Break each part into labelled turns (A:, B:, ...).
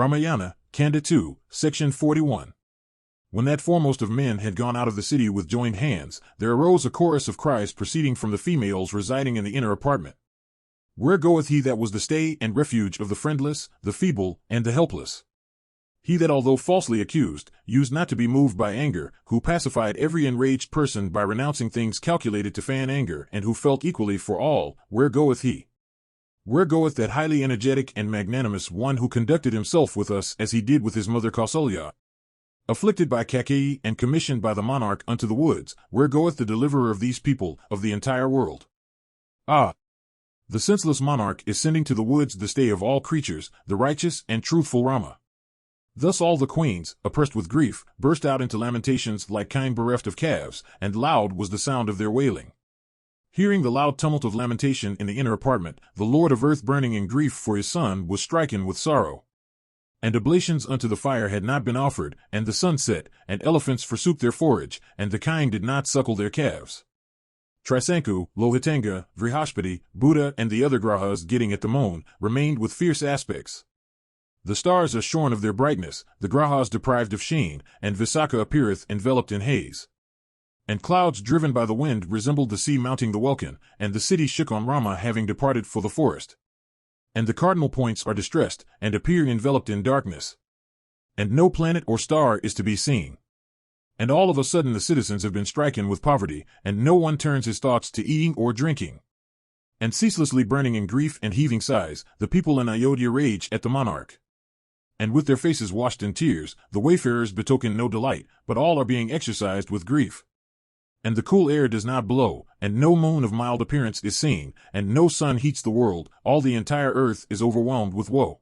A: Ramayana, Kanda 2, Section 41. When that foremost of men had gone out of the city with joined hands, there arose a chorus of cries proceeding from the females residing in the inner apartment. Where goeth he that was the stay and refuge of the friendless, the feeble, and the helpless? He that, although falsely accused, used not to be moved by anger, who pacified every enraged person by renouncing things calculated to fan anger, and who felt equally for all, where goeth he? Where goeth that highly energetic and magnanimous one who conducted himself with us as he did with his mother Kausalya? Afflicted by Kaikeyi and commissioned by the monarch unto the woods, where goeth the deliverer of these people, of the entire world? Ah! The senseless monarch is sending to the woods the stay of all creatures, the righteous and truthful Rama. Thus all the queens, oppressed with grief, burst out into lamentations like kine bereft of calves, and loud was the sound of their wailing. Hearing the loud tumult of lamentation in the inner apartment, the Lord of Earth, burning in grief for his son, was stricken with sorrow. And oblations unto the fire had not been offered, and the sun set, and elephants forsook their forage, and the kine did not suckle their calves. Trisanku, Lohitanga, Vrihaspati, Buddha, and the other grahas getting at the moon, remained with fierce aspects. The stars are shorn of their brightness, the grahas deprived of sheen, and Visakha appeareth enveloped in haze. And clouds driven by the wind resembled the sea mounting the welkin, and the city shook on Rama having departed for the forest. And the cardinal points are distressed, and appear enveloped in darkness. And no planet or star is to be seen. And all of a sudden the citizens have been stricken with poverty, and no one turns his thoughts to eating or drinking. And ceaselessly burning in grief and heaving sighs, the people in Ayodhya rage at the monarch. And with their faces washed in tears, the wayfarers betoken no delight, but all are being exercised with grief. And the cool air does not blow, and no moon of mild appearance is seen, and no sun heats the world, all the entire earth is overwhelmed with woe.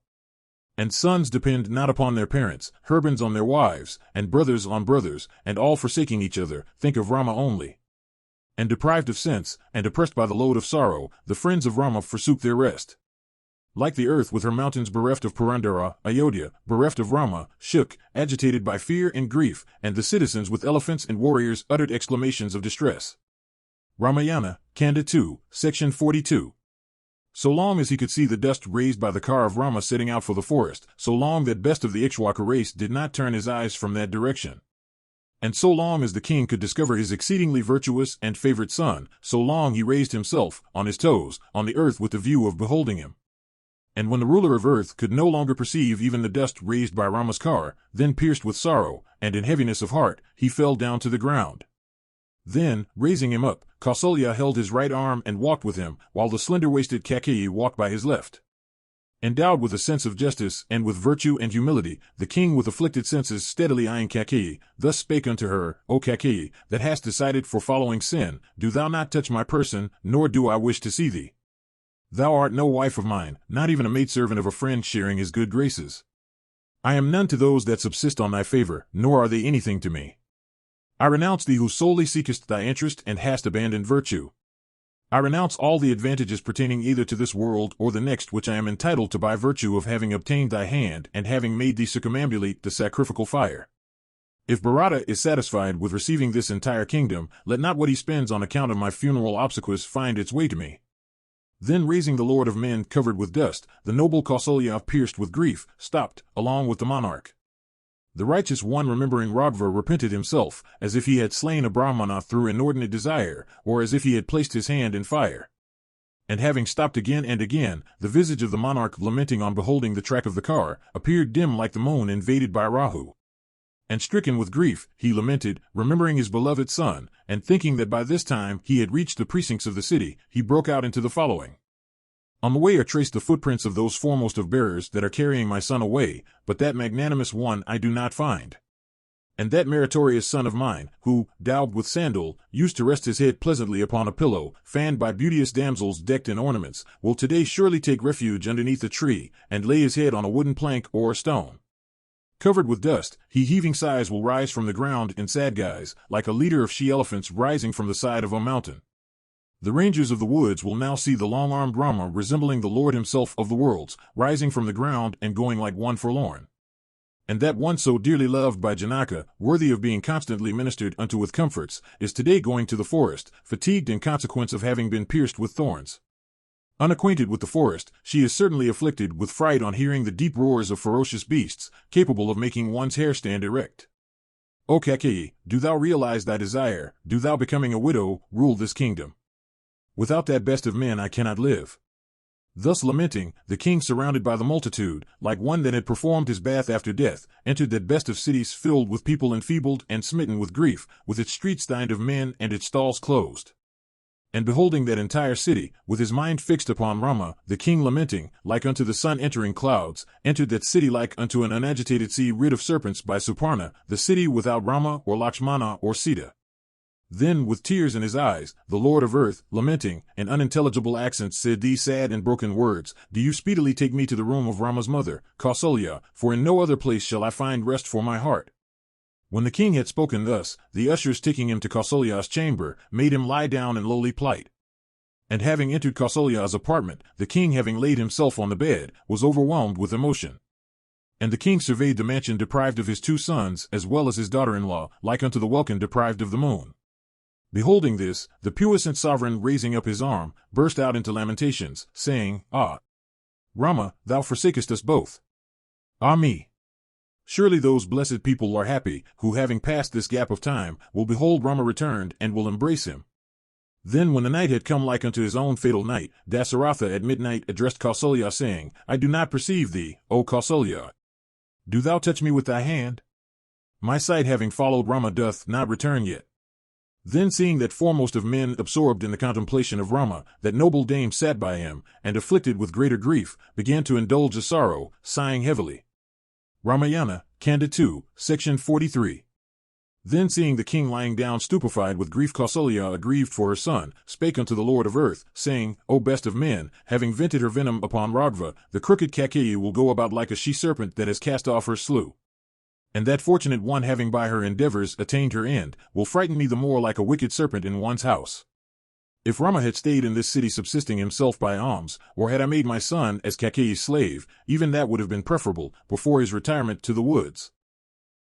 A: And sons depend not upon their parents, husbands on their wives, and brothers on brothers, and all forsaking each other, think of Rama only. And deprived of sense, and oppressed by the load of sorrow, the friends of Rama forsook their rest. Like the earth with her mountains bereft of Purandara, Ayodhya, bereft of Rama, shook, agitated by fear and grief, and the citizens with elephants and warriors uttered exclamations of distress. Ramayana, Kanda 2, Section 42. So long as he could see the dust raised by the car of Rama setting out for the forest, so long that best of the Ikshwaka race did not turn his eyes from that direction. And so long as the king could discover his exceedingly virtuous and favorite son, so long he raised himself, on his toes, on the earth with the view of beholding him. And when the ruler of earth could no longer perceive even the dust raised by Rama's car, then pierced with sorrow, and in heaviness of heart, he fell down to the ground. Then, raising him up, Kausalya held his right arm and walked with him, while the slender-waisted Kaikeyi walked by his left. Endowed with a sense of justice and with virtue and humility, the king with afflicted senses steadily eyeing Kaikeyi, thus spake unto her, O Kaikeyi, that hast decided for following sin, do thou not touch my person, nor do I wish to see thee. Thou art no wife of mine, not even a maidservant of a friend sharing his good graces. I am none to those that subsist on thy favor, nor are they anything to me. I renounce thee who solely seekest thy interest and hast abandoned virtue. I renounce all the advantages pertaining either to this world or the next which I am entitled to by virtue of having obtained thy hand and having made thee circumambulate the sacrificial fire. If Bharata is satisfied with receiving this entire kingdom, let not what he spends on account of my funeral obsequies find its way to me. Then raising the lord of men covered with dust, the noble Kausalya, pierced with grief, stopped, along with the monarch. The righteous one, remembering Raghava, repented himself, as if he had slain a Brahmana through inordinate desire, or as if he had placed his hand in fire. And having stopped again and again, the visage of the monarch, lamenting on beholding the track of the car, appeared dim like the moon invaded by Rahu. And stricken with grief, he lamented, remembering his beloved son, and thinking that by this time he had reached the precincts of the city, he broke out into the following. On the way are traced the footprints of those foremost of bearers that are carrying my son away, but that magnanimous one I do not find. And that meritorious son of mine, who, daubed with sandal, used to rest his head pleasantly upon a pillow, fanned by beauteous damsels decked in ornaments, will today surely take refuge underneath a tree, and lay his head on a wooden plank or a stone. Covered with dust, he heaving sighs will rise from the ground in sad guise, like a leader of she-elephants rising from the side of a mountain. The rangers of the woods will now see the long-armed Rama resembling the Lord himself of the worlds, rising from the ground and going like one forlorn. And that one so dearly loved by Janaka, worthy of being constantly ministered unto with comforts, is today going to the forest, fatigued in consequence of having been pierced with thorns. Unacquainted with the forest, she is certainly afflicted with fright on hearing the deep roars of ferocious beasts, capable of making one's hair stand erect. O Kakeyi, do thou realize thy desire, do thou becoming a widow, rule this kingdom. Without that best of men I cannot live. Thus lamenting, the king, surrounded by the multitude, like one that had performed his bath after death, entered that best of cities filled with people enfeebled and smitten with grief, with its streets dined of men and its stalls closed. And beholding that entire city, with his mind fixed upon Rama, the king lamenting, like unto the sun entering clouds, entered that city like unto an unagitated sea rid of serpents by Suparna, the city without Rama or Lakshmana or Sita. Then, with tears in his eyes, the Lord of Earth, lamenting, in unintelligible accents said these sad and broken words, Do you speedily take me to the room of Rama's mother, Kausalya, for in no other place shall I find rest for my heart. When the king had spoken thus, the ushers taking him to Kausalya's chamber, made him lie down in lowly plight. And having entered Kausalya's apartment, the king, having laid himself on the bed, was overwhelmed with emotion. And the king surveyed the mansion deprived of his 2 sons, as well as his daughter-in-law, like unto the welkin deprived of the moon. Beholding this, the puissant sovereign, raising up his arm, burst out into lamentations, saying, Ah! Rama, thou forsakest us both. Ah me! Surely those blessed people are happy, who having passed this gap of time, will behold Rama returned and will embrace him. Then when the night had come like unto his own fatal night, Dasaratha at midnight addressed Kausalya, saying, I do not perceive thee, O Kausalya. Do thou touch me with thy hand? My sight having followed Rama doth not return yet. Then seeing that foremost of men absorbed in the contemplation of Rama, that noble dame sat by him, and afflicted with greater grief, began to indulge a sorrow, sighing heavily. Ramayana, Kanda 2, section 43. Then seeing the king lying down stupefied with grief, Kausalya, aggrieved for her son, spake unto the Lord of Earth, saying, O best of men, having vented her venom upon Ragva, the crooked Kakeyi will go about like a she-serpent that has cast off her slough. And that fortunate one, having by her endeavors attained her end, will frighten me the more like a wicked serpent in one's house. If Rama had stayed in this city subsisting himself by alms, or had I made my son as Kakeyi's slave, even that would have been preferable, before his retirement to the woods.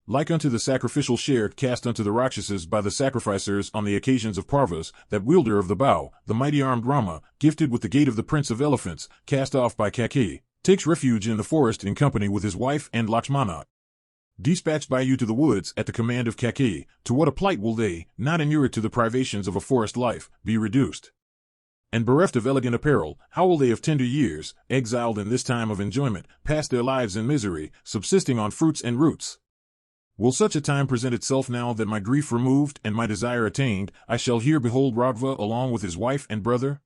A: Like unto the sacrificial share cast unto the Rakshasas by the sacrificers on the occasions of Parvas, that wielder of the bow, the mighty armed Rama, gifted with the gate of the prince of elephants, cast off by Kakeyi, takes refuge in the forest in company with his wife and Lakshmana. Dispatched by you to the woods at the command of Kakeyi, to what a plight will they, not inured to the privations of a forest life, be reduced? And bereft of elegant apparel, how will they of tender years, exiled in this time of enjoyment, pass their lives in misery, subsisting on fruits and roots? Will such a time present itself now that my grief removed and my desire attained, I shall here behold Ragva along with his wife and brother?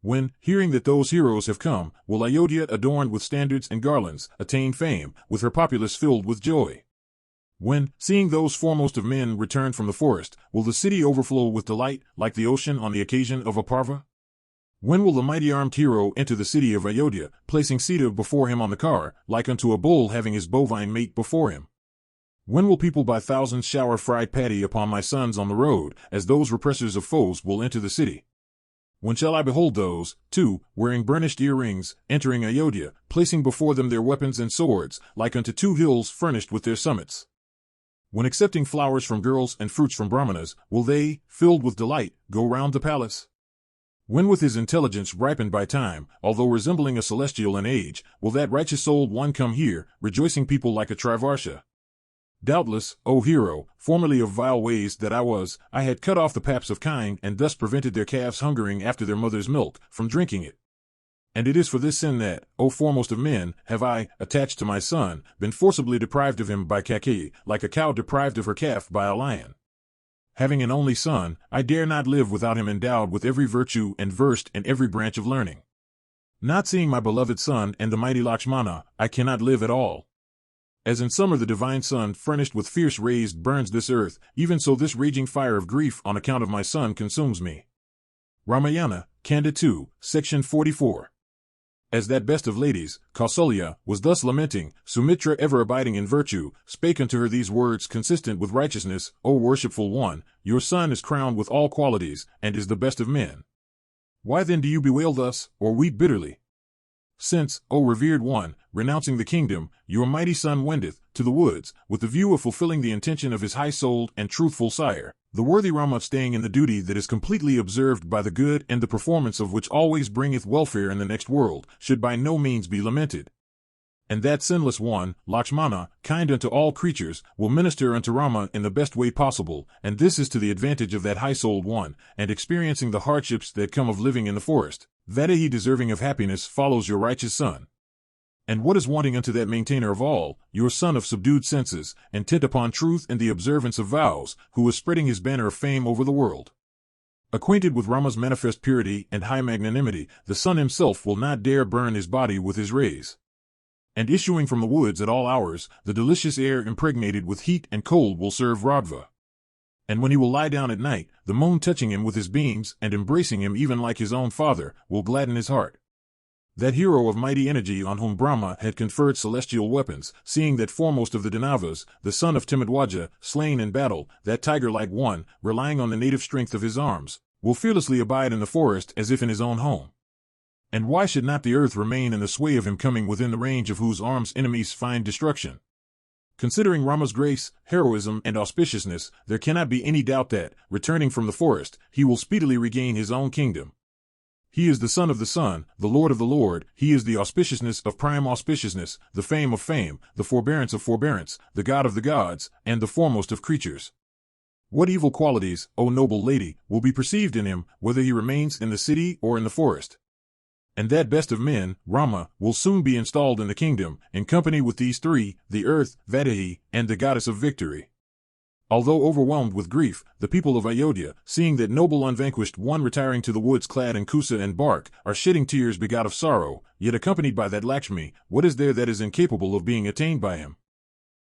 A: When, hearing that those heroes have come, will Ayodhya, adorned with standards and garlands, attain fame, with her populace filled with joy? When, seeing those foremost of men return from the forest, will the city overflow with delight, like the ocean on the occasion of a parva? When will the mighty armed hero enter the city of Ayodhya, placing Sita before him on the car, like unto a bull having his bovine mate before him? When will people by thousands shower fried patty upon my sons on the road, as those repressors of foes will enter the city? When shall I behold those, too, wearing burnished earrings, entering Ayodhya, placing before them their weapons and swords, like unto 2 hills furnished with their summits? When accepting flowers from girls and fruits from brahmanas, will they, filled with delight, go round the palace? When with his intelligence ripened by time, although resembling a celestial in age, will that righteous-souled one come here, rejoicing people like a Trivarsha? Doubtless, O hero, formerly of vile ways that I had cut off the paps of kine and thus prevented their calves hungering after their mother's milk, from drinking it. And it is for this sin that, O foremost of men, have I, attached to my son, been forcibly deprived of him by Kakeyi, like a cow deprived of her calf by a lion. Having an only son, I dare not live without him endowed with every virtue and versed in every branch of learning. Not seeing my beloved son and the mighty Lakshmana, I cannot live at all. As in summer the divine sun furnished with fierce rays burns this earth, even so this raging fire of grief on account of my son consumes me. Ramayana, Kanda 2, section 44. As that best of ladies, Kausalya, was thus lamenting, Sumitra, ever abiding in virtue, spake unto her these words consistent with righteousness, O worshipful one, your son is crowned with all qualities, and is the best of men. Why then do you bewail thus, or weep bitterly? Since, O revered one, renouncing the kingdom, your mighty son wendeth to the woods, with the view of fulfilling the intention of his high-souled and truthful sire, the worthy Rama staying in the duty that is completely observed by the good and the performance of which always bringeth welfare in the next world, should by no means be lamented. And that sinless one, Lakshmana, kind unto all creatures, will minister unto Rama in the best way possible, and this is to the advantage of that high-souled one, and experiencing the hardships that come of living in the forest, that he deserving of happiness follows your righteous son. And what is wanting unto that maintainer of all, your son of subdued senses, intent upon truth and the observance of vows, who is spreading his banner of fame over the world? Acquainted with Rama's manifest purity and high magnanimity, the sun himself will not dare burn his body with his rays. And issuing from the woods at all hours, the delicious air impregnated with heat and cold will serve Radha. And when he will lie down at night, the moon touching him with his beams and embracing him even like his own father, will gladden his heart. That hero of mighty energy on whom Brahma had conferred celestial weapons, seeing that foremost of the Danavas, the son of Timidwaja, slain in battle, that tiger-like one, relying on the native strength of his arms, will fearlessly abide in the forest as if in his own home. And why should not the earth remain in the sway of him coming within the range of whose arms enemies find destruction? Considering Rama's grace, heroism, and auspiciousness, there cannot be any doubt that, returning from the forest, he will speedily regain his own kingdom. He is the son of the sun, the lord of the lord, he is the auspiciousness of prime auspiciousness, the fame of fame, the forbearance of forbearance, the god of the gods, and the foremost of creatures. What evil qualities, O noble lady, will be perceived in him, whether he remains in the city or in the forest? And that best of men, Rama, will soon be installed in the kingdom, in company with these three, the earth, Vaidehi, and the goddess of victory. Although overwhelmed with grief, the people of Ayodhya, seeing that noble unvanquished one retiring to the woods clad in kusa and bark, are shedding tears begot of sorrow, yet accompanied by that Lakshmi, what is there that is incapable of being attained by him?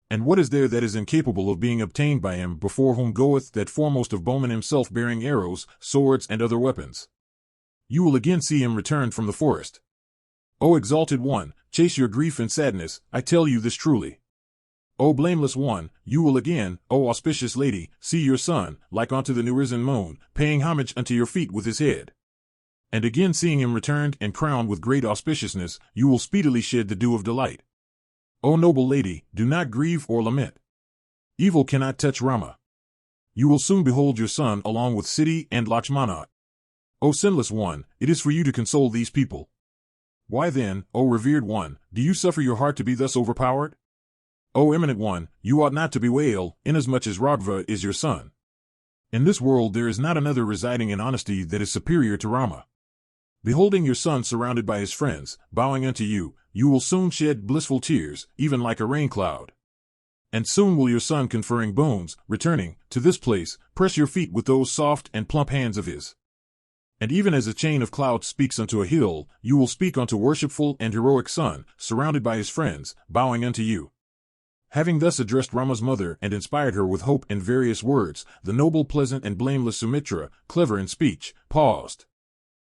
A: And what is there that is incapable of being obtained by him, before whom goeth that foremost of bowmen himself bearing arrows, swords, and other weapons? You will again see him return from the forest. O exalted one, chase your grief and sadness, I tell you this truly. O blameless one, you will again, O auspicious lady, see your son, like unto the new risen moon, paying homage unto your feet with his head. And again seeing him returned and crowned with great auspiciousness, you will speedily shed the dew of delight. O noble lady, do not grieve or lament. Evil cannot touch Rama. You will soon behold your son along with Sita and Lakshmana. O sinless one, it is for you to console these people. Why then, O revered one, do you suffer your heart to be thus overpowered? O eminent one, you ought not to bewail, inasmuch as Raghav is your son. In this world there is not another residing in honesty that is superior to Rama. Beholding your son surrounded by his friends, bowing unto you, you will soon shed blissful tears, even like a rain cloud. And soon will your son conferring boons, returning, to this place, press your feet with those soft and plump hands of his. And even as a chain of clouds speaks unto a hill, you will speak unto worshipful and heroic son, surrounded by his friends, bowing unto you. Having thus addressed Rama's mother and inspired her with hope in various words, the noble, pleasant, and blameless Sumitra, clever in speech, paused.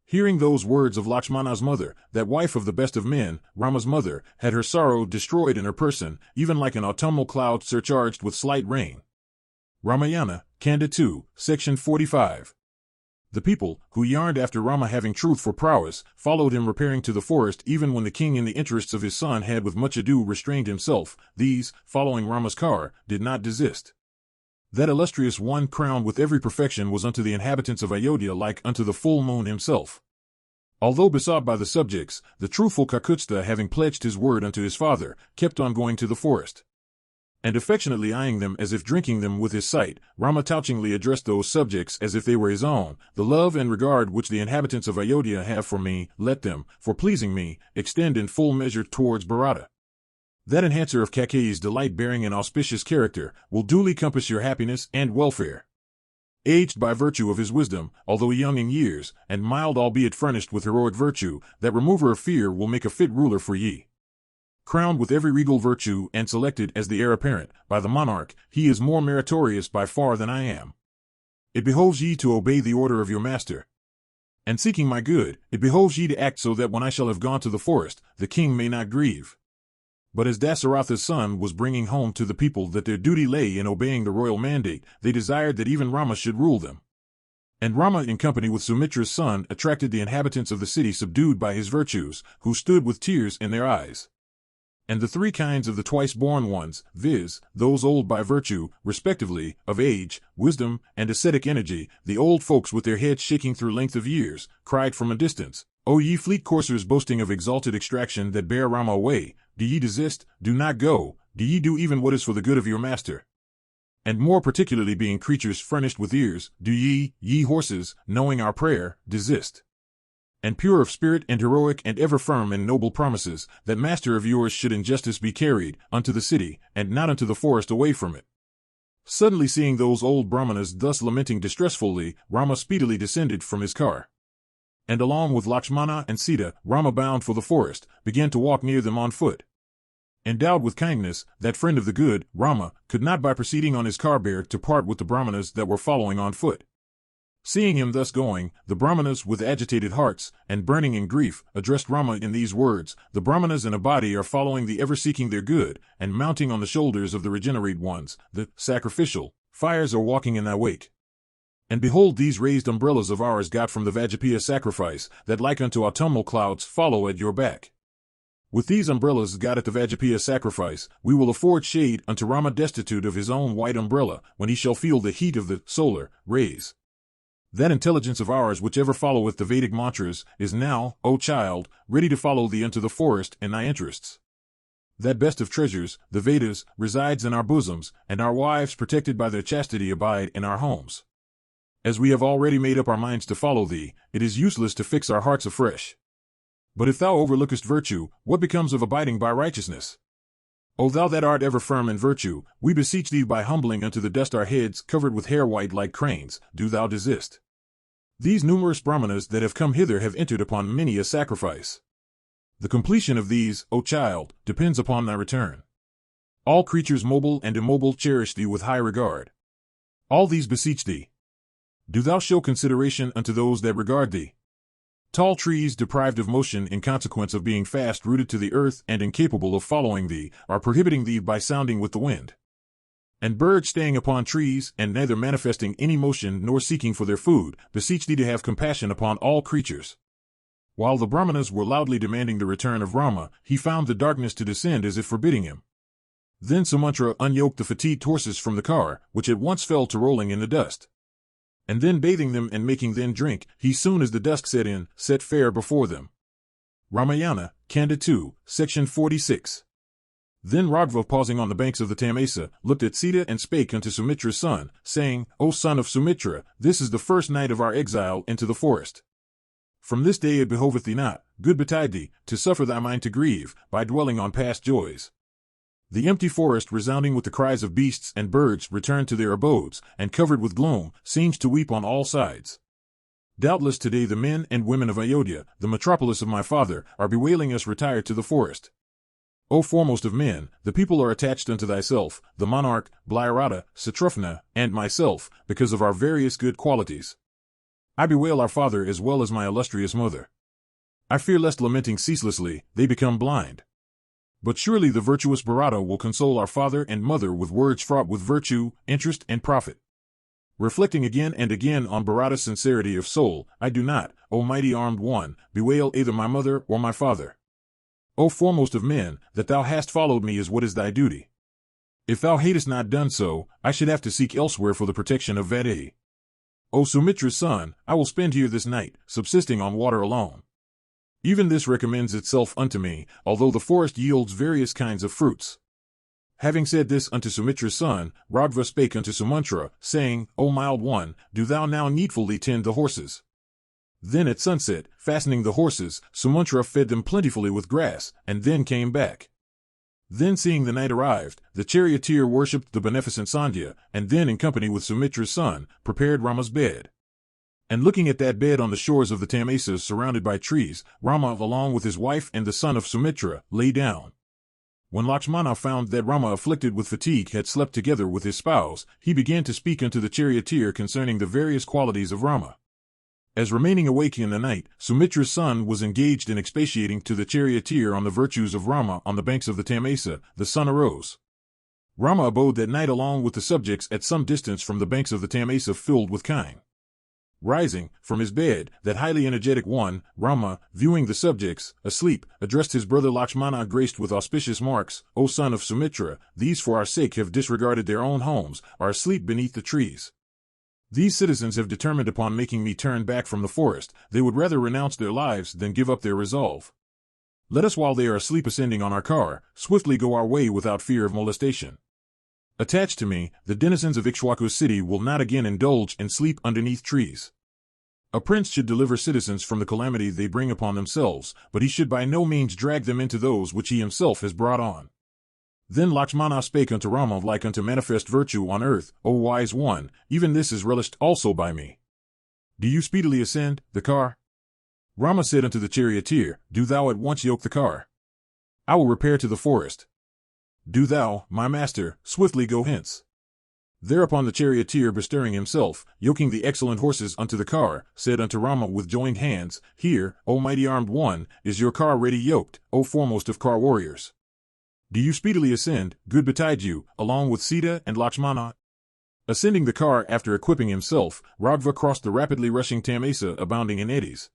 A: Hearing those words of Lakshmana's mother, that wife of the best of men, Rama's mother, had her sorrow destroyed in her person, even like an autumnal cloud surcharged with slight rain. Ramayana, Kanda 2, Section 45. The people, who yearned after Rama having truth for prowess, followed him repairing to the forest even when the king in the interests of his son had with much ado restrained himself. These, following Rama's car, did not desist. That illustrious one crowned with every perfection was unto the inhabitants of Ayodhya like unto the full moon himself. Although besought by the subjects, the truthful Kakutstha, having pledged his word unto his father, kept on going to the forest. And affectionately eyeing them as if drinking them with his sight, Rama touchingly addressed those subjects as if they were his own. The love and regard which the inhabitants of Ayodhya have for me, let them, for pleasing me, extend in full measure towards Bharata. That enhancer of Kakeyi's delight-bearing and auspicious character will duly compass your happiness and welfare. Aged by virtue of his wisdom, although young in years, and mild albeit furnished with heroic virtue, that remover of fear will make a fit ruler for ye. Crowned with every regal virtue and selected as the heir apparent by the monarch, he is more meritorious by far than I am. It behoves ye to obey the order of your master. And seeking my good, it behoves ye to act so that when I shall have gone to the forest, the king may not grieve. But as Dasaratha's son was bringing home to the people that their duty lay in obeying the royal mandate, they desired that even Rama should rule them. And Rama in company with Sumitra's son attracted the inhabitants of the city subdued by his virtues, who stood with tears in their eyes. And the three kinds of the twice-born ones, viz., those old by virtue, respectively, of age, wisdom, and ascetic energy, the old folks with their heads shaking through length of years, cried from a distance, O ye fleet coursers boasting of exalted extraction that bear Rama away, do ye desist, do not go, do ye do even what is for the good of your master? And more particularly being creatures furnished with ears, do ye horses, knowing our prayer, desist? And pure of spirit and heroic and ever firm in noble promises, that master of yours should in justice be carried unto the city, and not unto the forest away from it. Suddenly seeing those old brahmanas thus lamenting distressfully, Rama speedily descended from his car. And along with Lakshmana and Sita, Rama bound for the forest, began to walk near them on foot. Endowed with kindness, that friend of the good, Rama, could not by proceeding on his car bear to part with the brahmanas that were following on foot. Seeing him thus going, the brahmanas with agitated hearts, and burning in grief, addressed Rama in these words, The brahmanas in a body are following thee ever seeking their good, and mounting on the shoulders of the regenerate ones, the sacrificial fires are walking in thy wake. And behold these raised umbrellas of ours got from the Vajapaya sacrifice, that like unto autumnal clouds follow at your back. With these umbrellas got at the Vajapaya sacrifice, we will afford shade unto Rama destitute of his own white umbrella, when he shall feel the heat of the solar rays. That intelligence of ours which ever followeth the Vedic mantras, is now, O child, ready to follow thee unto the forest in thy interests. That best of treasures, the Vedas, resides in our bosoms, and our wives protected by their chastity abide in our homes. As we have already made up our minds to follow thee, it is useless to fix our hearts afresh. But if thou overlookest virtue, what becomes of abiding by righteousness? O thou that art ever firm in virtue, we beseech thee by humbling unto the dust our heads covered with hair white like cranes, do thou desist. These numerous brahmanas that have come hither have entered upon many a sacrifice. The completion of these, O child, depends upon thy return. All creatures mobile and immobile cherish thee with high regard. All these beseech thee. Do thou show consideration unto those that regard thee. Tall trees deprived of motion in consequence of being fast rooted to the earth and incapable of following thee, are prohibiting thee by sounding with the wind. And birds staying upon trees, and neither manifesting any motion nor seeking for their food, beseech thee to have compassion upon all creatures. While the brahmanas were loudly demanding the return of Rama, he found the darkness to descend as if forbidding him. Then Sumantra unyoked the fatigued horses from the car, which at once fell to rolling in the dust. And then bathing them and making them drink, he soon as the dusk set in, set fair before them. Ramayana, Kanda 2, section 46. Then Raghava, pausing on the banks of the Tamasa, looked at Sita and spake unto Sumitra's son, saying, O son of Sumitra, this is the first night of our exile into the forest. From this day it behoveth thee not, good betide thee, to suffer thy mind to grieve, by dwelling on past joys. The empty forest, resounding with the cries of beasts and birds, returned to their abodes, and covered with gloom, seems to weep on all sides. Doubtless today the men and women of Ayodhya, the metropolis of my father, are bewailing us retired to the forest. O foremost of men, the people are attached unto thyself, the monarch, Blyarata, Satrufna, and myself, because of our various good qualities. I bewail our father as well as my illustrious mother. I fear lest lamenting ceaselessly, they become blind. But surely the virtuous Bharata will console our father and mother with words fraught with virtue, interest, and profit. Reflecting again and again on Bharata's sincerity of soul, I do not, O mighty armed one, bewail either my mother or my father. O foremost of men, that thou hast followed me is what is thy duty. If thou hadst not done so, I should have to seek elsewhere for the protection of Vadayi. O Sumitra's son, I will spend here this night, subsisting on water alone. Even this recommends itself unto me, although the forest yields various kinds of fruits. Having said this unto Sumitra's son, Raghava spake unto Sumantra, saying, O mild one, do thou now needfully tend the horses. Then at sunset, fastening the horses, Sumantra fed them plentifully with grass, and then came back. Then seeing the night arrived, the charioteer worshipped the beneficent Sandhya, and then in company with Sumitra's son, prepared Rama's bed. And looking at that bed on the shores of the Tamasas surrounded by trees, Rama along with his wife and the son of Sumitra, lay down. When Lakshmana found that Rama afflicted with fatigue had slept together with his spouse, he began to speak unto the charioteer concerning the various qualities of Rama. As remaining awake in the night, Sumitra's son was engaged in expatiating to the charioteer on the virtues of Rama on the banks of the Tamasa, the sun arose. Rama abode that night along with the subjects at some distance from the banks of the Tamasa filled with kine. Rising from his bed, that highly energetic one, Rama, viewing the subjects asleep, addressed his brother Lakshmana, graced with auspicious marks. O son of Sumitra, these for our sake have disregarded their own homes, are asleep beneath the trees. These citizens have determined upon making me turn back from the forest. They would rather renounce their lives than give up their resolve. Let us, while they are asleep ascending on our car, swiftly go our way without fear of molestation. Attached to me, the denizens of Ikshwaku's city will not again indulge in sleep underneath trees. A prince should deliver citizens from the calamity they bring upon themselves, but he should by no means drag them into those which he himself has brought on. Then Lakshmana spake unto Rama like unto manifest virtue on earth, O wise one, even this is relished also by me. Do you speedily ascend the car? Rama said unto the charioteer, Do thou at once yoke the car. I will repair to the forest. Do thou, my master, swiftly go hence. Thereupon the charioteer, bestirring himself, yoking the excellent horses unto the car, said unto Rama with joined hands, Here, O mighty armed one, is your car ready yoked, O foremost of car warriors. Do you speedily ascend, good betide you, along with Sita and Lakshmana? Ascending the car after equipping himself, Raghava crossed the rapidly rushing Tamasa abounding in eddies.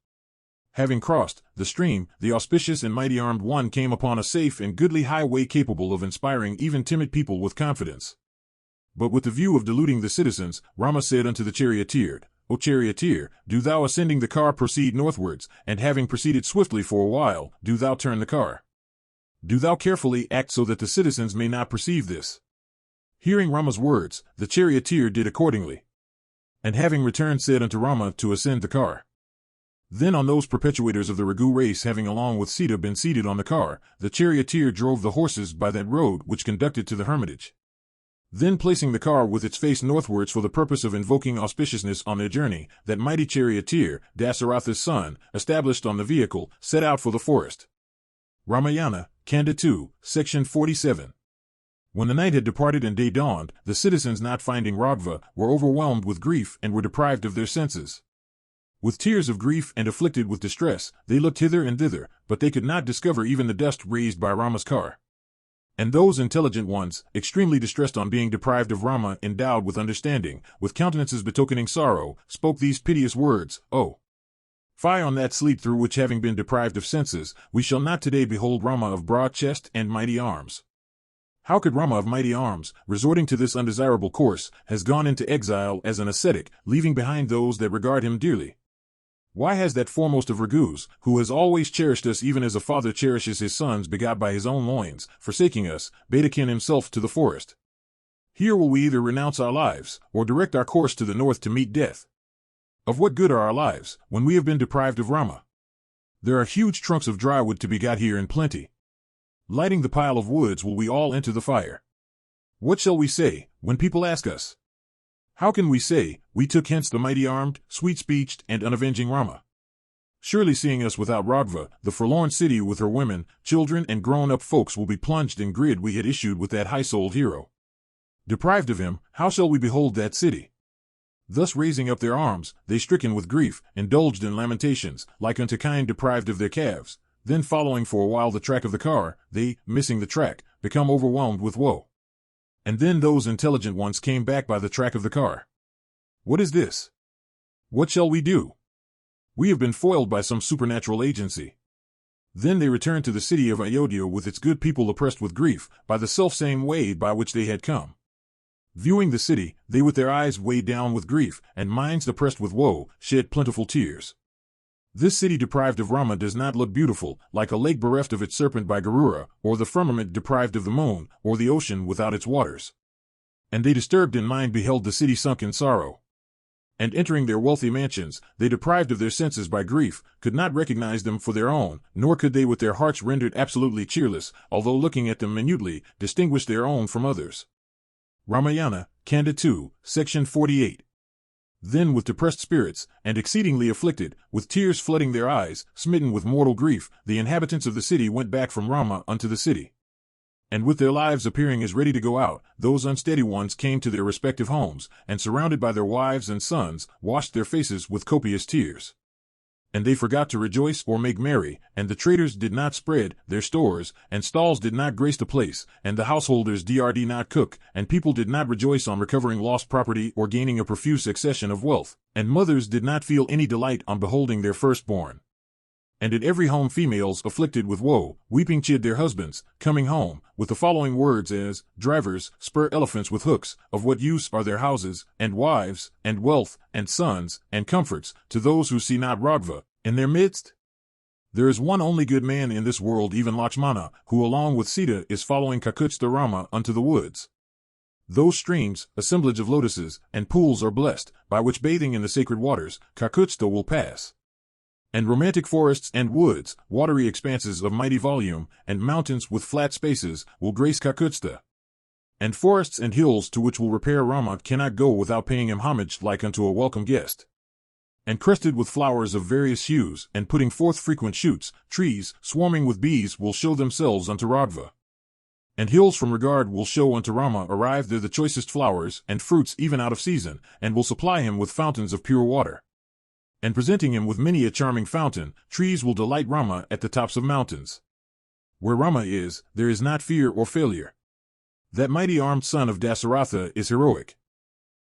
A: Having crossed the stream, the auspicious and mighty armed one came upon a safe and goodly highway capable of inspiring even timid people with confidence. But with the view of deluding the citizens, Rama said unto the charioteer, O charioteer, do thou ascending the car proceed northwards, and having proceeded swiftly for a while, do thou turn the car. Do thou carefully act so that the citizens may not perceive this. Hearing Rama's words, the charioteer did accordingly. And having returned said unto Rama to ascend the car. Then on those perpetuators of the Ragu race having along with Sita been seated on the car, the charioteer drove the horses by that road which conducted to the hermitage. Then placing the car with its face northwards for the purpose of invoking auspiciousness on their journey, that mighty charioteer, Dasaratha's son, established on the vehicle, set out for the forest. Ramayana, Kanda 2, Section 47. When the night had departed and day dawned, the citizens, not finding Raghava, were overwhelmed with grief and were deprived of their senses. With tears of grief and afflicted with distress, they looked hither and thither, but they could not discover even the dust raised by Rama's car. And those intelligent ones, extremely distressed on being deprived of Rama, endowed with understanding, with countenances betokening sorrow, spoke these piteous words, O! Fie on that sleep through which, having been deprived of senses, we shall not today behold Rama of broad chest and mighty arms. How could Rama of mighty arms, resorting to this undesirable course, has gone into exile as an ascetic, leaving behind those that regard him dearly? Why has that foremost of Raghus, who has always cherished us even as a father cherishes his sons begot by his own loins, forsaking us, bade akin himself to the forest? Here will we either renounce our lives, or direct our course to the north to meet death. Of what good are our lives, when we have been deprived of Rama? There are huge trunks of dry wood to be got here in plenty. Lighting the pile of woods will we all enter the fire. What shall we say, when people ask us? How can we say, we took hence the mighty armed, sweet-speeched, and unavenging Rama? Surely seeing us without Raghava, the forlorn city with her women, children, and grown-up folks will be plunged in grid we had issued with that high-souled hero. Deprived of him, how shall we behold that city? Thus raising up their arms, they stricken with grief, indulged in lamentations, like unto kine deprived of their calves. Then following for a while the track of the car, they, missing the track, become overwhelmed with woe. And then those intelligent ones came back by the track of the car. What is this? What shall we do? We have been foiled by some supernatural agency. Then they returned to the city of Ayodhya with its good people oppressed with grief, by the selfsame way by which they had come. Viewing the city, they with their eyes weighed down with grief, and minds oppressed with woe, shed plentiful tears. This city deprived of Rama does not look beautiful, like a lake bereft of its serpent by Garura, or the firmament deprived of the moon, or the ocean without its waters. And they disturbed in mind beheld the city sunk in sorrow. And entering their wealthy mansions, they deprived of their senses by grief, could not recognize them for their own, nor could they with their hearts rendered absolutely cheerless, although looking at them minutely, distinguish their own from others. Ramayana, Kanda 2, Section 48. Then with depressed spirits, and exceedingly afflicted, with tears flooding their eyes, smitten with mortal grief, the inhabitants of the city went back from Rama unto the city. And with their lives appearing as ready to go out, those unsteady ones came to their respective homes, and surrounded by their wives and sons, washed their faces with copious tears. And they forgot to rejoice or make merry, and the traders did not spread their stores, and stalls did not grace the place, and the householders did not cook, and people did not rejoice on recovering lost property or gaining a profuse accession of wealth, and mothers did not feel any delight on beholding their firstborn. And in every home females afflicted with woe, weeping chid their husbands, coming home, with the following words as, drivers, spur elephants with hooks, of what use are their houses, and wives, and wealth, and sons, and comforts, to those who see not Ragva in their midst? There is one only good man in this world, even Lakshmana, who along with Sita is following Kakutstha Rama unto the woods. Those streams, assemblage of lotuses, and pools are blessed, by which bathing in the sacred waters, Kakutstha will pass. And romantic forests and woods, watery expanses of mighty volume, and mountains with flat spaces, will grace Kakutstha. And forests and hills to which will repair Rama cannot go without paying him homage like unto a welcome guest. And crested with flowers of various hues, and putting forth frequent shoots, trees, swarming with bees, will show themselves unto Ragva. And hills from regard will show unto Rama arrive there the choicest flowers, and fruits even out of season, and will supply him with fountains of pure water. And presenting him with many a charming fountain, trees will delight Rama at the tops of mountains. Where Rama is, there is not fear or failure. That mighty armed son of Dasaratha is heroic.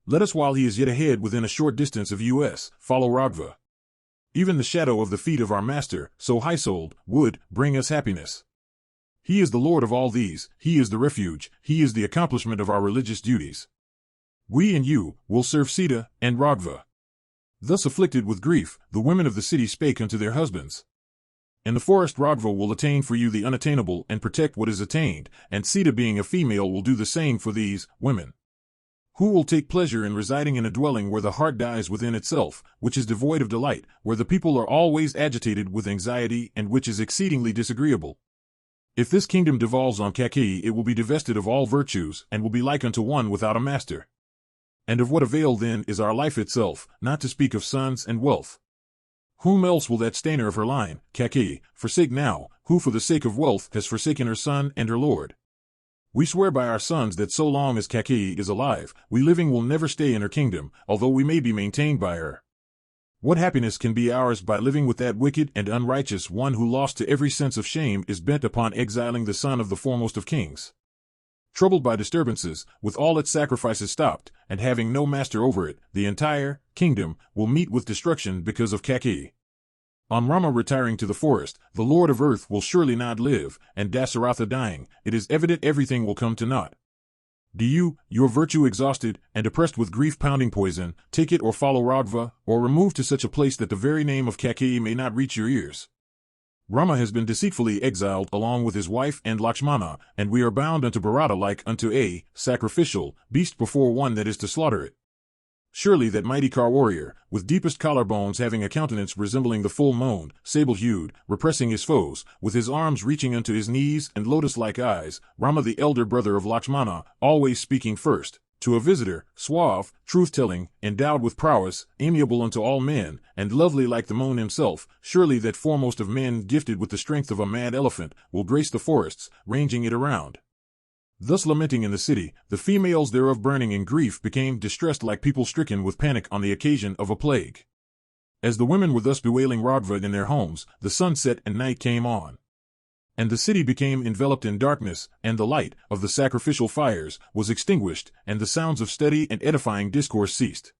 A: Let us, while he is yet ahead within a short distance of us, follow Ragva. Even the shadow of the feet of our master, so high-souled, would bring us happiness. He is the Lord of all these, he is the refuge, he is the accomplishment of our religious duties. We and you will serve Sita and Ragva. Thus afflicted with grief, the women of the city spake unto their husbands. In the forest Ragva will attain for you the unattainable and protect what is attained, and Sita being a female will do the same for these women. Who will take pleasure in residing in a dwelling where the heart dies within itself, which is devoid of delight, where the people are always agitated with anxiety, and which is exceedingly disagreeable? If this kingdom devolves on Kakei, it will be divested of all virtues, and will be like unto one without a master. And of what avail then is our life itself, not to speak of sons and wealth? Whom else will that stainer of her line, Kakei, forsake now, who for the sake of wealth has forsaken her son and her lord? We swear by our sons that so long as Kakei is alive, we living will never stay in her kingdom, although we may be maintained by her. What happiness can be ours by living with that wicked and unrighteous one who, lost to every sense of shame, is bent upon exiling the son of the foremost of kings? Troubled by disturbances, with all its sacrifices stopped, and having no master over it, the entire kingdom will meet with destruction because of Kakei. On Rama retiring to the forest, the Lord of Earth will surely not live, and Dasaratha dying, it is evident everything will come to naught. Do you, your virtue exhausted, and oppressed with grief-pounding poison, take it or follow Ragva, or remove to such a place that the very name of Kakei may not reach your ears? Rama has been deceitfully exiled along with his wife and Lakshmana, and we are bound unto Bharata like unto a sacrificial beast before one that is to slaughter it. Surely that mighty car warrior, with deepest collarbones, having a countenance resembling the full moon, sable-hued, repressing his foes, with his arms reaching unto his knees and lotus-like eyes, Rama the elder brother of Lakshmana, always speaking first to a visitor, suave, truth-telling, endowed with prowess, amiable unto all men, and lovely like the moon himself, surely that foremost of men, gifted with the strength of a mad elephant, will grace the forests, ranging it around. Thus lamenting in the city, the females thereof burning in grief became distressed like people stricken with panic on the occasion of a plague. As the women were thus bewailing Ragva in their homes, the sun set and night came on. And the city became enveloped in darkness, and the light of the sacrificial fires was extinguished, and the sounds of steady and edifying discourse ceased.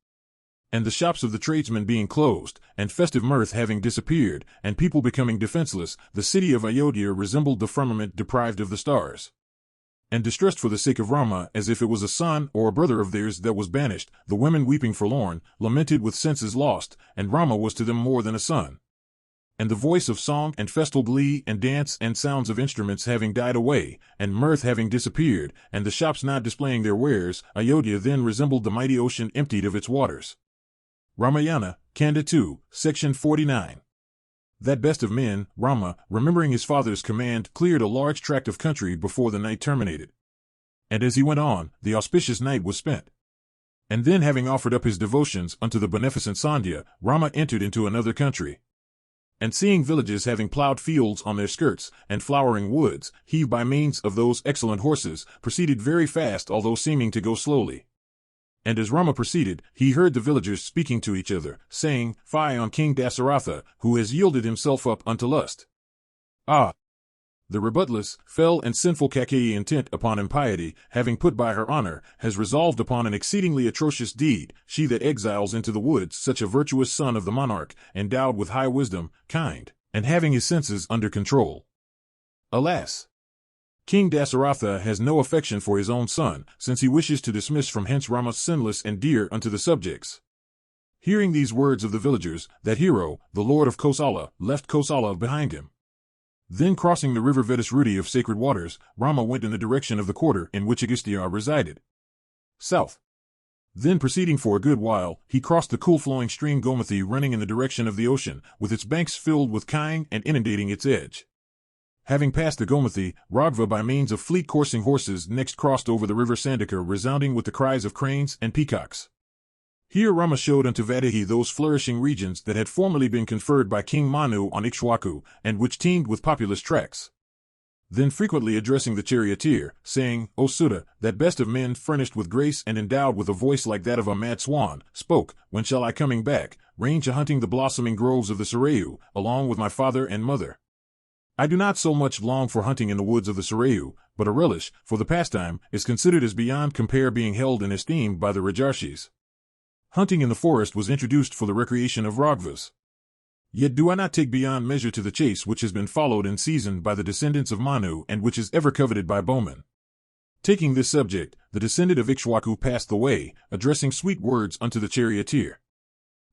A: And the shops of the tradesmen being closed, and festive mirth having disappeared, and people becoming defenseless, the city of Ayodhya resembled the firmament deprived of the stars. And distressed for the sake of Rama, as if it was a son or a brother of theirs that was banished, the women weeping forlorn, lamented with senses lost, and Rama was to them more than a son. And the voice of song and festal glee and dance and sounds of instruments having died away, and mirth having disappeared, and the shops not displaying their wares, Ayodhya then resembled the mighty ocean emptied of its waters. Ramayana, Kanda 2, Section 49. That best of men, Rama, remembering his father's command, cleared a large tract of country before the night terminated. And as he went on, the auspicious night was spent. And then, having offered up his devotions unto the beneficent Sandhya, Rama entered into another country. And seeing villages having plowed fields on their skirts, and flowering woods, he by means of those excellent horses, proceeded very fast although seeming to go slowly. And as Rama proceeded, he heard the villagers speaking to each other, saying, "Fie on King Dasaratha, who has yielded himself up unto lust. Ah! The rebuttless, fell and sinful Kakeyi, intent upon impiety, having put by her honor, has resolved upon an exceedingly atrocious deed, she that exiles into the woods such a virtuous son of the monarch, endowed with high wisdom, kind, and having his senses under control. Alas! King Dasaratha has no affection for his own son, since he wishes to dismiss from hence Rama sinless and dear unto the subjects." Hearing these words of the villagers, that hero, the lord of Kosala, left Kosala behind him. Then crossing the river Vedasruti of sacred waters, Rama went in the direction of the quarter in which Agastya resided. South. Then proceeding for a good while, he crossed the cool-flowing stream Gomathi running in the direction of the ocean, with its banks filled with kine and inundating its edge. Having passed the Gomathi, Raghava by means of fleet coursing horses next crossed over the river Sandika, resounding with the cries of cranes and peacocks. Here Rama showed unto Vadahi those flourishing regions that had formerly been conferred by King Manu on Ikshwaku, and which teemed with populous tracts. Then frequently addressing the charioteer, saying, "O Sutta, that best of men, furnished with grace and endowed with a voice like that of a mad swan, spoke, when shall I coming back, range a-hunting the blossoming groves of the Sarayu, along with my father and mother? I do not so much long for hunting in the woods of the Sarayu, but a relish, for the pastime, is considered as beyond compare, being held in esteem by the Rajarshis. Hunting in the forest was introduced for the recreation of Raghavas. Yet do I not take beyond measure to the chase which has been followed in season by the descendants of Manu and which is ever coveted by bowmen." Taking this subject, the descendant of Ikshwaku passed the way, addressing sweet words unto the charioteer.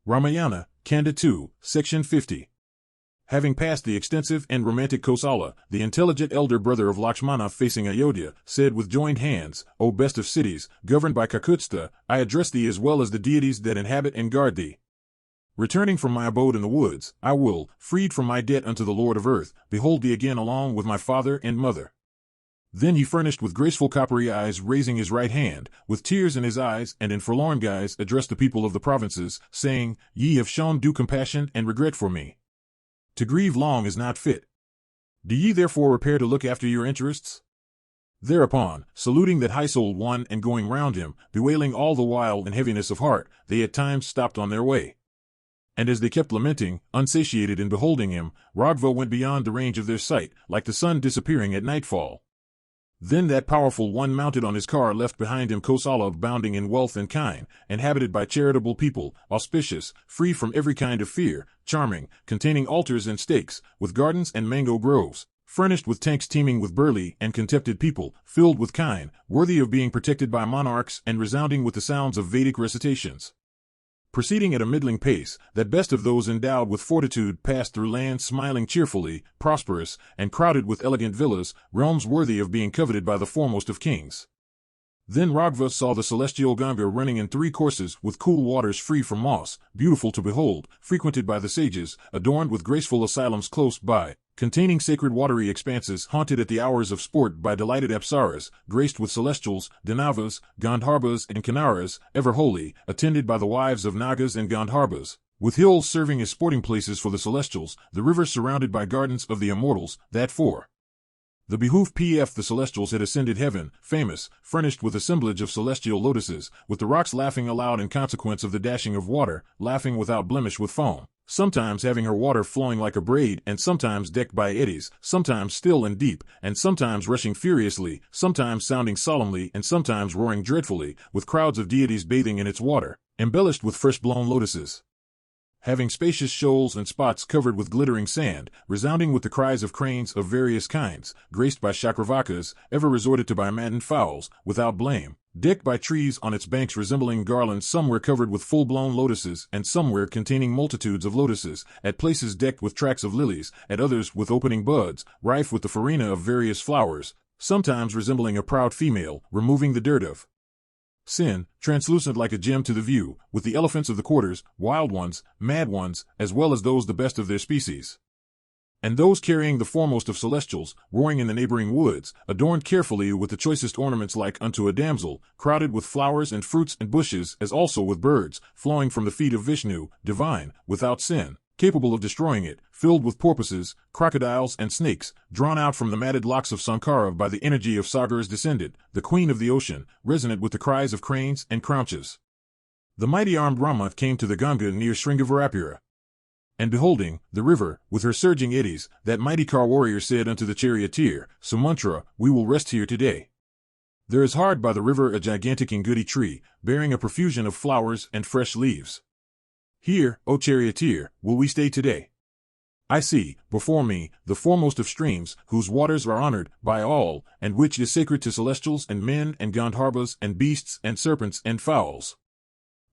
A: Ramayana, Kanda 2, Section 50. Having passed the extensive and romantic Kosala, the intelligent elder brother of Lakshmana facing Ayodhya, said with joined hands, "O best of cities, governed by Kakutstha, I address thee as well as the deities that inhabit and guard thee. Returning from my abode in the woods, I will, freed from my debt unto the Lord of earth, behold thee again along with my father and mother." Then he furnished with graceful coppery eyes, raising his right hand, with tears in his eyes, and in forlorn guise addressed the people of the provinces, saying, "Ye have shown due compassion and regret for me. To grieve long is not fit. Do ye therefore repair to look after your interests?" Thereupon, saluting that high-souled one and going round him, bewailing all the while in heaviness of heart, they at times stopped on their way. And as they kept lamenting, unsatiated in beholding him, Raghava went beyond the range of their sight, like the sun disappearing at nightfall. Then that powerful one mounted on his car left behind him Kosala, abounding in wealth and kine, inhabited by charitable people, auspicious, free from every kind of fear, charming, containing altars and stakes, with gardens and mango groves, furnished with tanks teeming with burly and contented people, filled with kine, worthy of being protected by monarchs and resounding with the sounds of Vedic recitations. Proceeding at a middling pace, that best of those endowed with fortitude passed through lands smiling cheerfully, prosperous, and crowded with elegant villas, realms worthy of being coveted by the foremost of kings. Then Raghava saw the celestial Ganga running in 3 courses with cool waters free from moss, beautiful to behold, frequented by the sages, adorned with graceful asylums close by, containing sacred watery expanses haunted at the hours of sport by delighted apsaras, graced with celestials, Danavas, Gandharbas and Kinnaras, ever holy, attended by the wives of Nagas and Gandharbas, with hills serving as sporting places for the celestials, the rivers surrounded by gardens of the immortals, that for the behoof pf the celestials had ascended heaven, famous, furnished with assemblage of celestial lotuses, with the rocks laughing aloud in consequence of the dashing of water, laughing without blemish with foam, sometimes having her water flowing like a braid, and sometimes decked by eddies, sometimes still and deep, and sometimes rushing furiously, sometimes sounding solemnly, and sometimes roaring dreadfully, with crowds of deities bathing in its water, embellished with fresh-blown lotuses, having spacious shoals and spots covered with glittering sand, resounding with the cries of cranes of various kinds, graced by chakravakas, ever resorted to by maddened fowls, without blame, decked by trees on its banks resembling garlands, somewhere covered with full-blown lotuses, and somewhere containing multitudes of lotuses, at places decked with tracts of lilies, at others with opening buds, rife with the farina of various flowers, sometimes resembling a proud female, removing the dirt of sin, translucent like a gem to the view, with the elephants of the quarters, wild ones, mad ones, as well as those the best of their species. And those carrying the foremost of celestials, roaring in the neighboring woods, adorned carefully with the choicest ornaments like unto a damsel, crowded with flowers and fruits and bushes, as also with birds, flowing from the feet of Vishnu, divine, without sin, capable of destroying it, filled with porpoises, crocodiles, and snakes, drawn out from the matted locks of Sankara by the energy of Sagar's descendant, the queen of the ocean, resonant with the cries of cranes and crouches. The mighty armed Rama came to the Ganga near Sringavarapura. And beholding the river, with her surging eddies, that mighty car warrior said unto the charioteer, Sumantra, we will rest here today. There is hard by the river a gigantic ingudi tree, bearing a profusion of flowers and fresh leaves. Here, O charioteer, will we stay today. I see, before me, the foremost of streams, whose waters are honored by all, and which is sacred to celestials and men and Gandharvas and beasts and serpents and fowls.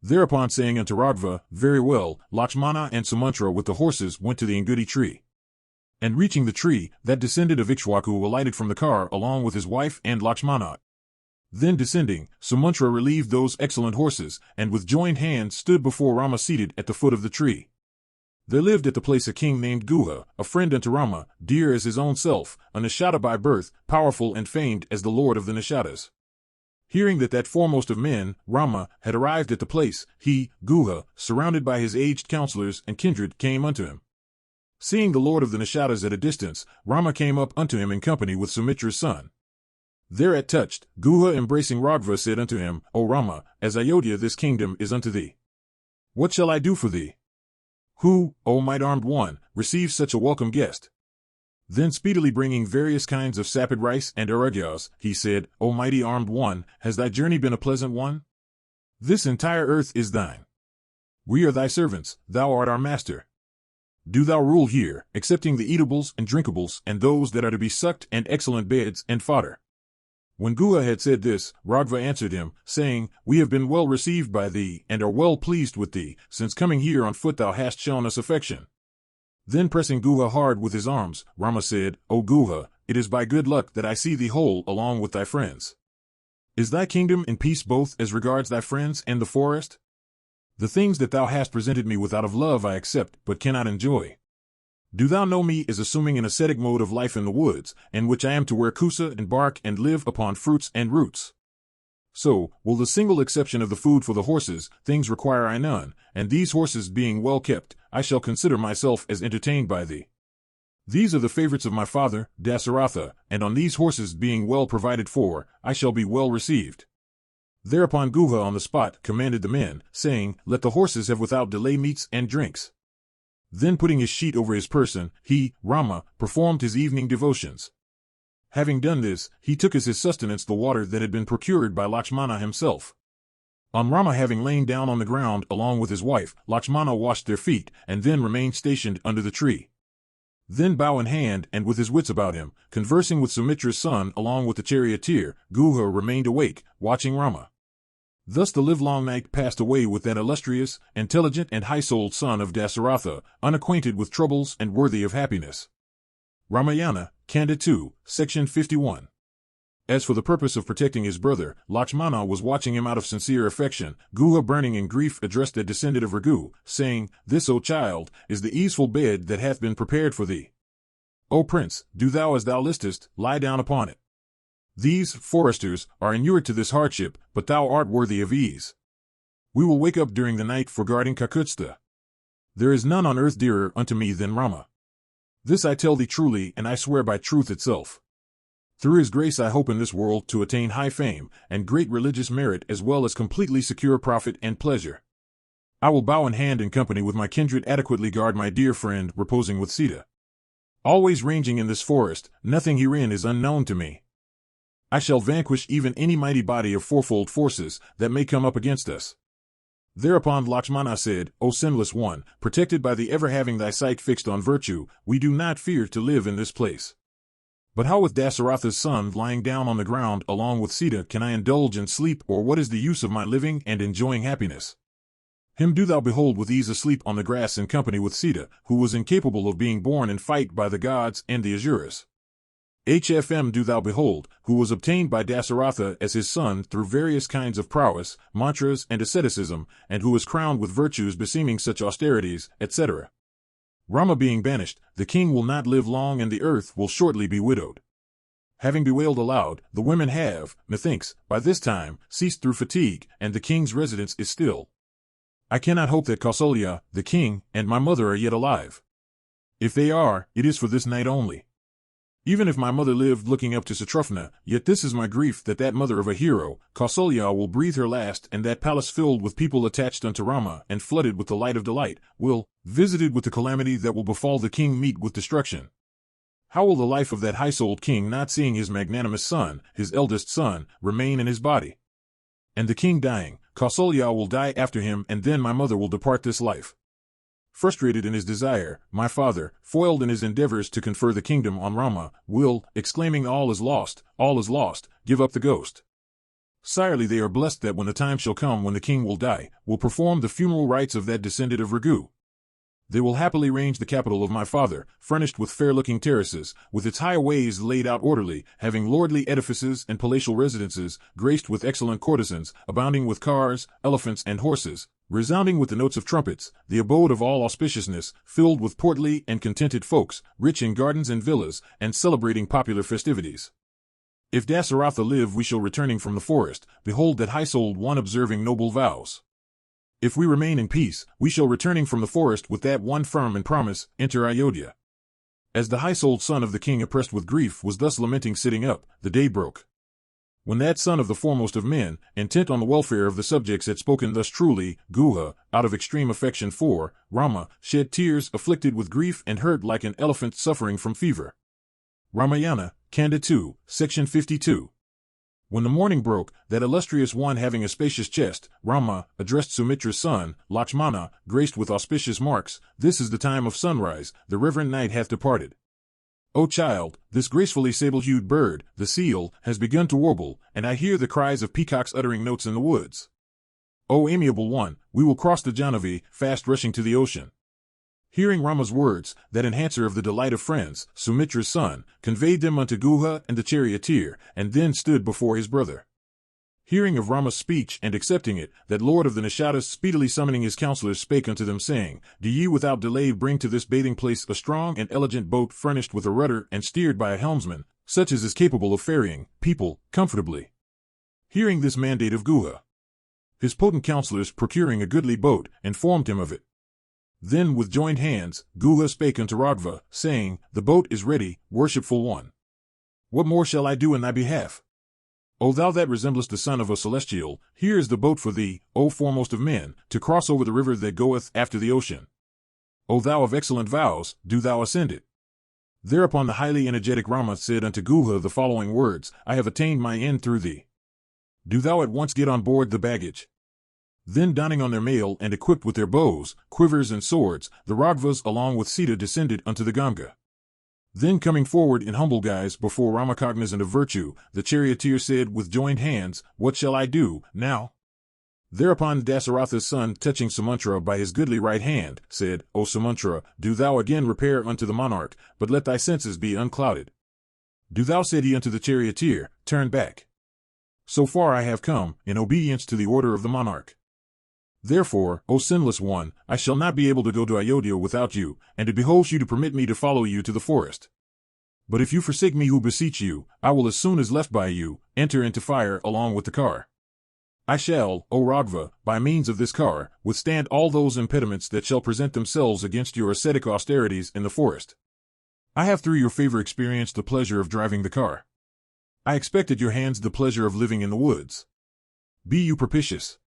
A: Thereupon saying unto Raghav, very well, Lakshmana and Sumantra with the horses went to the ingudi tree. And reaching the tree, that descendant of Ikshwaku alighted from the car along with his wife and Lakshmana. Then descending, Sumantra relieved those excellent horses, and with joined hands stood before Rama seated at the foot of the tree. There lived at the place a king named Guha, a friend unto Rama, dear as his own self, a Nishada by birth, powerful and famed as the lord of the Nishadas. Hearing that foremost of men, Rama, had arrived at the place, he, Guha, surrounded by his aged counselors and kindred, came unto him. Seeing the lord of the Nishadas at a distance, Rama came up unto him in company with Sumitra's son. Thereat touched, Guha embracing Raghav said unto him, O Rama, as Ayodhya this kingdom is unto thee. What shall I do for thee? Who, O might-armed one, receives such a welcome guest? Then speedily bringing various kinds of sapid rice and aragyas, he said, O mighty armed one, has thy journey been a pleasant one? This entire earth is thine. We are thy servants, thou art our master. Do thou rule here, accepting the eatables and drinkables and those that are to be sucked and excellent beds and fodder. When Guha had said this, Raghav answered him, saying, We have been well received by thee, and are well pleased with thee, since coming here on foot thou hast shown us affection. Then pressing Guha hard with his arms, Rama said, O Guha, it is by good luck that I see thee whole along with thy friends. Is thy kingdom in peace both as regards thy friends and the forest? The things that thou hast presented me with out of love I accept, but cannot enjoy. Do thou know me as assuming an ascetic mode of life in the woods, in which I am to wear kusa and bark and live upon fruits and roots? So, will the single exception of the food for the horses, things require I none, and these horses being well kept, I shall consider myself as entertained by thee. These are the favorites of my father, Dasaratha, and on these horses being well provided for, I shall be well received. Thereupon Guha on the spot commanded the men, saying, Let the horses have without delay meats and drinks. Then putting his sheet over his person, he, Rama, performed his evening devotions. Having done this, he took as his sustenance the water that had been procured by Lakshmana himself. On Rama having lain down on the ground along with his wife, Lakshmana washed their feet, and then remained stationed under the tree. Then bow in hand and with his wits about him, conversing with Sumitra's son along with the charioteer, Guha remained awake, watching Rama. Thus the livelong night passed away with that illustrious, intelligent and high-souled son of Dasaratha, unacquainted with troubles and worthy of happiness. Ramayana, Kanda 2, Section 51. As for the purpose of protecting his brother, Lakshmana was watching him out of sincere affection. Guha, burning in grief, addressed that descendant of Raghu, saying, This, O child, is the easeful bed that hath been prepared for thee. O prince, do thou as thou listest, lie down upon it. These foresters are inured to this hardship, but thou art worthy of ease. We will wake up during the night for guarding Kakutstha. There is none on earth dearer unto me than Rama. This I tell thee truly, and I swear by truth itself. Through his grace I hope in this world to attain high fame, and great religious merit as well as completely secure profit and pleasure. I will bow in hand in company with my kindred adequately guard my dear friend reposing with Sita. Always ranging in this forest, nothing herein is unknown to me. I shall vanquish even any mighty body of fourfold forces that may come up against us. Thereupon Lakshmana said, O sinless one, protected by the ever having thy sight fixed on virtue, we do not fear to live in this place. But how with Dasaratha's son lying down on the ground along with Sita can I indulge in sleep, or what is the use of my living and enjoying happiness? Him do thou behold with ease asleep on the grass in company with Sita, who was incapable of being born in fight by the gods and the Asuras. HFM do thou behold, who was obtained by Dasaratha as his son through various kinds of prowess, mantras and asceticism, and who was crowned with virtues beseeming such austerities, etc. Rama being banished, the king will not live long and the earth will shortly be widowed. Having bewailed aloud, the women have, methinks, by this time, ceased through fatigue, and the king's residence is still. I cannot hope that Kausalya, the king, and my mother are yet alive. If they are, it is for this night only. Even if my mother lived looking up to Satrughna, yet this is my grief that that mother of a hero, Kausalya, will breathe her last, and that palace filled with people attached unto Rama, and flooded with the light of delight, will, visited with the calamity that will befall the king, meet with destruction. How will the life of that high-souled king, not seeing his magnanimous son, his eldest son, remain in his body? And the king dying, Kausalya will die after him, and then my mother will depart this life. Frustrated in his desire, my father, foiled in his endeavors to confer the kingdom on Rama, will, exclaiming all is lost, give up the ghost. Sirely, they are blessed that when the time shall come when the king will die, will perform the funeral rites of that descendant of Raghu. They will happily range the capital of my father, furnished with fair-looking terraces, with its high ways laid out orderly, having lordly edifices and palatial residences, graced with excellent courtesans, abounding with cars, elephants, and horses, resounding with the notes of trumpets, the abode of all auspiciousness, filled with portly and contented folks, rich in gardens and villas, and celebrating popular festivities. If Dasaratha live, we shall returning from the forest, behold that high-souled one observing noble vows. If we remain in peace, we shall returning from the forest with that one firm and promise, enter Ayodhya. As the high-souled son of the king, oppressed with grief, was thus lamenting sitting up, the day broke. When that son of the foremost of men, intent on the welfare of the subjects, had spoken thus truly, Guha, out of extreme affection for Rama, shed tears, afflicted with grief and hurt like an elephant suffering from fever. Ramayana, Kanda 2, Section 52. When the morning broke, that illustrious one having a spacious chest, Rama, addressed Sumitra's son, Lakshmana, graced with auspicious marks, this is the time of sunrise, the reverend night hath departed. O child, this gracefully sable-hued bird, the seal, has begun to warble, and I hear the cries of peacocks uttering notes in the woods. O amiable one, we will cross the Jahnavi, fast rushing to the ocean. Hearing Rama's words, that enhancer of the delight of friends, Sumitra's son, conveyed them unto Guha and the charioteer, and then stood before his brother. Hearing of Rama's speech and accepting it, that lord of the Nishadas, speedily summoning his counselors, spake unto them, saying, Do ye without delay bring to this bathing place a strong and elegant boat furnished with a rudder and steered by a helmsman, such as is capable of ferrying people comfortably. Hearing this mandate of Guha, his potent counselors, procuring a goodly boat, informed him of it. Then with joined hands, Guha spake unto Raghav, saying, The boat is ready, worshipful one. What more shall I do in thy behalf? O thou that resemblest the son of a celestial, here is the boat for thee, O foremost of men, to cross over the river that goeth after the ocean. O thou of excellent vows, do thou ascend it. Thereupon the highly energetic Rama said unto Guha the following words, I have attained my end through thee. Do thou at once get on board the baggage. Then donning on their mail and equipped with their bows, quivers, and swords, the Raghvas along with Sita descended unto the Ganga. Then coming forward in humble guise before Rama cognizant of virtue, the charioteer said with joined hands, What shall I do, now? Thereupon Dasaratha's son, touching Sumantra by his goodly right hand, said, O Sumantra, do thou again repair unto the monarch, but let thy senses be unclouded. Do thou, said he unto the charioteer, turn back. So far I have come, in obedience to the order of the monarch. Therefore, O sinless one, I shall not be able to go to Ayodhya without you, and it behoves you to permit me to follow you to the forest. But if you forsake me who beseech you, I will as soon as left by you, enter into fire along with the car. I shall, O Raghava, by means of this car, withstand all those impediments that shall present themselves against your ascetic austerities in the forest. I have through your favor experienced the pleasure of driving the car. I expect at your hands the pleasure of living in the woods. Be you propitious.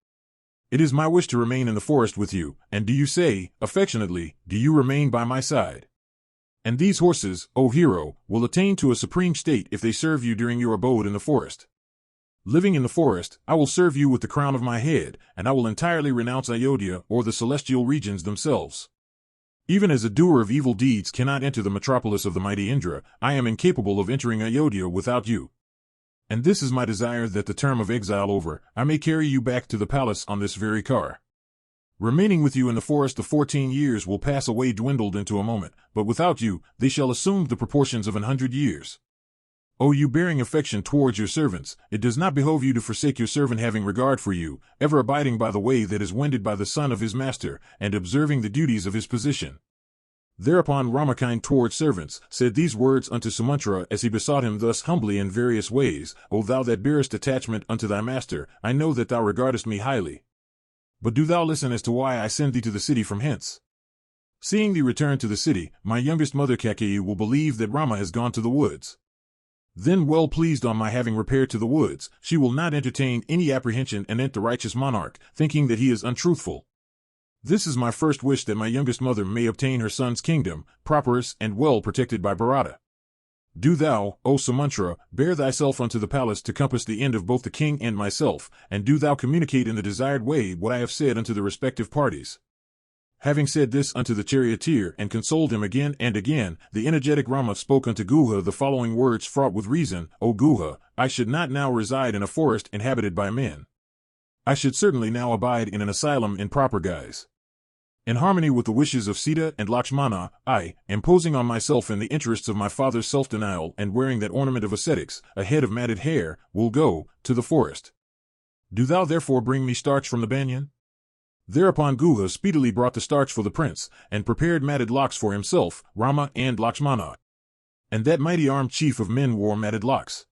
A: It is my wish to remain in the forest with you, and do you say, affectionately, do you remain by my side? And these horses, O hero, will attain to a supreme state if they serve you during your abode in the forest. Living in the forest, I will serve you with the crown of my head, and I will entirely renounce Ayodhya or the celestial regions themselves. Even as a doer of evil deeds cannot enter the metropolis of the mighty Indra, I am incapable of entering Ayodhya without you. And this is my desire, that the term of exile over, I may carry you back to the palace on this very car. Remaining with you in the forest the 14 years will pass away dwindled into a moment, but without you, they shall assume the proportions of 100 years. O you bearing affection towards your servants, it does not behove you to forsake your servant having regard for you, ever abiding by the way that is wended by the son of his master, and observing the duties of his position. Thereupon Ramakind towards servants, said these words unto Sumantra as he besought him thus humbly in various ways, O thou that bearest attachment unto thy master, I know that thou regardest me highly. But do thou listen as to why I send thee to the city from hence. Seeing thee return to the city, my youngest mother Kakeyi will believe that Rama has gone to the woods. Then, well pleased on my having repaired to the woods, she will not entertain any apprehension anent the righteous monarch, thinking that he is untruthful. This is my first wish, that my youngest mother may obtain her son's kingdom, prosperous and well protected by Bharata. Do thou, O Sumantra, bear thyself unto the palace to compass the end of both the king and myself, and do thou communicate in the desired way what I have said unto the respective parties. Having said this unto the charioteer and consoled him again and again, the energetic Rama spoke unto Guha the following words fraught with reason: O Guha, I should not now reside in a forest inhabited by men. I should certainly now abide in an asylum in proper guise. In harmony with the wishes of Sita and Lakshmana, I, imposing on myself in the interests of my father's self-denial and wearing that ornament of ascetics, a head of matted hair, will go to the forest. Do thou therefore bring me starch from the banyan? Thereupon Guha speedily brought the starch for the prince, and prepared matted locks for himself, Rama, and Lakshmana. And that mighty armed chief of men wore matted locks.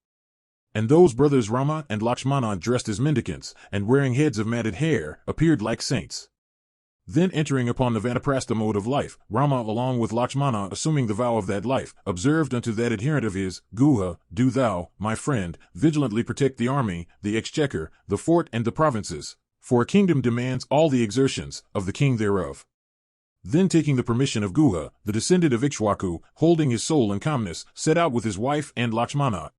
A: And those brothers Rama and Lakshmana, dressed as mendicants, and wearing heads of matted hair, appeared like saints. Then entering upon the vanaprastha mode of life, Rama along with Lakshmana, assuming the vow of that life, observed unto that adherent of his, Guha, do thou, my friend, vigilantly protect the army, the exchequer, the fort, and the provinces. For a kingdom demands all the exertions of the king thereof. Then taking the permission of Guha, the descendant of Ikshwaku, holding his soul in calmness, set out with his wife and Lakshmana.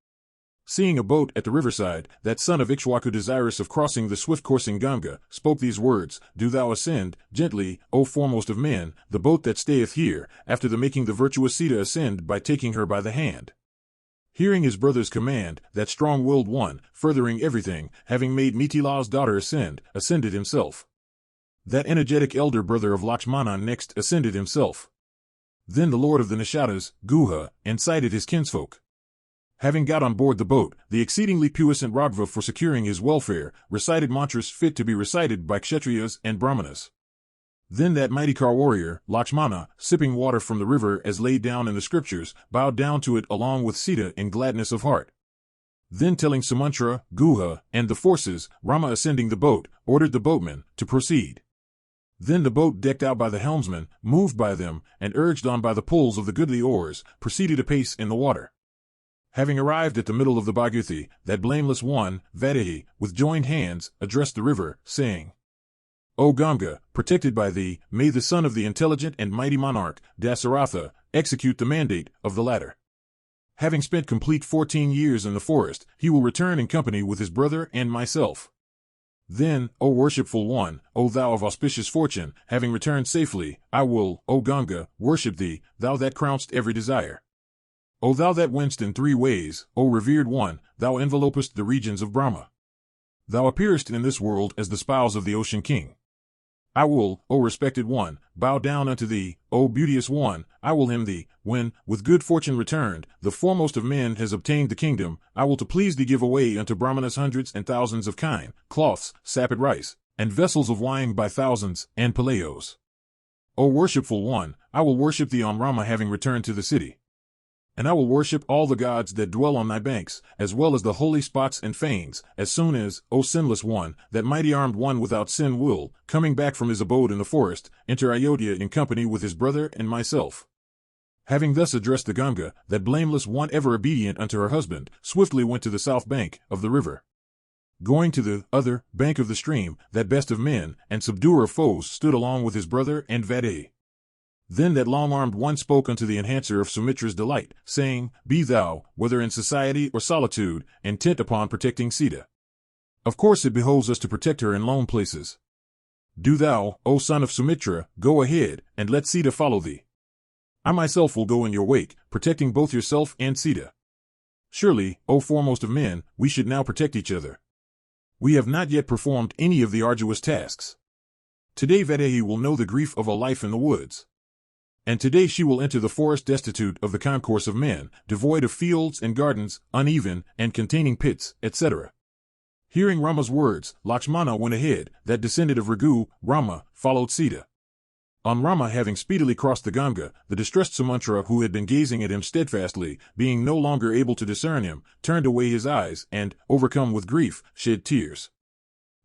A: Seeing a boat at the riverside, that son of Ikshwaku, desirous of crossing the swift-coursing Ganga, spoke these words: Do thou ascend, gently, O foremost of men, the boat that stayeth here, after the making the virtuous Sita ascend by taking her by the hand. Hearing his brother's command, that strong-willed one, furthering everything, having made Mithila's daughter ascended himself. That energetic elder brother of Lakshmana next ascended himself. Then the lord of the Nishadas, Guha, incited his kinsfolk. Having got on board the boat, the exceedingly puissant Raghava, for securing his welfare, recited mantras fit to be recited by Kshatriyas and Brahmanas. Then that mighty car warrior, Lakshmana, sipping water from the river as laid down in the scriptures, bowed down to it along with Sita in gladness of heart. Then telling Sumantra, Guha, and the forces, Rama ascending the boat, ordered the boatmen to proceed. Then the boat, decked out by the helmsman, moved by them, and urged on by the pulls of the goodly oars, proceeded apace in the water. Having arrived at the middle of the Bhagirathi, that blameless one, Vaidehi, with joined hands, addressed the river, saying, O Ganga, protected by thee, may the son of the intelligent and mighty monarch, Dasaratha, execute the mandate of the latter. Having spent complete 14 years in the forest, he will return in company with his brother and myself. Then, O worshipful one, O thou of auspicious fortune, having returned safely, I will, O Ganga, worship thee, thou that crownst every desire. O thou that wentst in 3 ways, O revered one, thou envelopest the regions of Brahma. Thou appearest in this world as the spouse of the ocean king. I will, O respected one, bow down unto thee, O beauteous one, I will hymn thee, when, with good fortune returned, the foremost of men has obtained the kingdom, I will to please thee give away unto Brahmanas hundreds and thousands of kine, cloths, sapid rice, and vessels of wine by thousands, and palayos. O worshipful one, I will worship thee on Rama having returned to the city. And I will worship all the gods that dwell on thy banks, as well as the holy spots and fanes, as soon as, O sinless one, that mighty armed one without sin will, coming back from his abode in the forest, enter Ayodhya in company with his brother and myself. Having thus addressed the Ganga, that blameless one ever obedient unto her husband, swiftly went to the south bank of the river. Going to the other bank of the stream, that best of men, and subduer of foes, stood along with his brother and Vaidehi. Then that long-armed one spoke unto the enhancer of Sumitra's delight, saying, Be thou, whether in society or solitude, intent upon protecting Sita. Of course it behoves us to protect her in lone places. Do thou, O son of Sumitra, go ahead, and let Sita follow thee. I myself will go in your wake, protecting both yourself and Sita. Surely, O foremost of men, we should now protect each other. We have not yet performed any of the arduous tasks. Today Vaidehi will know the grief of a life in the woods. And today she will enter the forest destitute of the concourse of men, devoid of fields and gardens, uneven, and containing pits, etc. Hearing Rama's words, Lakshmana went ahead, that descendant of Raghu, Rama, followed Sita. On Rama having speedily crossed the Ganga, the distressed Sumantra, who had been gazing at him steadfastly, being no longer able to discern him, turned away his eyes, and, overcome with grief, shed tears.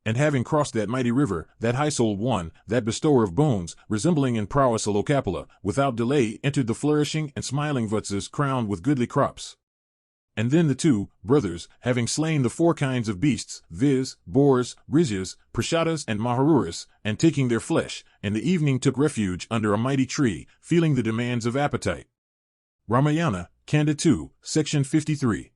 A: And having crossed that mighty river, that high-souled one, that bestower of boons, resembling in prowess a Locapula, without delay entered the flourishing and smiling Vutzes crowned with goodly crops. And then the two brothers, having slain the 4 kinds of beasts, viz., boars, rizyas, prashadas, and maharuras, and taking their flesh, in the evening took refuge under a mighty tree, feeling the demands of appetite. Ramayana, Kanda 2, section 53.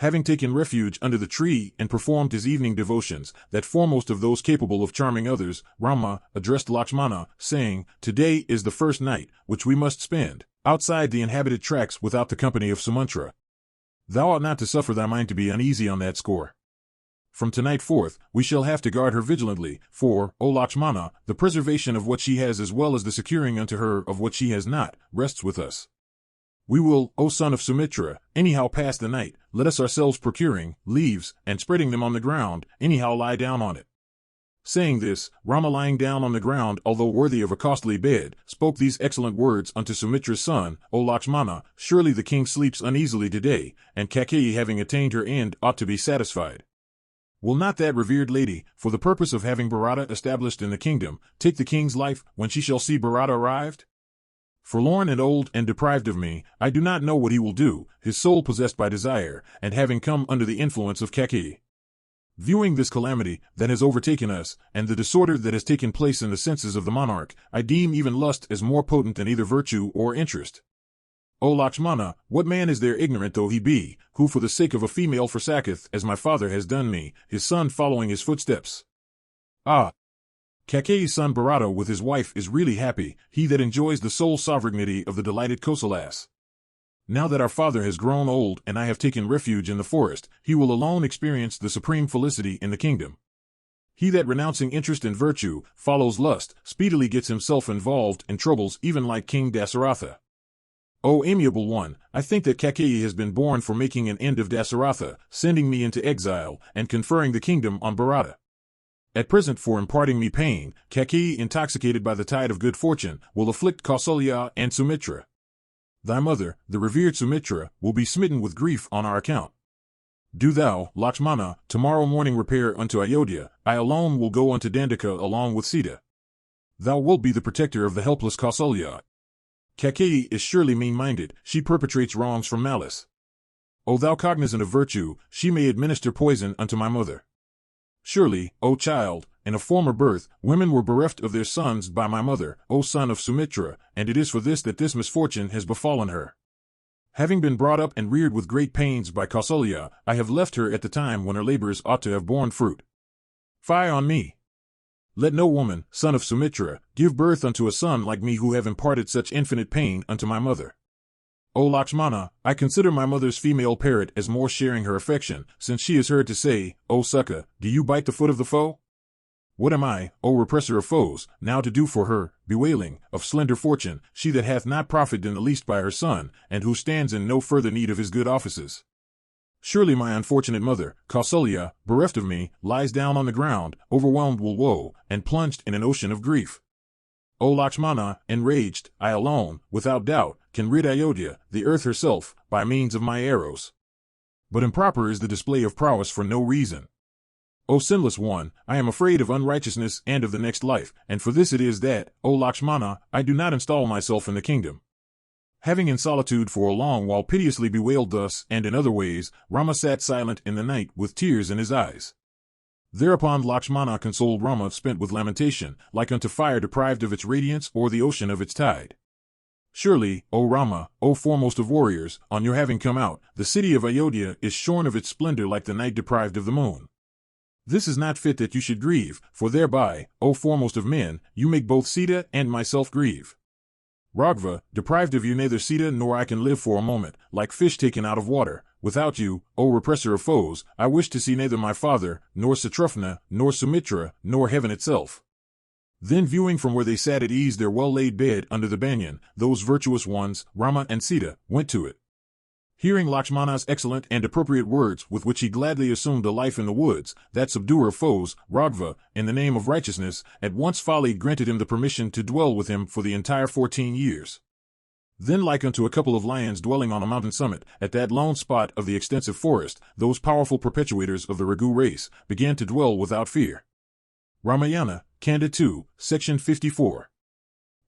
A: Having taken refuge under the tree and performed his evening devotions, that foremost of those capable of charming others, Rama, addressed Lakshmana, saying, "Today is the first night, which we must spend, outside the inhabited tracts without the company of Sumantra. Thou ought not to suffer thy mind to be uneasy on that score. From tonight forth, we shall have to guard her vigilantly, for, O Lakshmana, the preservation of what she has as well as the securing unto her of what she has not, rests with us. We will, O son of Sumitra, anyhow pass the night, let us ourselves procuring leaves, and spreading them on the ground, anyhow lie down on it." Saying this, Rama lying down on the ground, although worthy of a costly bed, spoke these excellent words unto Sumitra's son, "O Lakshmana, surely the king sleeps uneasily today, and Kaikeyi having attained her end ought to be satisfied. Will not that revered lady, for the purpose of having Bharata established in the kingdom, take the king's life when she shall see Bharata arrived? Forlorn and old and deprived of me, I do not know what he will do, his soul possessed by desire, and having come under the influence of Kaikeyi. Viewing this calamity that has overtaken us, and the disorder that has taken place in the senses of the monarch, I deem even lust as more potent than either virtue or interest. O Lakshmana, what man is there ignorant though he be, who for the sake of a female forsaketh, as my father has done me, his son following his footsteps? Ah! Kaikeyi's son Bharata with his wife is really happy, he that enjoys the sole sovereignty of the delighted Kosalas. Now that our father has grown old and I have taken refuge in the forest, he will alone experience the supreme felicity in the kingdom. He that renouncing interest and virtue, follows lust, speedily gets himself involved in troubles even like King Dasaratha. O amiable one, I think that Kaikeyi has been born for making an end of Dasaratha, sending me into exile, and conferring the kingdom on Bharata. At present for imparting me pain, Kaikeyi, intoxicated by the tide of good fortune, will afflict Kausalya and Sumitra. Thy mother, the revered Sumitra, will be smitten with grief on our account. Do thou, Lakshmana, tomorrow morning repair unto Ayodhya, I alone will go unto Dandaka along with Sita. Thou wilt be the protector of the helpless Kausalya. Kaikeyi is surely mean-minded, she perpetrates wrongs from malice. O thou cognizant of virtue, she may administer poison unto my mother. Surely, O child, in a former birth, women were bereft of their sons by my mother, O son of Sumitra, and it is for this that this misfortune has befallen her. Having been brought up and reared with great pains by Kausalya, I have left her at the time when her labors ought to have borne fruit. Fie on me! Let no woman, son of Sumitra, give birth unto a son like me who have imparted such infinite pain unto my mother. O Lakshmana, I consider my mother's female parrot as more sharing her affection, since she is heard to say, O Sukha, do you bite the foot of the foe? What am I, O repressor of foes, now to do for her, bewailing, of slender fortune, she that hath not profited in the least by her son, and who stands in no further need of his good offices? Surely my unfortunate mother, Kausalya, bereft of me, lies down on the ground, overwhelmed with woe, and plunged in an ocean of grief. O Lakshmana, enraged, I alone, without doubt, can rid Ayodhya, the earth herself, by means of my arrows. But improper is the display of prowess for no reason. O sinless one, I am afraid of unrighteousness and of the next life, and for this it is that, O Lakshmana, I do not install myself in the kingdom. Having in solitude for a long while piteously bewailed thus and in other ways, Rama sat silent in the night with tears in his eyes. Thereupon Lakshmana consoled Rama spent with lamentation, like unto fire deprived of its radiance or the ocean of its tide. Surely, O Rama, O foremost of warriors, on your having come out, the city of Ayodhya is shorn of its splendor like the night deprived of the moon. This is not fit that you should grieve, for thereby, O foremost of men, you make both Sita and myself grieve. Raghava, deprived of you neither Sita nor I can live for a moment, like fish taken out of water. Without you, O repressor of foes, I wish to see neither my father, nor Satrufna, nor Sumitra, nor heaven itself. Then viewing from where they sat at ease their well-laid bed under the banyan, those virtuous ones, Rama and Sita, went to it. Hearing Lakshmana's excellent and appropriate words with which he gladly assumed a life in the woods, that subduer of foes, Raghava, in the name of righteousness, at once folly granted him the permission to dwell with him for the entire 14 years. Then like unto a couple of lions dwelling on a mountain summit, at that lone spot of the extensive forest, those powerful perpetuators of the Ragu race began to dwell without fear. Ramayana, Kanda 2, Section 54.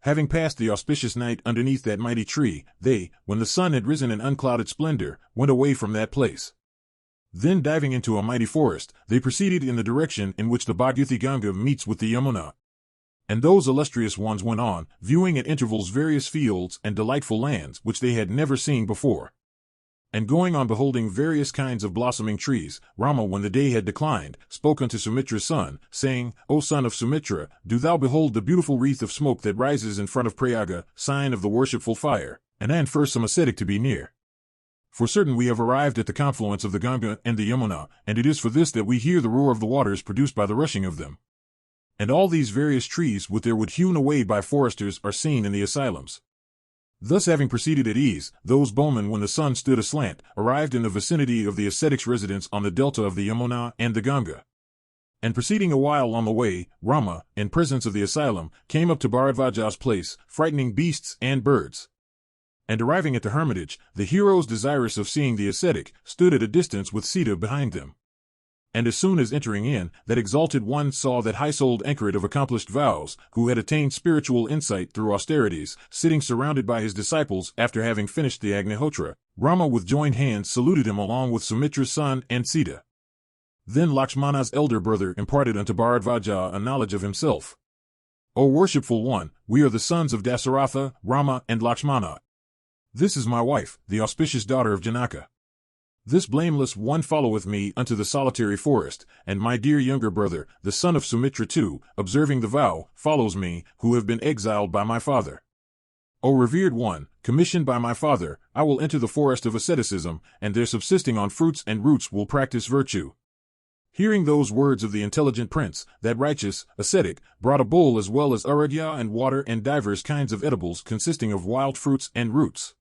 A: Having passed the auspicious night underneath that mighty tree, they, when the sun had risen in unclouded splendor, went away from that place. Then diving into a mighty forest, they proceeded in the direction in which the Bhagirathi Ganga meets with the Yamuna. And those illustrious ones went on, viewing at intervals various fields and delightful lands which they had never seen before. And going on beholding various kinds of blossoming trees, Rama, when the day had declined, spoke unto Sumitra's son, saying, O son of Sumitra, do thou behold the beautiful wreath of smoke that rises in front of Prayaga, sign of the worshipful fire, and I infer some ascetic to be near. For certain we have arrived at the confluence of the Ganga and the Yamuna, and it is for this that we hear the roar of the waters produced by the rushing of them. And all these various trees with their wood hewn away by foresters are seen in the asylums. Thus having proceeded at ease, those bowmen, when the sun stood aslant, arrived in the vicinity of the ascetic's residence on the delta of the Yamuna and the Ganga. And proceeding a while on the way, Rama, in presence of the asylum, came up to Bharadvaja's place, frightening beasts and birds. And arriving at the hermitage, the heroes, desirous of seeing the ascetic, stood at a distance with Sita behind them. And as soon as entering in, that exalted one saw that high-souled anchoret of accomplished vows, who had attained spiritual insight through austerities, sitting surrounded by his disciples after having finished the Agnihotra, Rama with joined hands saluted him along with Sumitra's son and Sita. Then Lakshmana's elder brother imparted unto Bharadvaja a knowledge of himself. O worshipful one, we are the sons of Dasaratha, Rama, and Lakshmana. This is my wife, the auspicious daughter of Janaka. This blameless one followeth me unto the solitary forest, and my dear younger brother, the son of Sumitra too, observing the vow, follows me, who have been exiled by my father. O revered one, commissioned by my father, I will enter the forest of asceticism, and there subsisting on fruits and roots will practice virtue. Hearing those words of the intelligent prince, that righteous ascetic brought a bowl as well as Ayodhya and water and divers kinds of edibles consisting of wild fruits and roots.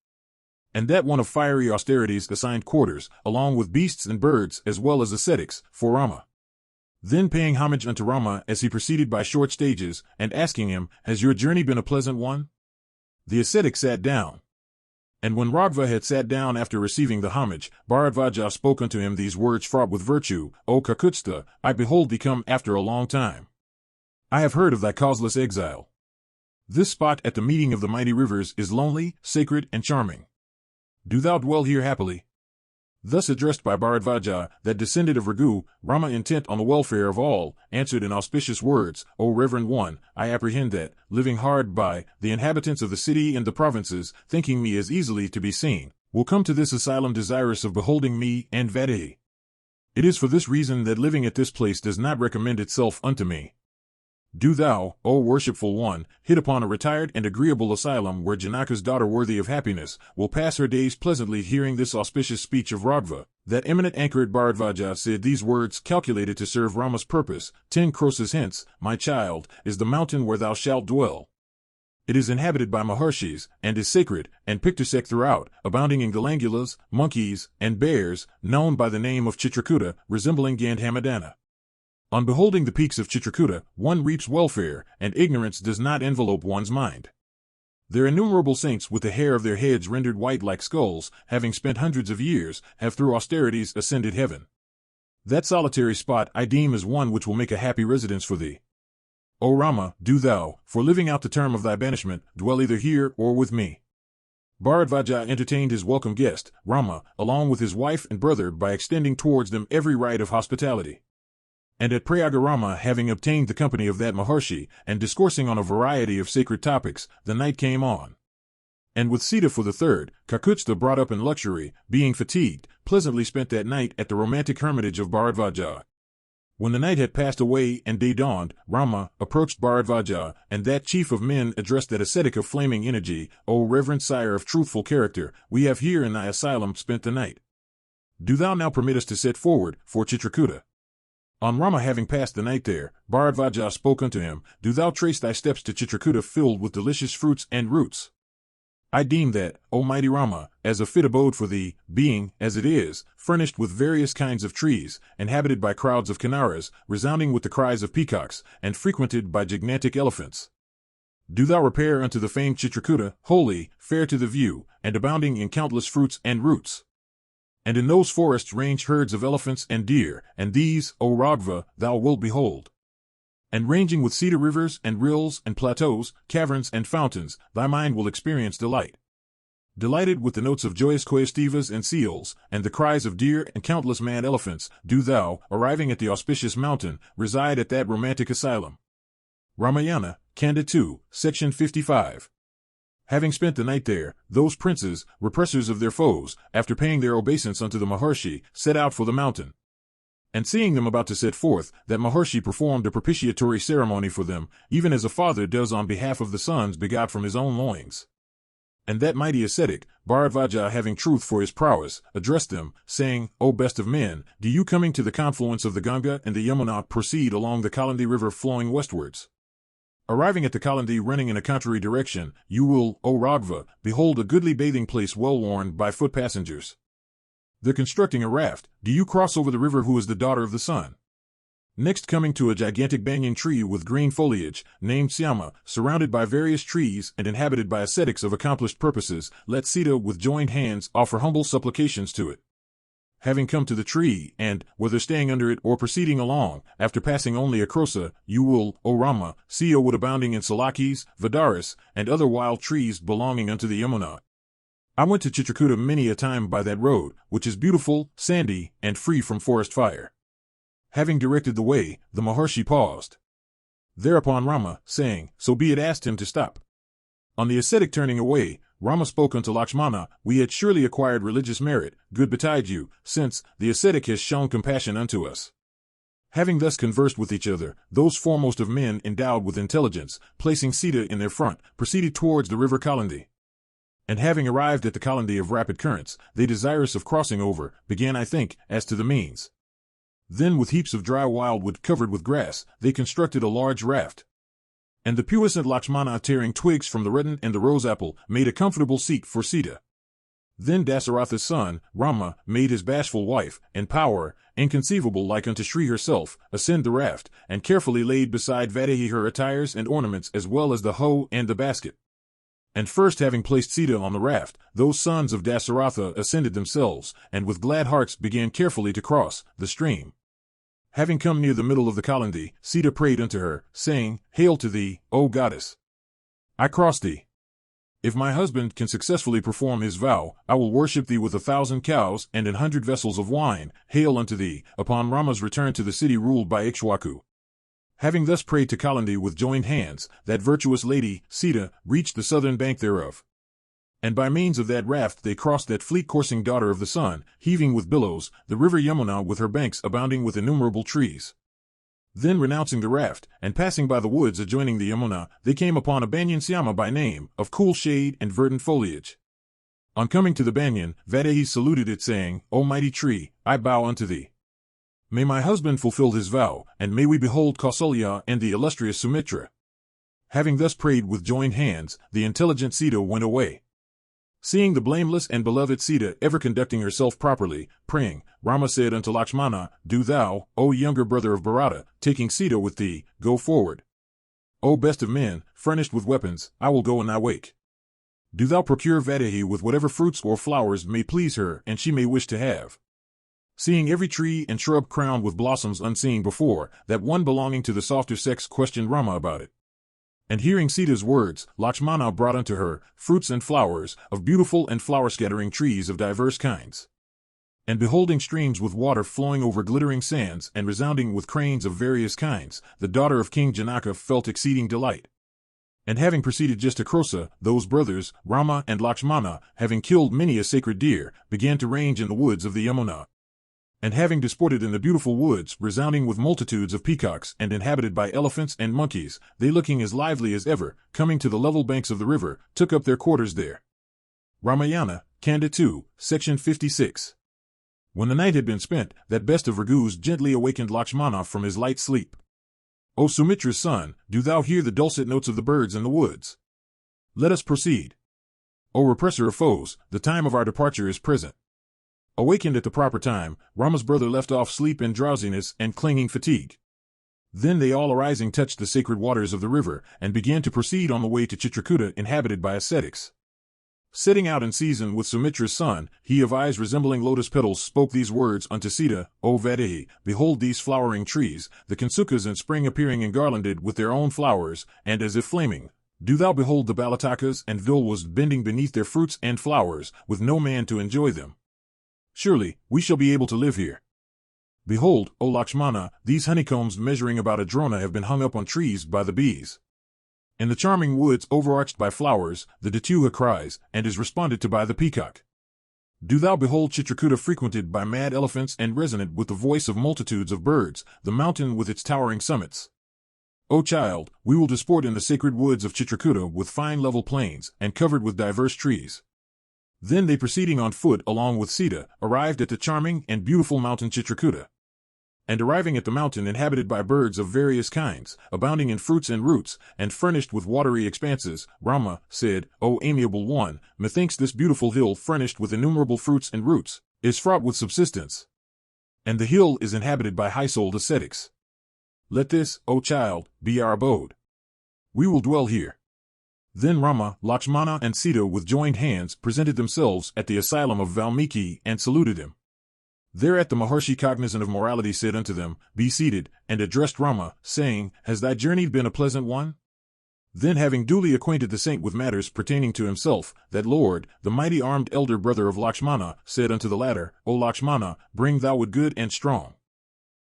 A: And that one of fiery austerities assigned quarters, along with beasts and birds as well as ascetics, for Rama. Then paying homage unto Rama as he proceeded by short stages, and asking him, Has your journey been a pleasant one? The ascetic sat down. And when Raghava had sat down after receiving the homage, Bharadvaja spoke unto him these words fraught with virtue, O Kakutstha, I behold thee come after a long time. I have heard of thy causeless exile. This spot at the meeting of the mighty rivers is lonely, sacred, and charming. Do thou dwell here happily. Thus addressed by Bharadvaja, that descendant of Ragu, Rama, intent on the welfare of all, answered in auspicious words, O reverend one, I apprehend that, living hard by, the inhabitants of the city and the provinces, thinking me as easily to be seen, will come to this asylum desirous of beholding me and Vadahi. It is for this reason that living at this place does not recommend itself unto me. Do thou, O worshipful one, hit upon a retired and agreeable asylum where Janaka's daughter, worthy of happiness, will pass her days pleasantly hearing this auspicious speech of Raghava. That eminent anchoret Bharadvaja said these words calculated to serve Rama's purpose. 10 crosses hence, my child, is the mountain where thou shalt dwell. It is inhabited by Maharshis, and is sacred, and picturesque throughout, abounding in galangulas, monkeys, and bears, known by the name of Chitrakuta, resembling Gandhamadana. On beholding the peaks of Chitrakuta, one reaps welfare, and ignorance does not envelope one's mind. Their innumerable saints with the hair of their heads rendered white like skulls, having spent hundreds of years, have through austerities ascended heaven. That solitary spot I deem as one which will make a happy residence for thee. O Rama, do thou, for living out the term of thy banishment, dwell either here or with me. Bharadvaja entertained his welcome guest, Rama, along with his wife and brother by extending towards them every right of hospitality. And at Prayaga Rama, having obtained the company of that Maharshi, and discoursing on a variety of sacred topics, the night came on. And with Sita for the third, Kakutstha, brought up in luxury, being fatigued, pleasantly spent that night at the romantic hermitage of Bharadvaja. When the night had passed away and day dawned, Rama approached Bharadvaja, and that chief of men addressed that ascetic of flaming energy, O reverend sire of truthful character, we have here in thy asylum spent the night. Do thou now permit us to set forward for Chitrakuta. On Rama having passed the night there, Bharadvaja spoke unto him, Do thou trace thy steps to Chitrakuta filled with delicious fruits and roots. I deem that, O mighty Rama, as a fit abode for thee, being, as it is, furnished with various kinds of trees, inhabited by crowds of Kinnaras, resounding with the cries of peacocks, and frequented by gigantic elephants. Do thou repair unto the famed Chitrakuta, holy, fair to the view, and abounding in countless fruits and roots. And in those forests range herds of elephants and deer, and these, O Raghava, thou wilt behold. And ranging with cedar rivers and rills and plateaus, caverns and fountains, thy mind will experience delight. Delighted with the notes of joyous koestivas and seals, and the cries of deer and countless mad elephants, do thou, arriving at the auspicious mountain, reside at that romantic asylum. Ramayana, Kanda 2, Section 55. Having spent the night there, those princes, repressors of their foes, after paying their obeisance unto the Maharshi, set out for the mountain. And seeing them about to set forth, that Maharshi performed a propitiatory ceremony for them, even as a father does on behalf of the sons begot from his own loins. And that mighty ascetic, Bharadvaja, having truth for his prowess, addressed them, saying, O best of men, do you coming to the confluence of the Ganga and the Yamuna proceed along the Kalandi river flowing westwards? Arriving at the Kalandi running in a contrary direction, you will, O Raghava, behold a goodly bathing place well worn by foot passengers. They're constructing a raft. Do you cross over the river who is the daughter of the sun? Next coming to a gigantic banyan tree with green foliage, named Syama, surrounded by various trees and inhabited by ascetics of accomplished purposes, let Sita with joined hands offer humble supplications to it. Having come to the tree, and, whether staying under it or proceeding along, after passing only a krosa, you will, O Rama, see a wood abounding in salakis, vadaris, and other wild trees belonging unto the Yamuna. I went to Chitrakuta many a time by that road, which is beautiful, sandy, and free from forest fire. Having directed the way, the Maharshi paused. Thereupon Rama, saying, So be it, asked him to stop. On the ascetic turning away, Rama spoke unto Lakshmana, We had surely acquired religious merit, good betide you, since the ascetic has shown compassion unto us. Having thus conversed with each other, those foremost of men endowed with intelligence, placing Sita in their front, proceeded towards the river Kalandi. And having arrived at the Kalandi of rapid currents, they desirous of crossing over, began I think, as to the means. Then with heaps of dry wildwood covered with grass, they constructed a large raft. And the puissant Lakshmana, tearing twigs from the redden and the rose apple, made a comfortable seat for Sita. Then Dasaratha's son, Rama, made his bashful wife, in power, inconceivable like unto Shri herself, ascend the raft, and carefully laid beside Vaidehi her attires and ornaments as well as the hoe and the basket. And first having placed Sita on the raft, those sons of Dasaratha ascended themselves, and with glad hearts began carefully to cross the stream. Having come near the middle of the Kalandi, Sita prayed unto her, saying, Hail to thee, O goddess! I cross thee. If my husband can successfully perform his vow, I will worship thee with 1,000 cows and 100 vessels of wine. Hail unto thee, upon Rama's return to the city ruled by Ikshwaku. Having thus prayed to Kalandi with joined hands, that virtuous lady, Sita, reached the southern bank thereof. And by means of that raft they crossed that fleet-coursing daughter of the sun, heaving with billows, the river Yamuna with her banks abounding with innumerable trees. Then renouncing the raft, and passing by the woods adjoining the Yamuna, they came upon a banyan Syama by name, of cool shade and verdant foliage. On coming to the banyan, Vaidehi saluted it, saying, O mighty tree, I bow unto thee. May my husband fulfill his vow, and may we behold Kausalya and the illustrious Sumitra. Having thus prayed with joined hands, the intelligent Sita went away. Seeing the blameless and beloved Sita ever conducting herself properly, praying, Rama said unto Lakshmana, Do thou, O younger brother of Bharata, taking Sita with thee, go forward. O best of men, furnished with weapons, I will go in thy wake. Do thou procure Vaidehi with whatever fruits or flowers may please her and she may wish to have. Seeing every tree and shrub crowned with blossoms unseen before, that one belonging to the softer sex questioned Rama about it. And hearing Sita's words, Lakshmana brought unto her fruits and flowers, of beautiful and flower-scattering trees of diverse kinds. And beholding streams with water flowing over glittering sands and resounding with cranes of various kinds, the daughter of King Janaka felt exceeding delight. And having proceeded just to Krosa, those brothers, Rama and Lakshmana, having killed many a sacred deer, began to range in the woods of the Yamuna. And having disported in the beautiful woods, resounding with multitudes of peacocks and inhabited by elephants and monkeys, they looking as lively as ever, coming to the level banks of the river, took up their quarters there. Ramayana, Kanda 2, Section 56. When the night had been spent, that best of Raghus gently awakened Lakshmana from his light sleep. O Sumitra's son, do thou hear the dulcet notes of the birds in the woods? Let us proceed. O repressor of foes, the time of our departure is present. Awakened at the proper time, Rama's brother left off sleep and drowsiness and clinging fatigue. Then they all arising touched the sacred waters of the river, and began to proceed on the way to Chitrakuta inhabited by ascetics. Setting out in season with Sumitra's son, he of eyes resembling lotus petals spoke these words unto Sita, O Vaidehi, behold these flowering trees, the Kansukas in spring appearing engarlanded with their own flowers, and as if flaming. Do thou behold the Balatakas and Vilwas bending beneath their fruits and flowers, with no man to enjoy them. Surely, we shall be able to live here. Behold, O Lakshmana, these honeycombs measuring about a drona have been hung up on trees by the bees. In the charming woods overarched by flowers, the Datuha cries, and is responded to by the peacock. Do thou behold Chitrakuta frequented by mad elephants and resonant with the voice of multitudes of birds, the mountain with its towering summits. O child, we will disport in the sacred woods of Chitrakuta with fine level plains, and covered with diverse trees. Then they proceeding on foot along with Sita, arrived at the charming and beautiful mountain Chitrakuta. And arriving at the mountain inhabited by birds of various kinds, abounding in fruits and roots, and furnished with watery expanses, Rama said, O amiable one, methinks this beautiful hill furnished with innumerable fruits and roots, is fraught with subsistence. And the hill is inhabited by high-souled ascetics. Let this, O child, be our abode. We will dwell here. Then Rama, Lakshmana and Sita with joined hands presented themselves at the asylum of Valmiki and saluted him. Thereat the Maharshi cognizant of morality said unto them, Be seated, and addressed Rama, saying, Has thy journey been a pleasant one? Then having duly acquainted the saint with matters pertaining to himself, that Lord, the mighty armed elder brother of Lakshmana, said unto the latter, O Lakshmana, bring thou wood good and strong.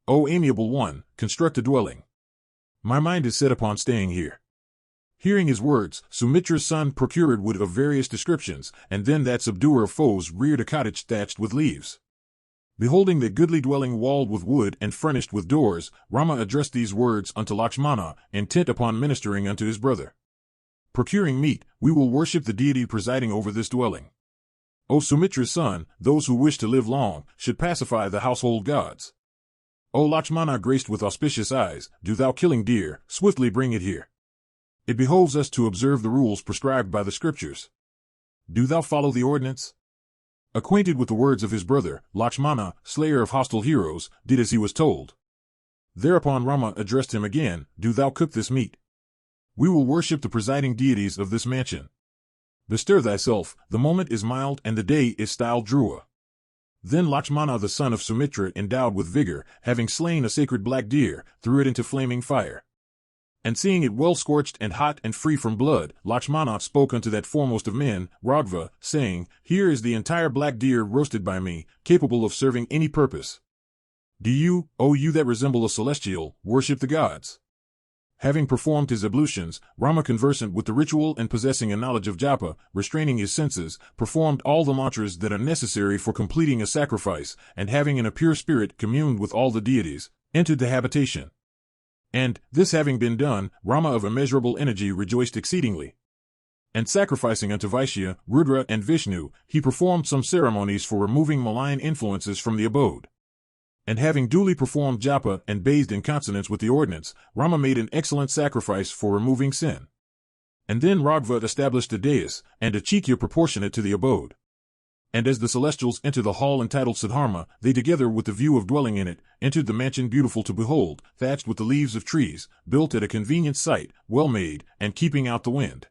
A: O amiable one, construct a dwelling. My mind is set upon staying here. Hearing his words, Sumitra's son procured wood of various descriptions, and then that subduer of foes reared a cottage thatched with leaves. Beholding the goodly dwelling walled with wood and furnished with doors, Rama addressed these words unto Lakshmana, intent upon ministering unto his brother. Procuring meat, we will worship the deity presiding over this dwelling. O Sumitra's son, those who wish to live long, should pacify the household gods. O Lakshmana graced with auspicious eyes, do thou killing deer, swiftly bring it here. It behoves us to observe the rules prescribed by the scriptures. Do thou follow the ordinance? Acquainted with the words of his brother, Lakshmana, slayer of hostile heroes, did as he was told. Thereupon Rama addressed him again, Do thou cook this meat? We will worship the presiding deities of this mansion. Bestir thyself, the moment is mild and the day is styled Dhruva. Then Lakshmana the son of Sumitra endowed with vigor, having slain a sacred black deer, threw it into flaming fire. And seeing it well scorched and hot and free from blood, Lakshmana spoke unto that foremost of men, Raghava, saying, Here is the entire black deer roasted by me, capable of serving any purpose. Do you, O you that resemble a celestial, worship the gods? Having performed his ablutions, Rama conversant with the ritual and possessing a knowledge of japa, restraining his senses, performed all the mantras that are necessary for completing a sacrifice, and having in a pure spirit communed with all the deities, entered the habitation. And, this having been done, Rama of immeasurable energy rejoiced exceedingly. And sacrificing unto Vaishya, Rudra and Vishnu, he performed some ceremonies for removing malign influences from the abode. And having duly performed japa and bathed in consonance with the ordinance, Rama made an excellent sacrifice for removing sin. And then Raghava established a dais, and a chikya proportionate to the abode. And as the celestials entered the hall entitled Siddharma, they together with the view of dwelling in it, entered the mansion beautiful to behold, thatched with the leaves of trees, built at a convenient site, well made, and keeping out the wind.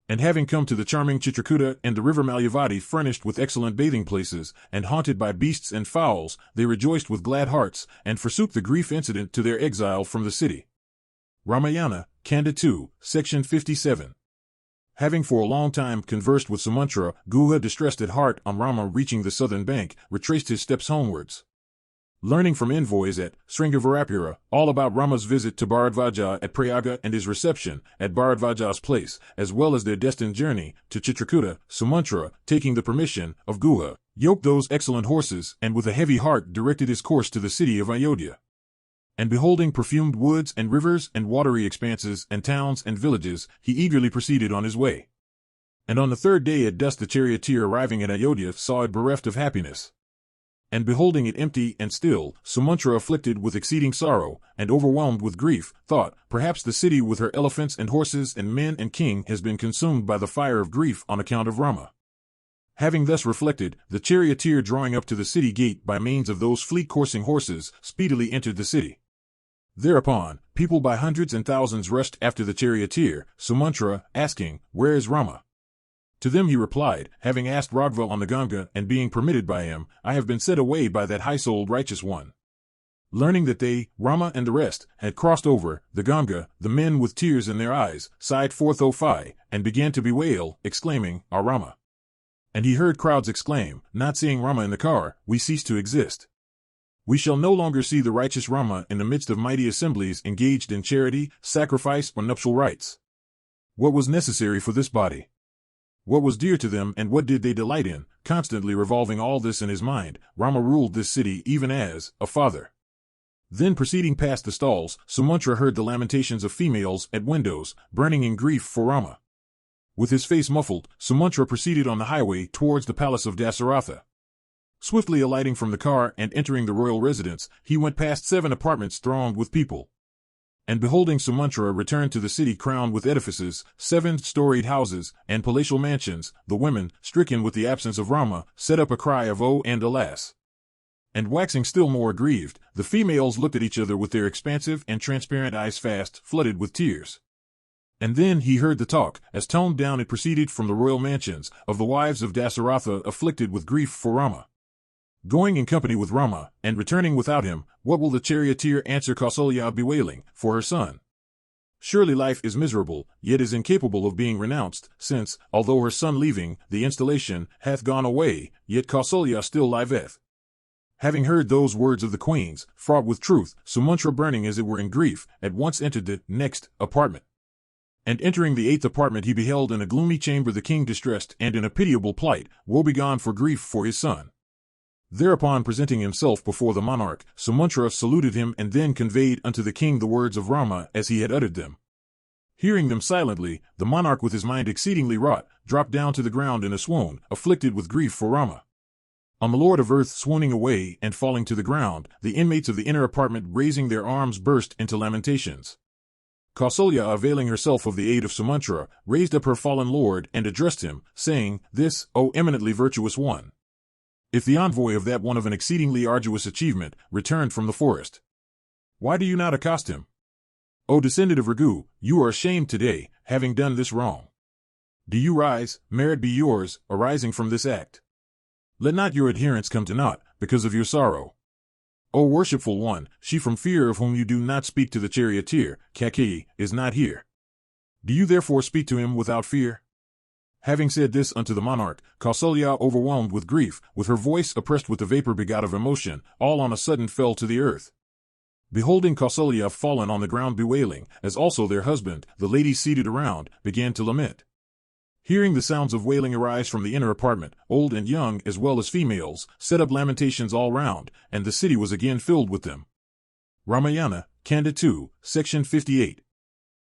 A: And having come to the charming Chitrakuta and the river Malyavati furnished with excellent bathing places, and haunted by beasts and fowls, they rejoiced with glad hearts, and forsook the grief incident to their exile from the city. Ramayana, Kanda 2, Section 57. Having for a long time conversed with Sumantra, Guha, distressed at heart on Rama reaching the southern bank, retraced his steps homewards. Learning from envoys at Sringavarapura all about Rama's visit to Bharadvaja at Prayaga and his reception at Bharadvaja's place, as well as their destined journey to Chitrakuta, Sumantra, taking the permission of Guha, yoked those excellent horses and with a heavy heart directed his course to the city of Ayodhya. And beholding perfumed woods and rivers and watery expanses and towns and villages, he eagerly proceeded on his way. And on the third day at dusk the charioteer arriving at Ayodhya saw it bereft of happiness. And beholding it empty and still, Sumantra, afflicted with exceeding sorrow, and overwhelmed with grief, thought, Perhaps the city with her elephants and horses and men and king has been consumed by the fire of grief on account of Rama. Having thus reflected, the charioteer drawing up to the city gate by means of those fleet coursing horses, speedily entered the city. Thereupon, people by hundreds and thousands rushed after the charioteer, Sumantra, asking, "Where is Rama?" To them he replied, having asked Ragva on the Ganga and being permitted by him, "I have been sent away by that high-souled righteous one." Learning that they, Rama and the rest, had crossed over the Ganga, the men with tears in their eyes, sighed forth O-Fi, and began to bewail, exclaiming, "Our Rama." And he heard crowds exclaim, "Not seeing Rama in the car, we cease to exist. We shall no longer see the righteous Rama in the midst of mighty assemblies engaged in charity, sacrifice, or nuptial rites." What was necessary for this body? What was dear to them and what did they delight in? Constantly revolving all this in his mind, Rama ruled this city even as a father. Then proceeding past the stalls, Sumantra heard the lamentations of females at windows, burning in grief for Rama. With his face muffled, Sumantra proceeded on the highway towards the palace of Dasaratha. Swiftly alighting from the car and entering the royal residence, he went past 7 apartments thronged with people. And beholding Sumantra return to the city crowned with edifices, 7-storied houses, and palatial mansions, the women, stricken with the absence of Rama, set up a cry of "Oh" and "Alas." And waxing still more aggrieved, the females looked at each other with their expansive and transparent eyes fast flooded with tears. And then he heard the talk, as toned down it proceeded from the royal mansions, of the wives of Dasaratha afflicted with grief for Rama. Going in company with Rama, and returning without him, what will the charioteer answer Kausalya bewailing, for her son? Surely life is miserable, yet is incapable of being renounced, since, although her son leaving, the installation, hath gone away, yet Kausalya still liveth. Having heard those words of the queen's, fraught with truth, Sumantra burning as it were in grief, at once entered the next apartment. And entering the 8th apartment he beheld in a gloomy chamber the king distressed and in a pitiable plight, woebegone for grief for his son. Thereupon presenting himself before the monarch, Sumantra saluted him and then conveyed unto the king the words of Rama as he had uttered them. Hearing them silently, the monarch with his mind exceedingly wrought, dropped down to the ground in a swoon, afflicted with grief for Rama. On the lord of earth swooning away and falling to the ground, the inmates of the inner apartment raising their arms burst into lamentations. Kausalya, availing herself of the aid of Sumantra, raised up her fallen lord and addressed him, saying, "This, O eminently virtuous one! If the envoy of that one of an exceedingly arduous achievement, returned from the forest, why do you not accost him? O descendant of Raghu, you are ashamed today, having done this wrong. Do you rise, merit be yours, arising from this act. Let not your adherents come to naught, because of your sorrow. O worshipful one, she from fear of whom you do not speak to the charioteer, Kakeyi, is not here. Do you therefore speak to him without fear?" Having said this unto the monarch, Kausalya, overwhelmed with grief, with her voice oppressed with the vapor begot of emotion, all on a sudden fell to the earth. Beholding Kausalya fallen on the ground bewailing, as also their husband, the ladies seated around, began to lament. Hearing the sounds of wailing arise from the inner apartment, old and young as well as females, set up lamentations all round, and the city was again filled with them. Ramayana, Kanda 2, Section 58.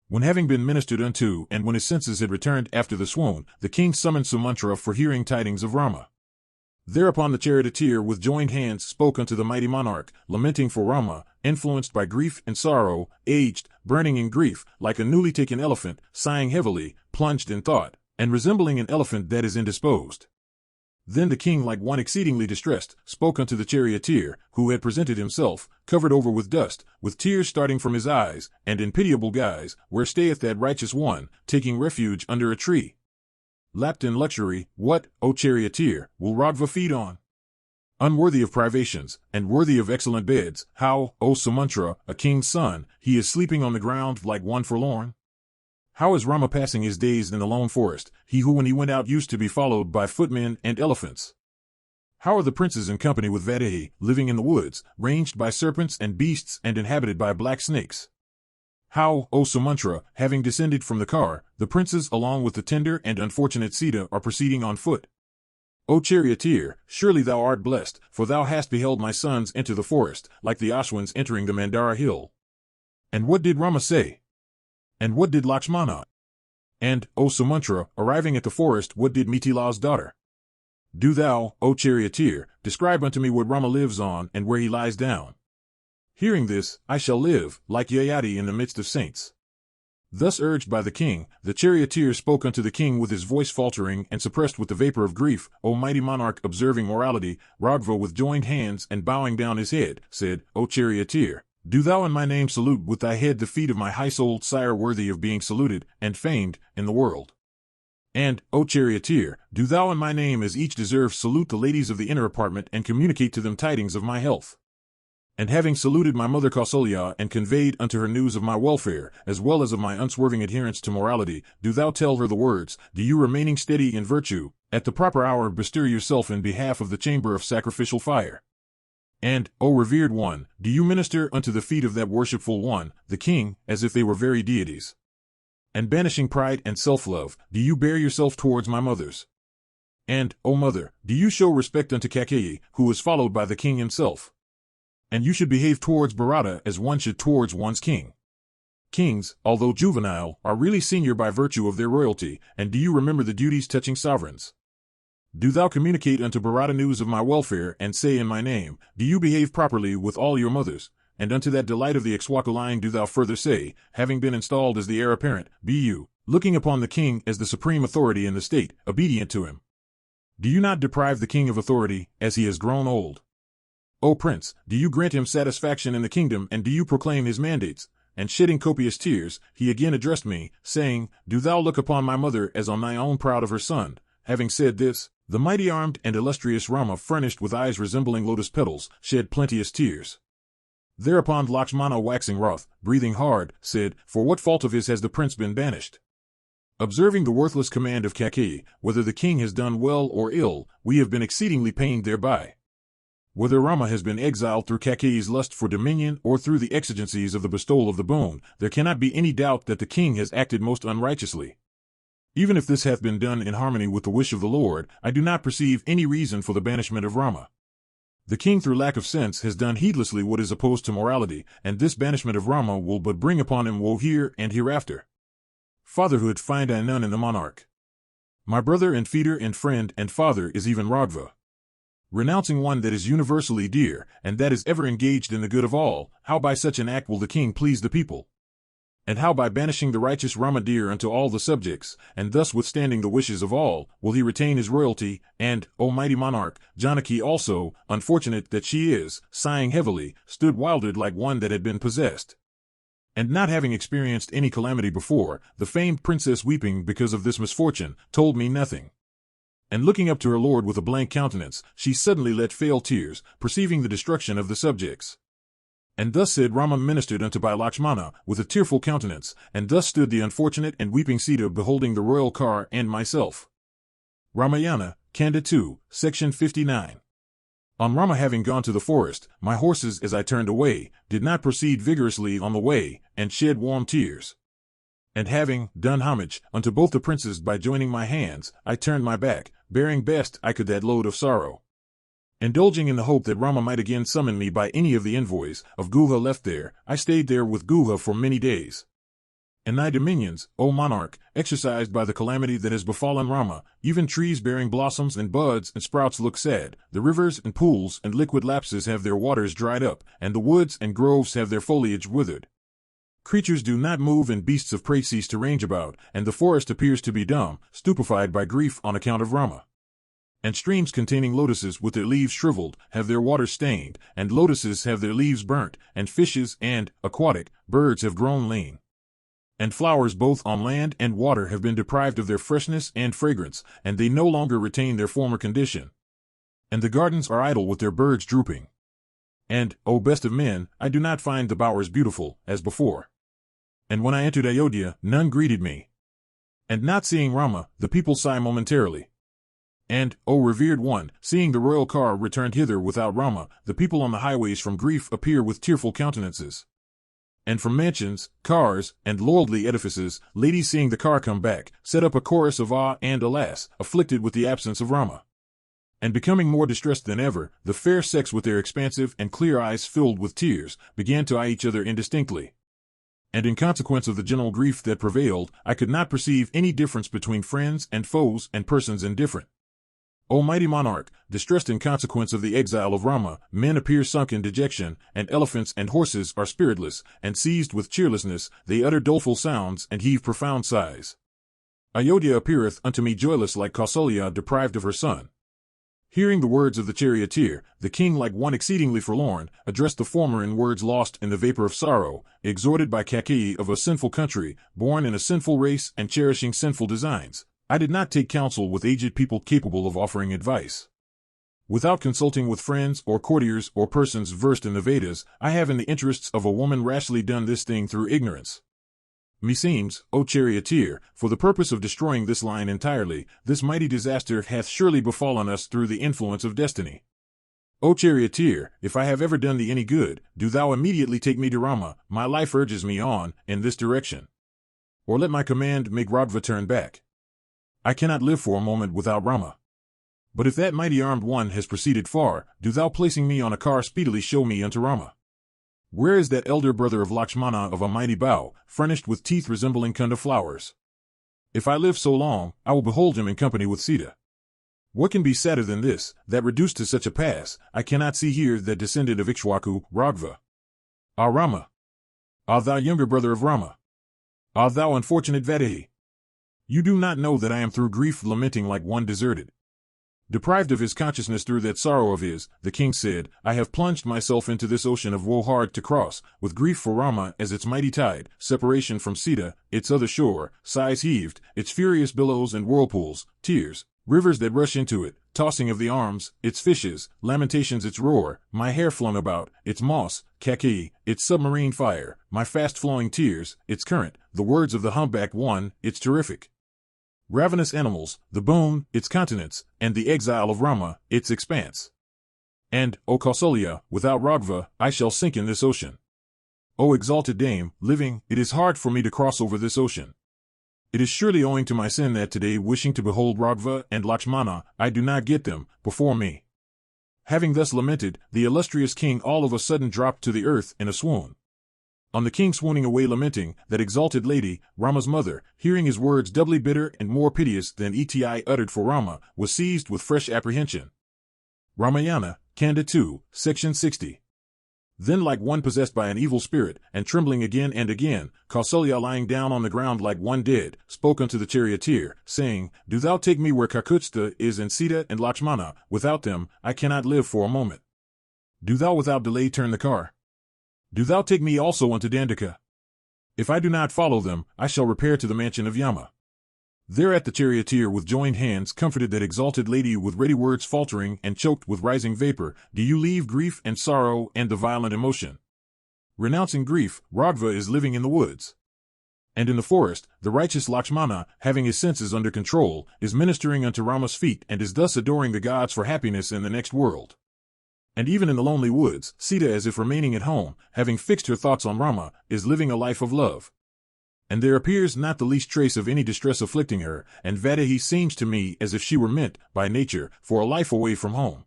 A: When having been ministered unto and when his senses had returned after the swoon, the king summoned Sumantra for hearing tidings of Rama. Thereupon the charioteer with joined hands spoke unto the mighty monarch, lamenting for Rama, influenced by grief and sorrow, aged, burning in grief, like a newly taken elephant, sighing heavily, plunged in thought, and resembling an elephant that is indisposed. Then the king, like one exceedingly distressed, spoke unto the charioteer, who had presented himself, covered over with dust, with tears starting from his eyes, and in pitiable guise, "Where stayeth that righteous one, taking refuge under a tree? Lapped in luxury, what, O charioteer, will Ragva feed on? Unworthy of privations, and worthy of excellent beds, how, O Sumantra, a king's son, he is sleeping on the ground like one forlorn? How is Rama passing his days in the lone forest, he who when he went out used to be followed by footmen and elephants? How are the princes in company with Vaidehi, living in the woods, ranged by serpents and beasts and inhabited by black snakes? How, O Sumantra, having descended from the car, the princes along with the tender and unfortunate Sita are proceeding on foot? O charioteer, surely thou art blessed, for thou hast beheld my sons enter the forest, like the Ashwins entering the Mandara hill. And what did Rama say? And what did Lakshmana? And, O Sumantra, arriving at the forest, what did Mithila's daughter? Do thou, O charioteer, describe unto me what Rama lives on and where he lies down. Hearing this, I shall live, like Yayati in the midst of saints. Thus urged by the king, the charioteer spoke unto the king with his voice faltering and suppressed with the vapor of grief. O mighty monarch, observing morality, Ragva with joined hands and bowing down his head, said, O charioteer, Do thou in my name salute with thy head the feet of my high-souled sire worthy of being saluted and famed in the world. And, O charioteer, do thou in my name as each deserves salute the ladies of the inner apartment and communicate to them tidings of my health. And having saluted my mother Kausalya and conveyed unto her news of my welfare, as well as of my unswerving adherence to morality, do thou tell her the words, do you remaining steady in virtue, at the proper hour bestir yourself in behalf of the chamber of sacrificial fire. And, O revered one, do you minister unto the feet of that worshipful one, the king, as if they were very deities. And banishing pride and self-love, do you bear yourself towards my mothers. And, O mother, do you show respect unto Kakeyi, who is followed by the king himself. And you should behave towards Bharata as one should towards one's king. Kings, although juvenile, are really senior by virtue of their royalty, and do you remember the duties touching sovereigns? Do thou communicate unto Bharata news of my welfare, and say in my name, do you behave properly with all your mothers? And unto that delight of the Ikswaku line do thou further say, having been installed as the heir apparent, be you, looking upon the king as the supreme authority in the state, obedient to him. Do you not deprive the king of authority, as he has grown old? O prince, do you grant him satisfaction in the kingdom, and do you proclaim his mandates? And shedding copious tears, he again addressed me, saying, do thou look upon my mother as on thy own proud of her son. Having said this, the mighty armed and illustrious Rama, furnished with eyes resembling lotus petals, shed plenteous tears. Thereupon Lakshmana, waxing wroth, breathing hard, said, for what fault of his has the prince been banished? Observing the worthless command of Kakeyi, whether the king has done well or ill, we have been exceedingly pained thereby. Whether Rama has been exiled through Kakeyi's lust for dominion or through the exigencies of the bestowal of the boon, there cannot be any doubt that the king has acted most unrighteously. Even if this hath been done in harmony with the wish of the Lord, I do not perceive any reason for the banishment of Rama. The king through lack of sense has done heedlessly what is opposed to morality, and this banishment of Rama will but bring upon him woe here and hereafter. Fatherhood find I none in the monarch. My brother and feeder and friend and father is even Raghava. Renouncing one that is universally dear, and that is ever engaged in the good of all, how by such an act will the king please the people? And how by banishing the righteous Rama dear unto all the subjects, and thus withstanding the wishes of all, will he retain his royalty? And, O mighty monarch, Janaki also, unfortunate that she is, sighing heavily, stood wildered like one that had been possessed. And not having experienced any calamity before, the famed princess, weeping because of this misfortune, told me nothing. And looking up to her lord with a blank countenance, she suddenly let fail tears, perceiving the destruction of the subjects. And thus said Rama, ministered unto by Lakshmana, with a tearful countenance, and thus stood the unfortunate and weeping Sita, beholding the royal car and myself. Ramayana, Kanda 2, Section 59. On Rama having gone to the forest, my horses, as I turned away, did not proceed vigorously on the way, and shed warm tears. And having done homage unto both the princes by joining my hands, I turned my back, bearing best I could that load of sorrow. Indulging in the hope that Rama might again summon me by any of the envoys of Guha left there, I stayed there with Guha for many days. In thy dominions, O monarch, exercised by the calamity that has befallen Rama, even trees bearing blossoms and buds and sprouts look sad, the rivers and pools and liquid lapses have their waters dried up, and the woods and groves have their foliage withered. Creatures do not move and beasts of prey cease to range about, and the forest appears to be dumb, stupefied by grief on account of Rama. And streams containing lotuses with their leaves shriveled have their waters stained, and lotuses have their leaves burnt, and fishes and, aquatic, birds have grown lean. And flowers both on land and water have been deprived of their freshness and fragrance, and they no longer retain their former condition. And the gardens are idle with their birds drooping. And, O best of men, I do not find the bowers beautiful, as before. And when I entered Ayodhya, none greeted me. And not seeing Rama, the people sigh momentarily. And, O revered one, seeing the royal car returned hither without Rama, the people on the highways from grief appear with tearful countenances. And from mansions, cars, and lordly edifices, ladies seeing the car come back, set up a chorus of ah and alas, afflicted with the absence of Rama. And becoming more distressed than ever, the fair sex with their expansive and clear eyes filled with tears, began to eye each other indistinctly. And in consequence of the general grief that prevailed, I could not perceive any difference between friends and foes and persons indifferent. O mighty monarch, distressed in consequence of the exile of Rama, men appear sunk in dejection, and elephants and horses are spiritless, and seized with cheerlessness, they utter doleful sounds and heave profound sighs. Ayodhya appeareth unto me joyless like Kausalya deprived of her son. Hearing the words of the charioteer, the king, like one exceedingly forlorn, addressed the former in words lost in the vapor of sorrow, exhorted by Kakeyi of a sinful country, born in a sinful race and cherishing sinful designs. I did not take counsel with aged people capable of offering advice. Without consulting with friends or courtiers or persons versed in the Vedas, I have in the interests of a woman rashly done this thing through ignorance. Meseems, O charioteer, for the purpose of destroying this line entirely, this mighty disaster hath surely befallen us through the influence of destiny. O charioteer, if I have ever done thee any good, do thou immediately take me to Rama, my life urges me on, in this direction. Or let my command make Radha turn back. I cannot live for a moment without Rama. But if that mighty armed one has proceeded far, do thou placing me on a car speedily show me unto Rama. Where is that elder brother of Lakshmana of a mighty bow, furnished with teeth resembling Kanda flowers? If I live so long, I will behold him in company with Sita. What can be sadder than this, that reduced to such a pass, I cannot see here that descendant of Ikshwaku, Ragva? Ah Rama! Ah thou younger brother of Rama! Ah thou unfortunate Vaidehi! You do not know that I am through grief lamenting like one deserted. Deprived of his consciousness through that sorrow of his, the king said, I have plunged myself into this ocean of woe hard to cross, with grief for Rama as its mighty tide, separation from Sita, its other shore, sighs heaved, its furious billows and whirlpools, tears, rivers that rush into it, tossing of the arms, its fishes, lamentations its roar, my hair flung about, its moss, Kakeyi, its submarine fire, my fast-flowing tears, its current, the words of the humpbacked one, its terrific ravenous animals, the boon, its continents, and the exile of Rama, its expanse. And, O Kausalya, without Ragva, I shall sink in this ocean. O exalted dame, living, it is hard for me to cross over this ocean. It is surely owing to my sin that today, wishing to behold Ragva and Lakshmana, I do not get them, before me. Having thus lamented, the illustrious king all of a sudden dropped to the earth in a swoon. On the king swooning away lamenting, that exalted lady, Rama's mother, hearing his words doubly bitter and more piteous than eti uttered for Rama, was seized with fresh apprehension. Ramayana, Kanda 2, Section 60. Then like one possessed by an evil spirit, and trembling again and again, Kausalya lying down on the ground like one dead, spoke unto the charioteer, saying, Do thou take me where Kakutstha is and Sita and Lakshmana, without them, I cannot live for a moment. Do thou without delay turn the car. Do thou take me also unto Dandaka. If I do not follow them, I shall repair to the mansion of Yama. Thereat the charioteer with joined hands comforted that exalted lady with ready words faltering and choked with rising vapor, Do you leave grief and sorrow and the violent emotion? Renouncing grief, Ragva is living in the woods. And in the forest, the righteous Lakshmana, having his senses under control, is ministering unto Rama's feet and is thus adoring the gods for happiness in the next world. And even in the lonely woods, Sita, as if remaining at home, having fixed her thoughts on Rama, is living a life of love. And there appears not the least trace of any distress afflicting her, and Vaidehi seems to me as if she were meant, by nature, for a life away from home.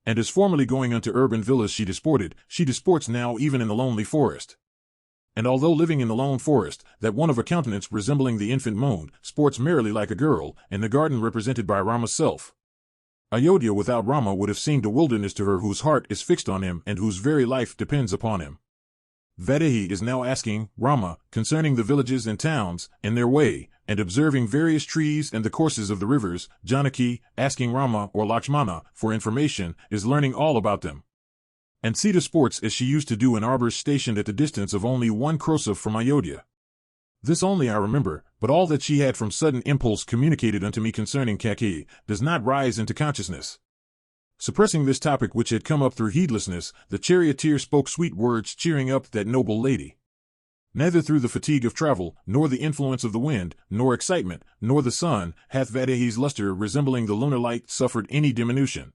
A: And as formerly going unto urban villas she disports now even in the lonely forest. And although living in the lone forest, that one of a countenance resembling the infant moon, sports merrily like a girl, in the garden represented by Rama's self. Ayodhya without Rama would have seemed a wilderness to her whose heart is fixed on him and whose very life depends upon him. Vaidehi is now asking Rama concerning the villages and towns, and their way, and observing various trees and the courses of the rivers. Janaki, asking Rama or Lakshmana for information, is learning all about them. And Sita sports as she used to do in arbors stationed at the distance of only 1 krosa from Ayodhya. This only I remember, but all that she had from sudden impulse communicated unto me concerning Kakeyi does not rise into consciousness. Suppressing this topic which had come up through heedlessness, the charioteer spoke sweet words cheering up that noble lady. Neither through the fatigue of travel, nor the influence of the wind, nor excitement, nor the sun, hath Vaidehi's luster resembling the lunar light suffered any diminution.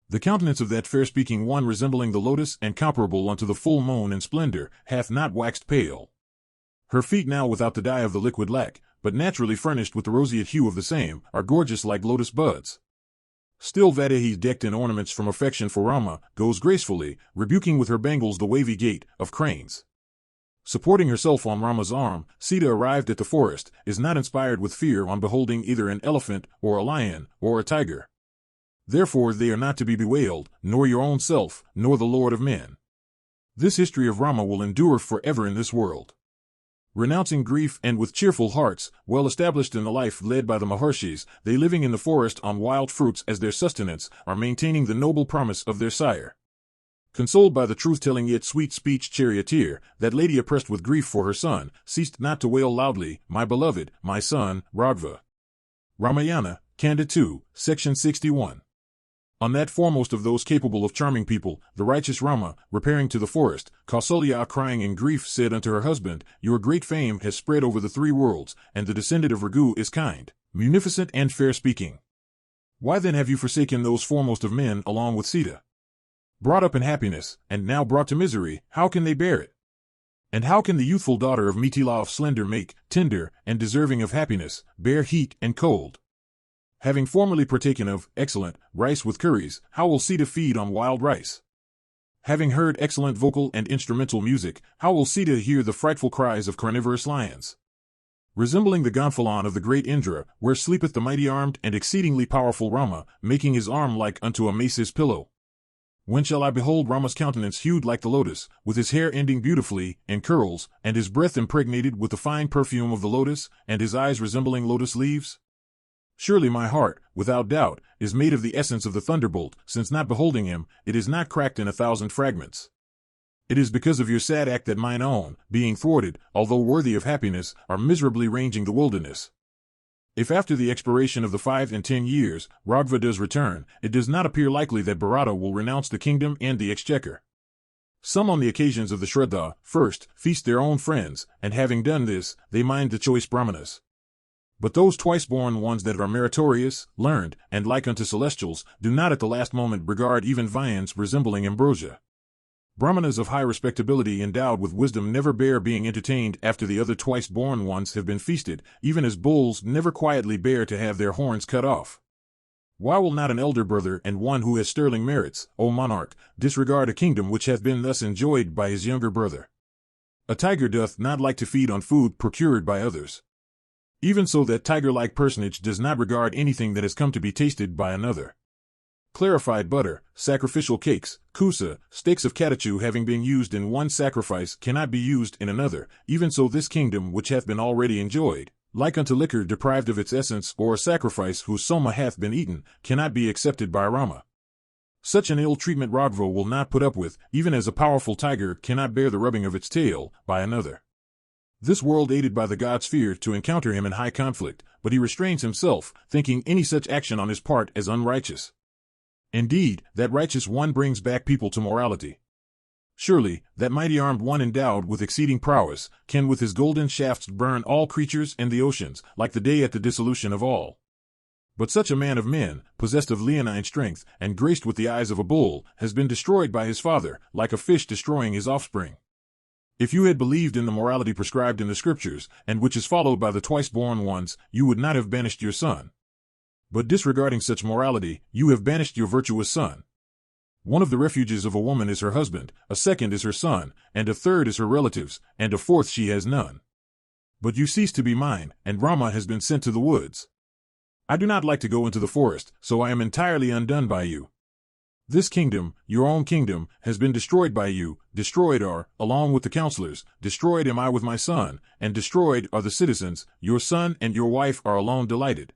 A: The countenance of that fair-speaking one resembling the lotus and comparable unto the full moon in splendor, hath not waxed pale. Her feet now without the dye of the liquid lac, but naturally furnished with the roseate hue of the same, are gorgeous like lotus buds. Still Vaidehi, decked in ornaments from affection for Rama, goes gracefully, rebuking with her bangles the wavy gait of cranes. Supporting herself on Rama's arm, Sita, arrived at the forest, is not inspired with fear on beholding either an elephant, or a lion, or a tiger. Therefore they are not to be bewailed, nor your own self, nor the Lord of men. This history of Rama will endure forever in this world. renouncing grief and with cheerful hearts, well established in the life led by the Maharshis, they living in the forest on wild fruits as their sustenance, are maintaining the noble promise of their sire. Consoled by the truth-telling yet sweet speech charioteer, that lady oppressed with grief for her son, ceased not to wail loudly, "My beloved, my son, Raghava." Ramayana, Kanda 2, section 61. On that foremost of those capable of charming people, the righteous Rama, repairing to the forest, Kausalya crying in grief said unto her husband, "Your great fame has spread over the three worlds, and the descendant of Raghu is kind, munificent and fair-speaking. Why then have you forsaken those foremost of men along with Sita? Brought up in happiness, and now brought to misery, how can they bear it? And how can the youthful daughter of Mithila of slender make, tender, and deserving of happiness, bear heat and cold? Having formerly partaken of, excellent, rice with curries, how will Sita feed on wild rice? Having heard excellent vocal and instrumental music, how will Sita hear the frightful cries of carnivorous lions? Resembling the gonfalon of the great Indra, where sleepeth the mighty-armed and exceedingly powerful Rama, making his arm like unto a mace's pillow. When shall I behold Rama's countenance hued like the lotus, with his hair ending beautifully in curls, and his breath impregnated with the fine perfume of the lotus, and his eyes resembling lotus leaves? Surely my heart, without doubt, is made of the essence of the thunderbolt, since not beholding him, it is not cracked in 1,000 fragments. It is because of your sad act that mine own, being thwarted, although worthy of happiness, are miserably ranging the wilderness. If after the expiration of the 5 and 10 years, Raghava does return, it does not appear likely that Bharata will renounce the kingdom and the exchequer. Some on the occasions of the Shraddha, first, feast their own friends, and having done this, they mind the choice brahmanas. But those twice-born ones that are meritorious, learned, and like unto celestials, do not at the last moment regard even viands resembling ambrosia. Brahmanas of high respectability endowed with wisdom never bear being entertained after the other twice-born ones have been feasted, even as bulls never quietly bear to have their horns cut off. Why will not an elder brother and one who has sterling merits, O monarch, disregard a kingdom which hath been thus enjoyed by his younger brother? A tiger doth not like to feed on food procured by others. Even so that tiger-like personage does not regard anything that has come to be tasted by another. Clarified butter, sacrificial cakes, kusa, steaks of catechu having been used in one sacrifice cannot be used in another, even so this kingdom which hath been already enjoyed, like unto liquor deprived of its essence or a sacrifice whose soma hath been eaten, cannot be accepted by Rama. Such an ill treatment Raghava will not put up with, even as a powerful tiger cannot bear the rubbing of its tail by another. This world aided by the gods feared to encounter him in high conflict, but he restrains himself, thinking any such action on his part as unrighteous. Indeed, that righteous one brings back people to morality. Surely, that mighty armed one endowed with exceeding prowess, can with his golden shafts burn all creatures in the oceans, like the day at the dissolution of all. But such a man of men, possessed of leonine strength, and graced with the eyes of a bull, has been destroyed by his father, like a fish destroying his offspring. If you had believed in the morality prescribed in the scriptures, and which is followed by the twice-born ones, you would not have banished your son. But disregarding such morality, you have banished your virtuous son. One of the refuges of a woman is her husband, a second is her son, and a third is her relatives, and a fourth she has none. But you cease to be mine, and Rama has been sent to the woods. I do not like to go into the forest, so I am entirely undone by you. This kingdom, your own kingdom, has been destroyed by you, destroyed are, along with the counselors, destroyed am I with my son, and destroyed are the citizens, your son and your wife are alone delighted.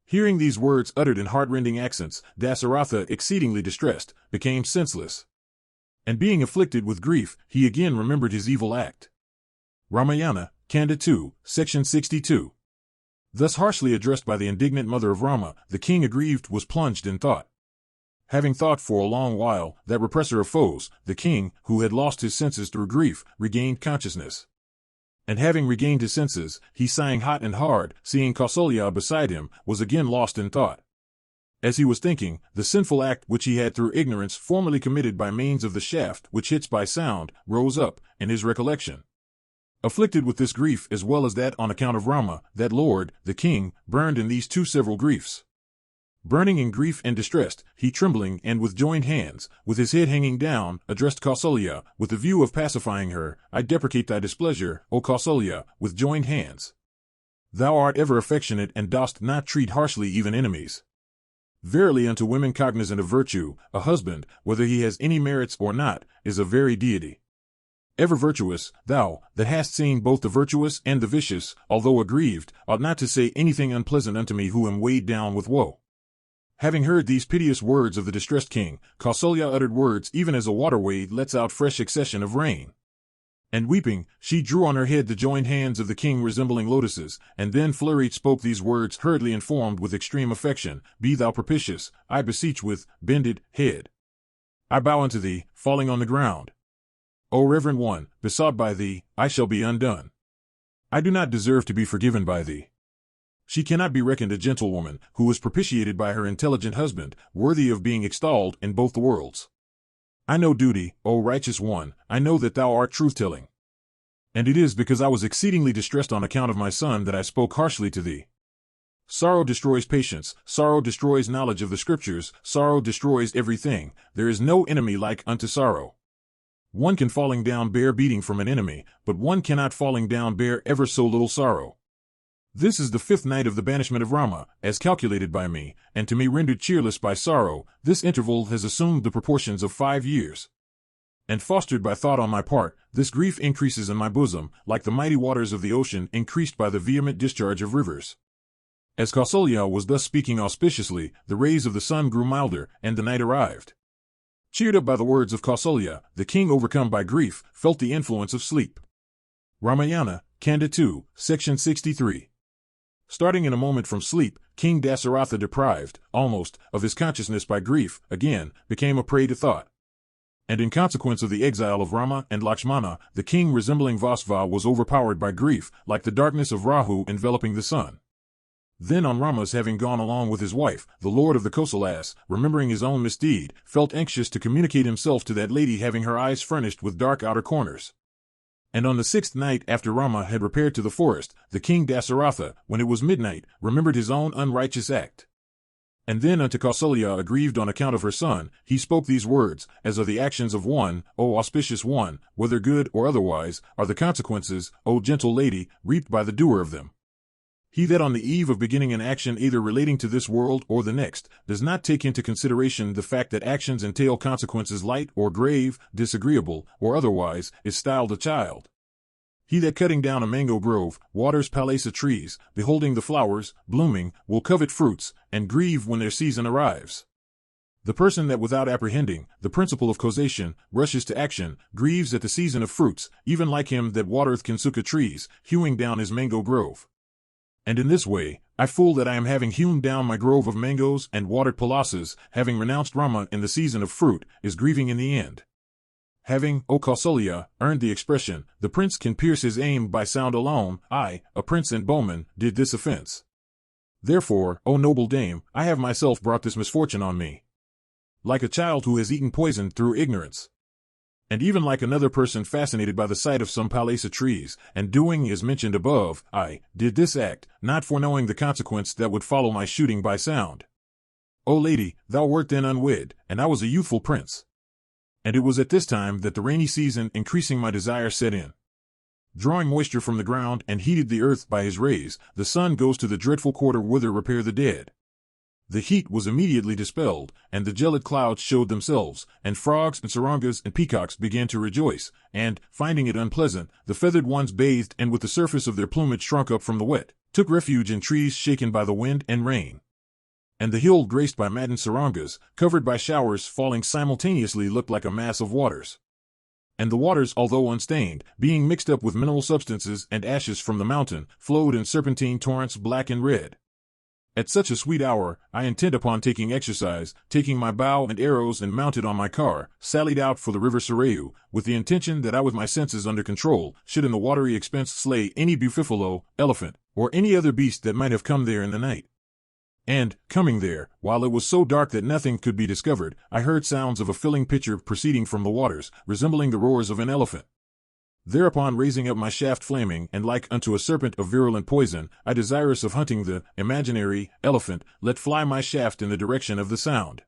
A: Hearing these words uttered in heart-rending accents, Dasaratha, exceedingly distressed, became senseless. And being afflicted with grief, he again remembered his evil act. Ramayana, Kanda 2, section 62. Thus harshly addressed by the indignant mother of Rama, the king aggrieved was plunged in thought. Having thought for a long while, that represser of foes, the king, who had lost his senses through grief, regained consciousness. And having regained his senses, he sighing hot and hard, seeing Kausalya beside him, was again lost in thought. As he was thinking, the sinful act which he had through ignorance formerly committed by means of the shaft which hits by sound, rose up, in his recollection. Afflicted with this grief as well as that on account of Rama, that lord, the king, burned in these two several griefs. Burning in grief and distressed, he trembling and with joined hands, with his head hanging down, addressed Kausalya, with the view of pacifying her, I deprecate thy displeasure, O Kausalya, with joined hands. Thou art ever affectionate and dost not treat harshly even enemies. Verily unto women cognizant of virtue, a husband, whether he has any merits or not, is a very deity. Ever virtuous, thou, that hast seen both the virtuous and the vicious, although aggrieved, ought not to say anything unpleasant unto me who am weighed down with woe. Having heard these piteous words of the distressed king, Kausalya uttered words even as a waterway lets out fresh accession of rain. And weeping, she drew on her head the joined hands of the king resembling lotuses, and then flurried spoke these words hurriedly informed with extreme affection, Be thou propitious, I beseech with bended head. I bow unto thee, falling on the ground. O reverend one, besought by thee, I shall be undone. I do not deserve to be forgiven by thee. She cannot be reckoned a gentlewoman, who was propitiated by her intelligent husband, worthy of being extolled in both the worlds. I know duty, O righteous one, I know that thou art truth-telling. And it is because I was exceedingly distressed on account of my son that I spoke harshly to thee. Sorrow destroys patience, sorrow destroys knowledge of the scriptures, sorrow destroys everything, there is no enemy like unto sorrow. One can falling down bear beating from an enemy, but one cannot falling down bear ever so little sorrow. This is the 5th night of the banishment of Rama, as calculated by me, and to me rendered cheerless by sorrow. This interval has assumed the proportions of 5 years. And fostered by thought on my part, this grief increases in my bosom, like the mighty waters of the ocean increased by the vehement discharge of rivers. As Kausalya was thus speaking auspiciously, the rays of the sun grew milder, and the night arrived. Cheered up by the words of Kausalya, the king, overcome by grief, felt the influence of sleep. Ramayana, Kanda 2, Section 63. Starting in a moment from sleep, King Dasaratha, deprived, almost, of his consciousness by grief, again, became a prey to thought. And in consequence of the exile of Rama and Lakshmana, the king, resembling Vasva, was overpowered by grief, like the darkness of Rahu enveloping the sun. Then on Rama's having gone along with his wife, the lord of the Kosalas, remembering his own misdeed, felt anxious to communicate himself to that lady, having her eyes furnished with dark outer corners. And on the 6th night after Rama had repaired to the forest, the king Dasaratha, when it was midnight, remembered his own unrighteous act. And then unto Kausalya, aggrieved on account of her son, he spoke these words, as are the actions of one, O auspicious one, whether good or otherwise, are the consequences, O gentle lady, reaped by the doer of them. He that on the eve of beginning an action either relating to this world or the next, does not take into consideration the fact that actions entail consequences light or grave, disagreeable, or otherwise, is styled a child. He that cutting down a mango grove, waters palasa trees, beholding the flowers, blooming, will covet fruits, and grieve when their season arrives. The person that without apprehending the principle of causation, rushes to action, grieves at the season of fruits, even like him that watereth kinsuka trees, hewing down his mango grove. And in this way, I fool that I am having hewn down my grove of mangoes and watered palasas, having renounced Rama in the season of fruit, is grieving in the end. Having, O Kausalya, earned the expression, the prince can pierce his aim by sound alone, I, a prince and bowman, did this offense. Therefore, O noble dame, I have myself brought this misfortune on me. Like a child who has eaten poison through ignorance. And even like another person fascinated by the sight of some palasa trees, and doing as mentioned above, I did this act, not foreknowing the consequence that would follow my shooting by sound. O lady, thou wert then unwed, and I was a youthful prince. And it was at this time that the rainy season, increasing my desire, set in. Drawing moisture from the ground and heated the earth by his rays, the sun goes to the dreadful quarter whither repair the dead. The heat was immediately dispelled, and the gelid clouds showed themselves, and frogs and sarangas and peacocks began to rejoice, and, finding it unpleasant, the feathered ones bathed and with the surface of their plumage shrunk up from the wet, took refuge in trees shaken by the wind and rain. And the hill graced by maddened sarangas, covered by showers falling simultaneously, looked like a mass of waters. And the waters, although unstained, being mixed up with mineral substances and ashes from the mountain, flowed in serpentine torrents black and red. At such a sweet hour, I, intent upon taking exercise, taking my bow and arrows and mounted on my car, sallied out for the river Sarayu, with the intention that I, with my senses under control, should in the watery expense slay any buffalo, elephant, or any other beast that might have come there in the night. And, coming there, while it was so dark that nothing could be discovered, I heard sounds of a filling pitcher proceeding from the waters, resembling the roars of an elephant. Thereupon raising up my shaft flaming, and like unto a serpent of virulent poison, I, desirous of hunting the imaginary elephant, let fly my shaft in the direction of the sound.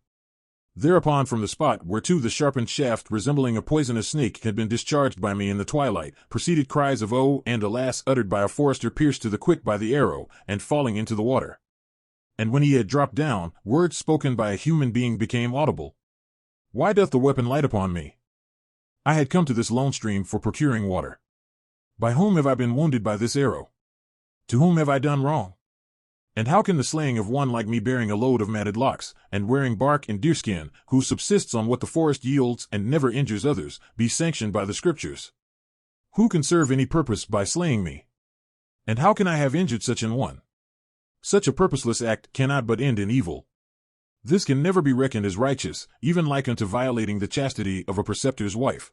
A: Thereupon from the spot whereto the sharpened shaft resembling a poisonous snake had been discharged by me in the twilight, proceeded cries of "Oh" and "Alas" uttered by a forester pierced to the quick by the arrow, and falling into the water. And when he had dropped down, words spoken by a human being became audible. Why doth the weapon light upon me? I had come to this lone stream for procuring water. By whom have I been wounded by this arrow? To whom have I done wrong? And how can the slaying of one like me bearing a load of matted locks, and wearing bark and deerskin, who subsists on what the forest yields and never injures others, be sanctioned by the Scriptures? Who can serve any purpose by slaying me? And how can I have injured such an one? Such a purposeless act cannot but end in evil. This can never be reckoned as righteous, even like unto violating the chastity of a preceptor's wife.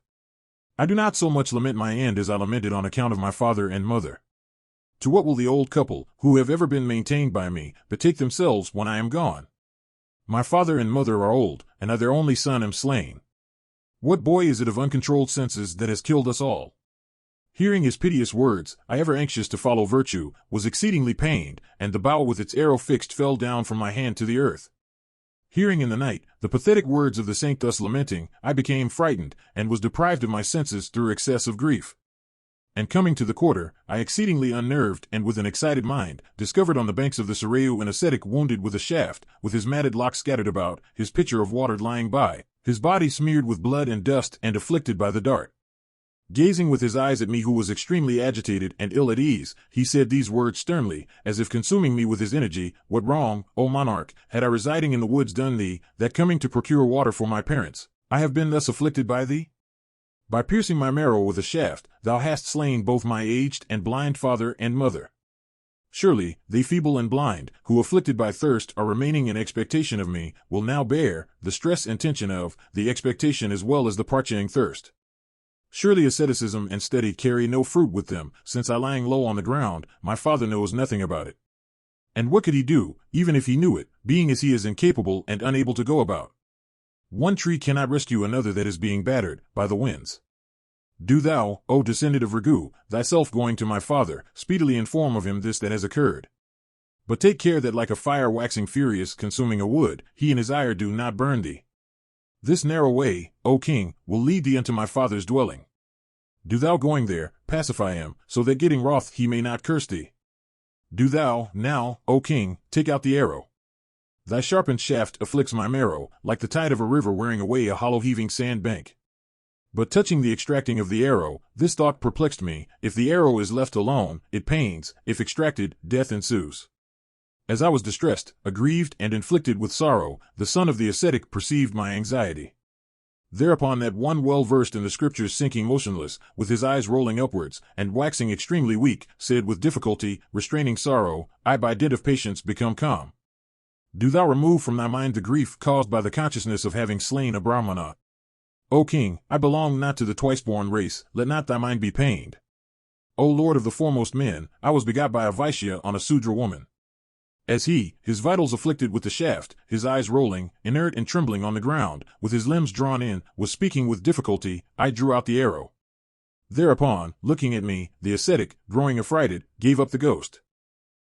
A: I do not so much lament my end as I lamented on account of my father and mother. To what will the old couple, who have ever been maintained by me, betake themselves when I am gone? My father and mother are old, and I their only son am slain. What boy is it of uncontrolled senses that has killed us all? Hearing his piteous words, I, ever anxious to follow virtue, was exceedingly pained, and the bow with its arrow fixed fell down from my hand to the earth. Hearing in the night the pathetic words of the saint thus lamenting, I became frightened, and was deprived of my senses through excess of grief. And coming to the quarter, I, exceedingly unnerved and with an excited mind, discovered on the banks of the Sarayu an ascetic wounded with a shaft, with his matted locks scattered about, his pitcher of water lying by, his body smeared with blood and dust and afflicted by the dart. Gazing with his eyes at me, who was extremely agitated and ill at ease, he said these words sternly, as if consuming me with his energy: What wrong, O monarch, had I residing in the woods done thee, that coming to procure water for my parents, I have been thus afflicted by thee? By piercing my marrow with a shaft, thou hast slain both my aged and blind father and mother. Surely, they feeble and blind, who afflicted by thirst are remaining in expectation of me, will now bear the stress and tension of the expectation as well as the parching thirst. Surely asceticism and study carry no fruit with them, since I lying low on the ground, my father knows nothing about it. And what could he do, even if he knew it, being as he is incapable and unable to go about? One tree cannot rescue another that is being battered by the winds. Do thou, O descendant of Ragu, thyself going to my father, speedily inform of him this that has occurred. But take care that like a fire waxing furious consuming a wood, he in his ire do not burn thee. This narrow way, O king, will lead thee unto my father's dwelling. Do thou going there, pacify him, so that getting wroth he may not curse thee. Do thou, now, O king, take out the arrow. Thy sharpened shaft afflicts my marrow, like the tide of a river wearing away a hollow heaving sand bank. But touching the extracting of the arrow, this thought perplexed me: if the arrow is left alone, it pains; if extracted, death ensues. As I was distressed, aggrieved, and inflicted with sorrow, the son of the ascetic perceived my anxiety. Thereupon that one well versed in the Scriptures, sinking motionless, with his eyes rolling upwards, and waxing extremely weak, said with difficulty, restraining sorrow, I by dint of patience become calm. Do thou remove from thy mind the grief caused by the consciousness of having slain a Brahmana. O king, I belong not to the twice-born race, let not thy mind be pained. O lord of the foremost men, I was begot by a Vaishya on a Sudra woman. As he, his vitals afflicted with the shaft, his eyes rolling, inert and trembling on the ground, with his limbs drawn in, was speaking with difficulty, I drew out the arrow. Thereupon, looking at me, the ascetic, growing affrighted, gave up the ghost.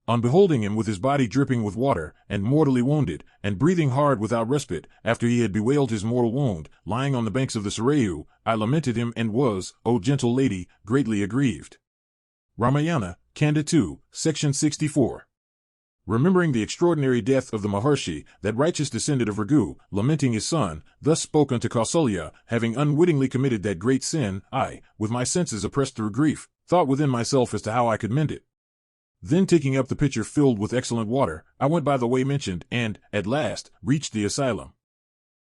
A: On beholding him with his body dripping with water, and mortally wounded, and breathing hard without respite, after he had bewailed his mortal wound, lying on the banks of the Sarayu, I lamented him and was, O gentle lady, greatly aggrieved. Ramayana, Kanda 2, Section 64. Remembering the extraordinary death of the Maharshi, that righteous descendant of Ragu, lamenting his son, thus spoke unto Kausalya: having unwittingly committed that great sin, I, with my senses oppressed through grief, thought within myself as to how I could mend it. Then taking up the pitcher filled with excellent water, I went by the way mentioned, and, at last, reached the asylum.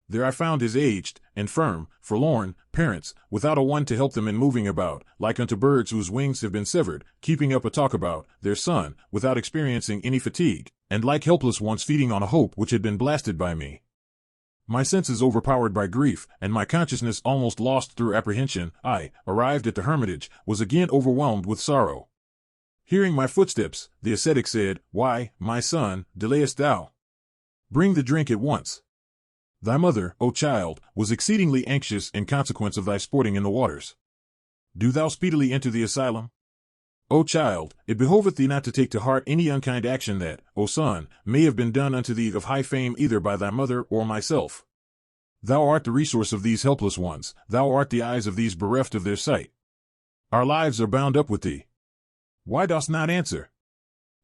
A: There I found his aged, infirm, forlorn parents, without a one to help them in moving about, like unto birds whose wings have been severed, keeping up a talk about their son, without experiencing any fatigue, and like helpless ones feeding on a hope which had been blasted by me. My senses overpowered by grief, and my consciousness almost lost through apprehension, I, arrived at the hermitage, was again overwhelmed with sorrow. Hearing my footsteps, the ascetic said, Why, my son, delayest thou? Bring the drink at once. Thy mother, O child, was exceedingly anxious in consequence of thy sporting in the waters. Do thou speedily enter the asylum? O child, it behoveth thee not to take to heart any unkind action that, O son, may have been done unto thee of high fame either by thy mother or myself. Thou art the resource of these helpless ones, thou art the eyes of these bereft of their sight. Our lives are bound up with thee. Why dost not answer?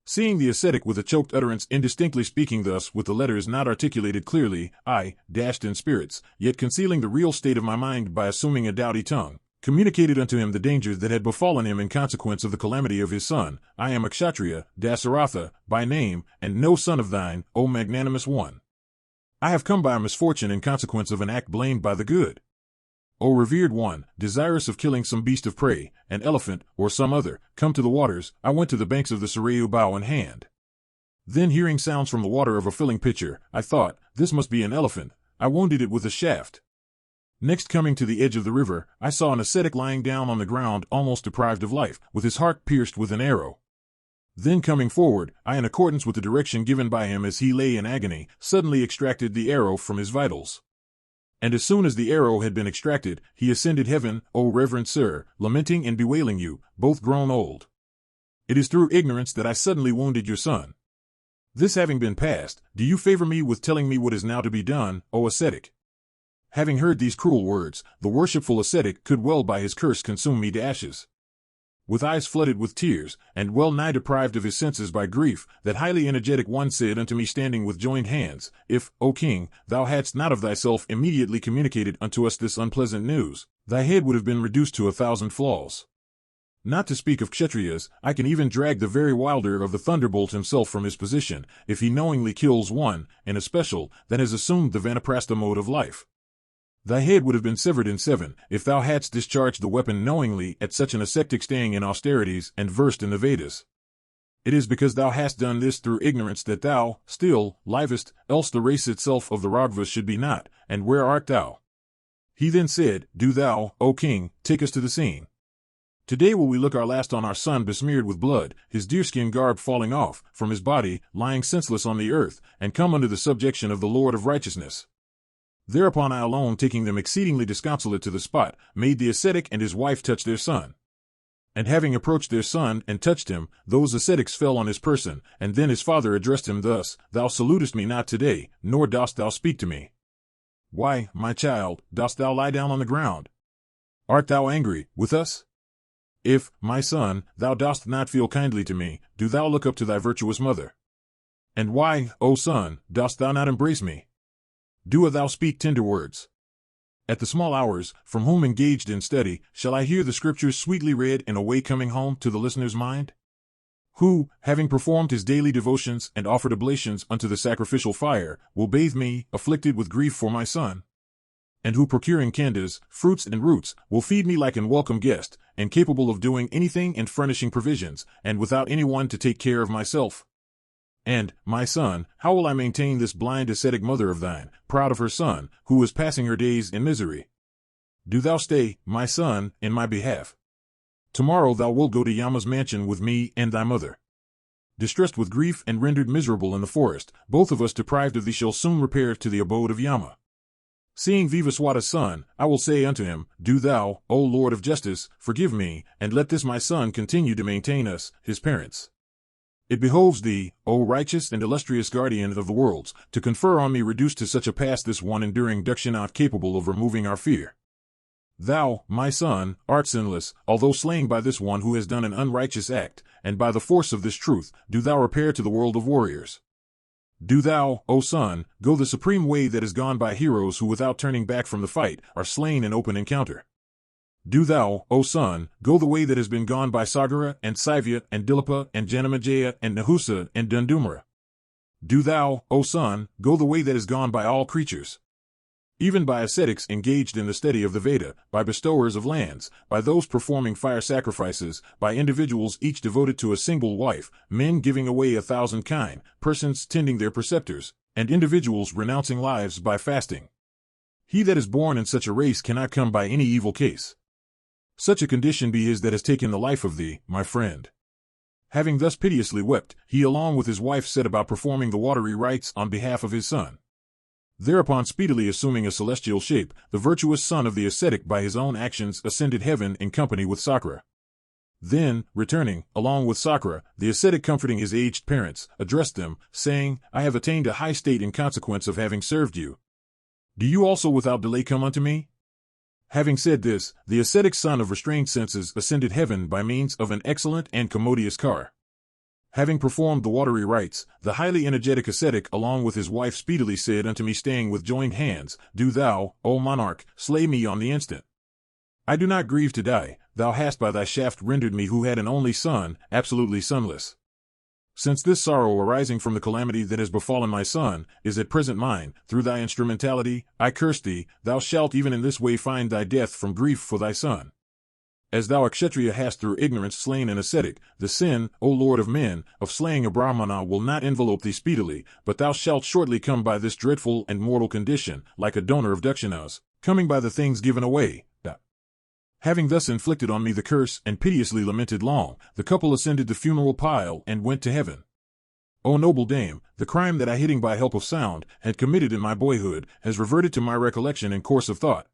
A: Seeing the ascetic with a choked utterance indistinctly speaking thus with the letters not articulated clearly, I, dashed in spirits, yet concealing the real state of my mind by assuming a doughty tongue, communicated unto him the danger that had befallen him in consequence of the calamity of his son. I am a Kshatriya, Dasaratha, by name, and no son of thine, O magnanimous one. I have come by a misfortune in consequence of an act blamed by the good. O revered one, desirous of killing some beast of prey, an elephant, or some other, come to the waters, I went to the banks of the Sarayu bow in hand. Then hearing sounds from the water of a filling pitcher, I thought, this must be an elephant. I wounded it with a shaft. Next coming to the edge of the river, I saw an ascetic lying down on the ground almost deprived of life, with his heart pierced with an arrow. Then coming forward, I in accordance with the direction given by him as he lay in agony, suddenly extracted the arrow from his vitals. And as soon as the arrow had been extracted, he ascended heaven, O reverend sir, lamenting and bewailing you, both grown old. It is through ignorance that I suddenly wounded your son. This having been passed, do you favor me with telling me what is now to be done, O ascetic? Having heard these cruel words, the worshipful ascetic could well by his curse consume me to ashes. With eyes flooded with tears, and well nigh deprived of his senses by grief, that highly energetic one said unto me standing with joined hands, If, O king, thou hadst not of thyself immediately communicated unto us this unpleasant news, thy head would have been reduced to 1,000 flaws. Not to speak of Kshatriyas, I can even drag the very wilder of the thunderbolt himself from his position, if he knowingly kills one, in especial, that has assumed the vanaprastha mode of life. Thy head would have been severed in 7, if thou hadst discharged the weapon knowingly at such an ascetic staying in austerities and versed in the Vedas. It is because thou hast done this through ignorance that thou, still, livest, else the race itself of the Raghvas should be not, and where art thou? He then said, Do thou, O king, take us to the scene. Today will we look our last on our son besmeared with blood, his deerskin garb falling off, from his body, lying senseless on the earth, and come under the subjection of the Lord of righteousness. Thereupon I alone, taking them exceedingly disconsolate to the spot, made the ascetic and his wife touch their son. And having approached their son and touched him, those ascetics fell on his person, and then his father addressed him thus, Thou salutest me not today, nor dost thou speak to me. Why, my child, dost thou lie down on the ground? Art thou angry with us? If, my son, thou dost not feel kindly to me, do thou look up to thy virtuous mother. And why, O son, dost thou not embrace me? Do thou speak tender words. At the small hours, from whom engaged in study, shall I hear the scriptures sweetly read in a way coming home to the listener's mind? Who, having performed his daily devotions and offered oblations unto the sacrificial fire, will bathe me, afflicted with grief for my son? And who procuring kandas, fruits and roots, will feed me like an welcome guest, and capable of doing anything and furnishing provisions, and without any one to take care of myself? And, my son, how will I maintain this blind ascetic mother of thine, proud of her son, who is passing her days in misery? Do thou stay, my son, in my behalf. Tomorrow thou wilt go to Yama's mansion with me and thy mother. Distressed with grief and rendered miserable in the forest, both of us deprived of thee shall soon repair to the abode of Yama. Seeing Vivaswata's son, I will say unto him, Do thou, O Lord of justice, forgive me, and let this my son continue to maintain us, his parents. It behoves thee, O righteous and illustrious guardian of the worlds, to confer on me reduced to such a pass this one enduring Dakshinat capable of removing our fear. Thou, my son, art sinless, although slain by this one who has done an unrighteous act, and by the force of this truth, do thou repair to the world of warriors. Do thou, O son, go the supreme way that is gone by heroes who without turning back from the fight, are slain in open encounter. Do thou, O son, go the way that has been gone by Sagara and Saivya and Dilapa and Janamajaya and Nahusa and Dundumara. Do thou, O son, go the way that is gone by all creatures. Even by ascetics engaged in the study of the Veda, by bestowers of lands, by those performing fire sacrifices, by individuals each devoted to a single wife, men giving away 1,000 kine, persons tending their preceptors, and individuals renouncing lives by fasting. He that is born in such a race cannot come by any evil case. Such a condition be his that has taken the life of thee, my friend. Having thus piteously wept, he along with his wife set about performing the watery rites on behalf of his son. Thereupon speedily assuming a celestial shape, the virtuous son of the ascetic by his own actions ascended heaven in company with Sakra. Then, returning, along with Sakra, the ascetic comforting his aged parents, addressed them, saying, I have attained a high state in consequence of having served you. Do you also without delay come unto me? Having said this, the ascetic son of restrained senses ascended heaven by means of an excellent and commodious car. Having performed the watery rites, the highly energetic ascetic along with his wife speedily said unto me, staying with joined hands, Do thou, O monarch, slay me on the instant. I do not grieve to die, thou hast by thy shaft rendered me who had an only son, absolutely sonless. Since this sorrow arising from the calamity that has befallen my son, is at present mine, through thy instrumentality, I curse thee, thou shalt even in this way find thy death from grief for thy son. As thou a Kshatriya hast through ignorance slain an ascetic, the sin, O Lord of men, of slaying a Brahmana will not envelope thee speedily, but thou shalt shortly come by this dreadful and mortal condition, like a donor of dakshinas, coming by the things given away. Having thus inflicted on me the curse and piteously lamented long, the couple ascended the funeral pile and went to heaven. O noble dame, the crime that I hitting by help of sound had committed in my boyhood has reverted to my recollection in course of thought.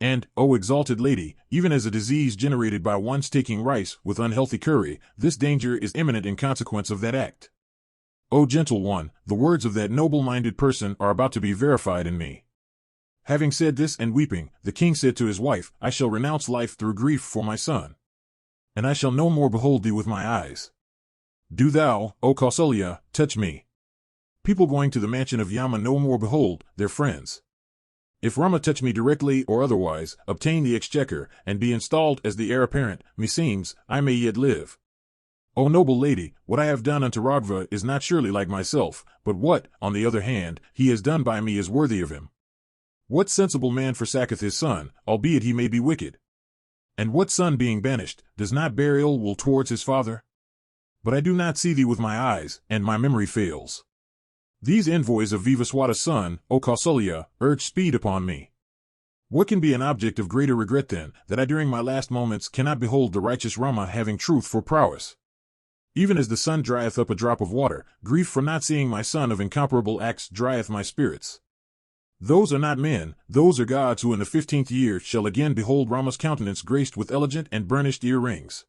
A: And, O exalted lady, even as a disease generated by one's taking rice with unhealthy curry, this danger is imminent in consequence of that act. O gentle one, the words of that noble-minded person are about to be verified in me. Having said this and weeping, the king said to his wife, I shall renounce life through grief for my son. And I shall no more behold thee with my eyes. Do thou, O Kausalya, touch me. People going to the mansion of Yama no more behold their friends. If Rama touch me directly or otherwise, obtain the exchequer, and be installed as the heir apparent, meseems, I may yet live. O noble lady, what I have done unto Raghava is not surely like myself, but what, on the other hand, he has done by me is worthy of him. What sensible man forsaketh his son, albeit he may be wicked? And what son being banished, does not bear ill will towards his father? But I do not see thee with my eyes, and my memory fails. These envoys of Vivaswata's son, O Kausalya, urge speed upon me. What can be an object of greater regret than, that I during my last moments cannot behold the righteous Rama having truth for prowess? Even as the sun drieth up a drop of water, grief for not seeing my son of incomparable acts drieth my spirits. Those are not men, those are gods who in the 15th year shall again behold Rama's countenance graced with elegant and burnished ear-rings.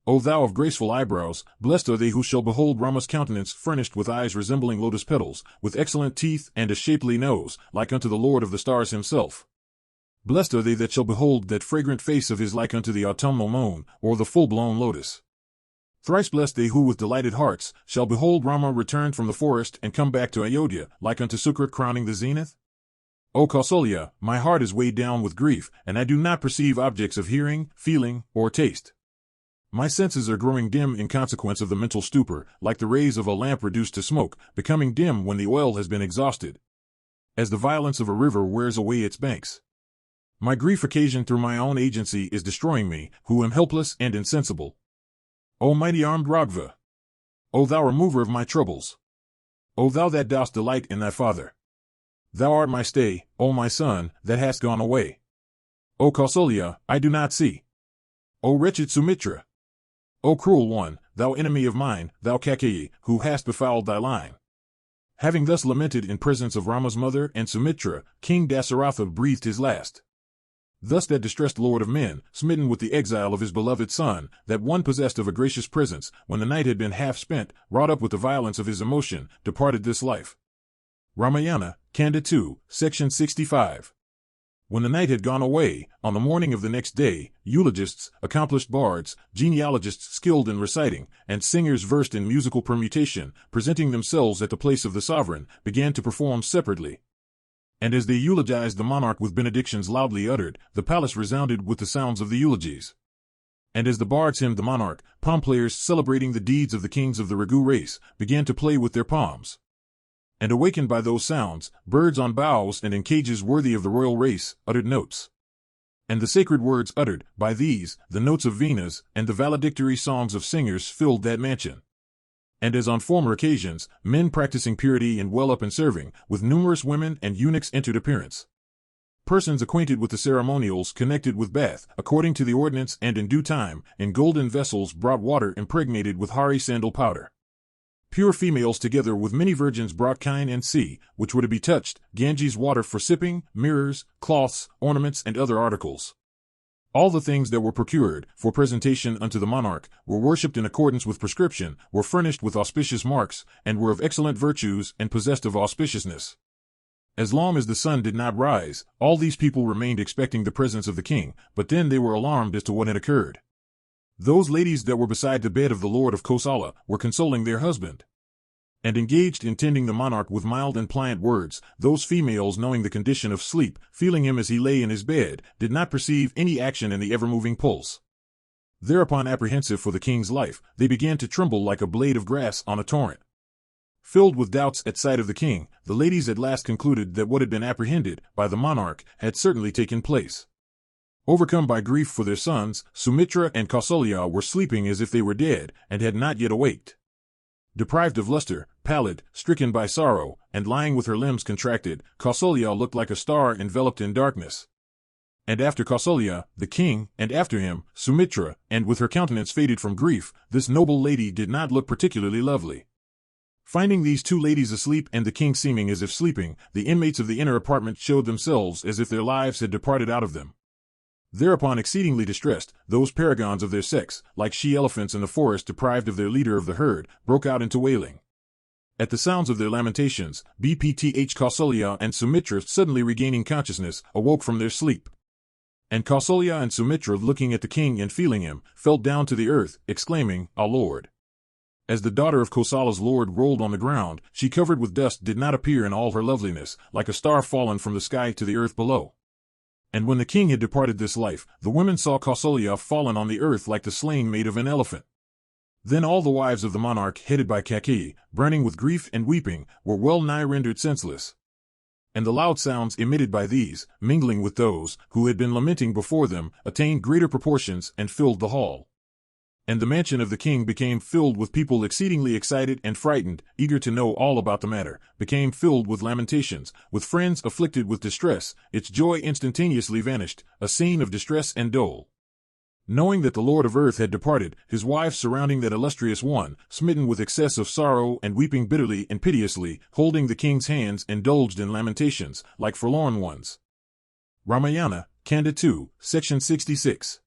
A: O thou of graceful eyebrows, blessed are they who shall behold Rama's countenance furnished with eyes resembling lotus petals, with excellent teeth and a shapely nose, like unto the Lord of the stars himself. Blessed are they that shall behold that fragrant face of his like unto the autumnal moon, or the full-blown lotus. Thrice blessed they who with delighted hearts shall behold Rama return from the forest and come back to Ayodhya, like unto Sukrit crowning the zenith. O Kausalya, my heart is weighed down with grief, and I do not perceive objects of hearing, feeling, or taste. My senses are growing dim in consequence of the mental stupor, like the rays of a lamp reduced to smoke, becoming dim when the oil has been exhausted. As the violence of a river wears away its banks. My grief occasioned through my own agency is destroying me, who am helpless and insensible. O mighty armed Raghava! O thou remover of my troubles! O thou that dost delight in thy father! Thou art my stay, O my son, that hast gone away. O Kausalya, I do not see. O wretched Sumitra! O cruel one, thou enemy of mine, thou Kakeyi, who hast befouled thy line. Having thus lamented in presence of Rama's mother and Sumitra, King Dasaratha breathed his last. Thus that distressed lord of men, smitten with the exile of his beloved son, that one possessed of a gracious presence, when the night had been half spent, wrought up with the violence of his emotion, departed this life. Ramayana, Kanda 2, Section 65. When the night had gone away, on the morning of the next day, eulogists, accomplished bards, genealogists skilled in reciting, and singers versed in musical permutation, presenting themselves at the place of the sovereign, began to perform separately. And as they eulogized the monarch with benedictions loudly uttered, the palace resounded with the sounds of the eulogies. And as the bards hymned the monarch, palm players celebrating the deeds of the kings of the Raghu race, began to play with their palms. And awakened by those sounds, birds on boughs and in cages worthy of the royal race, uttered notes. And the sacred words uttered, by these, the notes of Venas, and the valedictory songs of singers filled that mansion. And as on former occasions, men practicing purity and well up in serving, with numerous women and eunuchs entered appearance. Persons acquainted with the ceremonials connected with bath, according to the ordinance and in due time, in golden vessels brought water impregnated with hari sandal powder. Pure females together with many virgins brought kine and sea, which were to be touched, Ganges water for sipping, mirrors, cloths, ornaments, and other articles. All the things that were procured, for presentation unto the monarch, were worshipped in accordance with prescription, were furnished with auspicious marks, and were of excellent virtues and possessed of auspiciousness. As long as the sun did not rise, all these people remained expecting the presence of the king, but then they were alarmed as to what had occurred. Those ladies that were beside the bed of the Lord of Kosala were consoling their husband, and engaged in tending the monarch with mild and pliant words. Those females, knowing the condition of sleep, feeling him as he lay in his bed, did not perceive any action in the ever-moving pulse. Thereupon, apprehensive for the king's life, they began to tremble like a blade of grass on a torrent. Filled with doubts at sight of the king, the ladies at last concluded that what had been apprehended by the monarch had certainly taken place. Overcome by grief for their sons, Sumitra and Kausalya were sleeping as if they were dead, and had not yet awaked. Deprived of luster, pallid, stricken by sorrow, and lying with her limbs contracted, Kausalya looked like a star enveloped in darkness. And after Kausalya, the king, and after him, Sumitra, and with her countenance faded from grief, this noble lady did not look particularly lovely. Finding these two ladies asleep and the king seeming as if sleeping, the inmates of the inner apartment showed themselves as if their lives had departed out of them. Thereupon, exceedingly distressed, those paragons of their sex, like she-elephants in the forest deprived of their leader of the herd, broke out into wailing. At the sounds of their lamentations, Bpth Kausalya and Sumitra, suddenly regaining consciousness, awoke from their sleep. And Kausalya and Sumitra, looking at the king and feeling him, fell down to the earth, exclaiming, "Our lord!" As the daughter of Kosala's lord rolled on the ground, she covered with dust did not appear in all her loveliness, like a star fallen from the sky to the earth below. And when the king had departed this life, the women saw Kausalya fallen on the earth like the slain mate of an elephant. Then all the wives of the monarch, headed by Kaikeyi, burning with grief and weeping, were well nigh rendered senseless. And the loud sounds emitted by these, mingling with those who had been lamenting before them, attained greater proportions and filled the hall. And the mansion of the king became filled with people exceedingly excited and frightened, eager to know all about the matter, became filled with lamentations, with friends afflicted with distress. Its joy instantaneously vanished, a scene of distress and dole. Knowing that the Lord of Earth had departed, his wives surrounding that illustrious one, smitten with excess of sorrow and weeping bitterly and piteously, holding the king's hands, indulged in lamentations, like forlorn ones. Ramayana, Kanda 2, Section 66.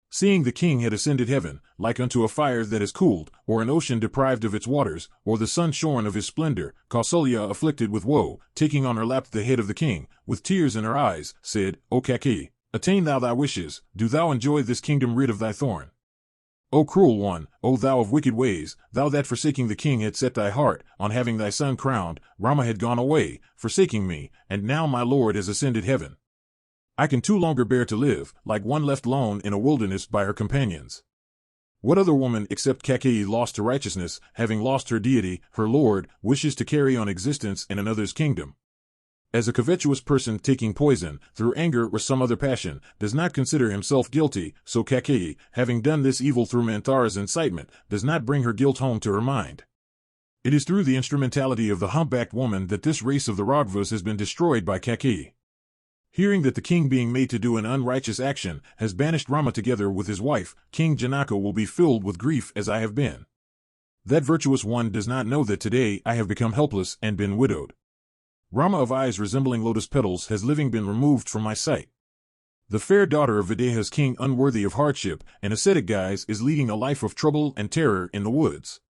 A: Seeing the king had ascended heaven, like unto a fire that is cooled, or an ocean deprived of its waters, or the sun shorn of his splendor, Kausalya, afflicted with woe, taking on her lap the head of the king, with tears in her eyes, said, "O Kaikeyi, attain thou thy wishes, do thou enjoy this kingdom rid of thy thorn. O cruel one, O thou of wicked ways, thou that forsaking the king had set thy heart on having thy son crowned, Rama had gone away, forsaking me, and now my lord has ascended heaven. I can too longer bear to live, like one left alone in a wilderness by her companions. What other woman except Kaikeyi, lost to righteousness, having lost her deity, her lord, wishes to carry on existence in another's kingdom? As a covetous person taking poison, through anger or some other passion, does not consider himself guilty, so Kaikeyi, having done this evil through Manthara's incitement, does not bring her guilt home to her mind. It is through the instrumentality of the humpbacked woman that this race of the Raghvas has been destroyed by Kaikeyi. Hearing that the king, being made to do an unrighteous action, has banished Rama together with his wife, King Janaka will be filled with grief as I have been. That virtuous one does not know that today I have become helpless and been widowed. Rama of eyes resembling lotus petals has living been removed from my sight. The fair daughter of Videha's king, unworthy of hardship and ascetic guise, is leading a life of trouble and terror in the woods.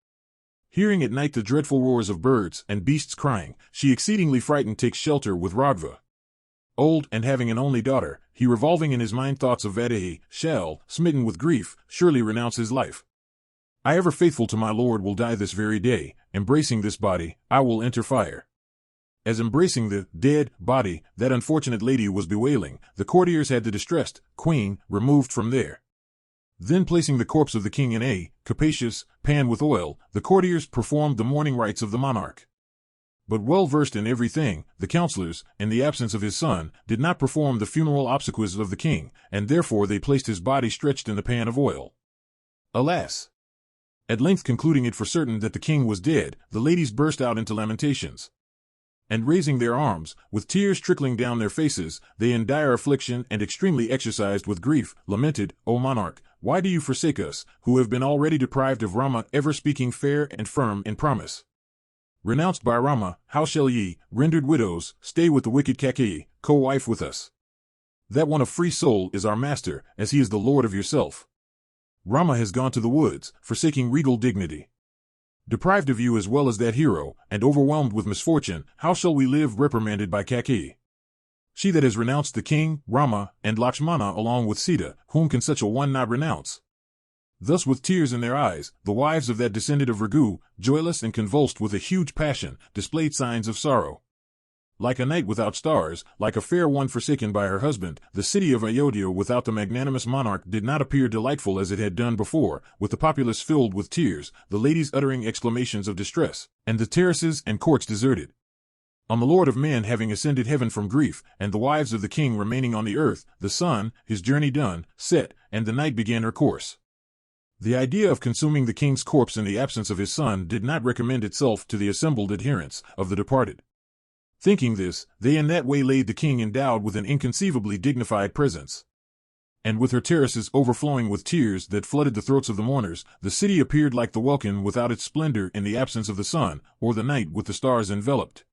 A: Hearing at night the dreadful roars of birds and beasts crying, she exceedingly frightened takes shelter with Raghva. Old, and having an only daughter, he, revolving in his mind thoughts of Videha, shall, smitten with grief, surely renounce his life. I, ever faithful to my lord, will die this very day. Embracing this body, I will enter fire. As embracing the dead body, that unfortunate lady was bewailing, the courtiers had the distressed queen removed from there. Then, placing the corpse of the king in a capacious pan with oil, the courtiers performed the mourning rites of the monarch. But well versed in everything, the counselors, in the absence of his son, did not perform the funeral obsequies of the king, and therefore they placed his body stretched in the pan of oil. Alas! At length, concluding it for certain that the king was dead, the ladies burst out into lamentations. And raising their arms, with tears trickling down their faces, they, in dire affliction and extremely exercised with grief, lamented, "O monarch, why do you forsake us, who have been already deprived of Rama, ever speaking fair and firm in promise? Renounced by Rama, how shall ye, rendered widows, stay with the wicked Kaikeyi, co-wife with us? That one of free soul is our master, as he is the lord of yourself. Rama has gone to the woods, forsaking regal dignity. Deprived of you as well as that hero, and overwhelmed with misfortune, how shall we live reprimanded by Kaikeyi? She that has renounced the king, Rama, and Lakshmana along with Sita, whom can such a one not renounce? Thus with tears in their eyes, the wives of that descendant of Raghu, joyless and convulsed with a huge passion, displayed signs of sorrow. Like a night without stars, like a fair one forsaken by her husband, the city of Ayodhya without the magnanimous monarch did not appear delightful as it had done before, with the populace filled with tears, the ladies uttering exclamations of distress, and the terraces and courts deserted. On the Lord of men having ascended heaven from grief, and the wives of the king remaining on the earth, the sun, his journey done, set, and the night began her course. The idea of consuming the king's corpse in the absence of his son did not recommend itself to the assembled adherents of the departed. Thinking this, they in that way laid the king endowed with an inconceivably dignified presence. And with her terraces overflowing with tears that flooded the throats of the mourners, the city appeared like the welkin without its splendor in the absence of the sun, or the night with the stars enveloped.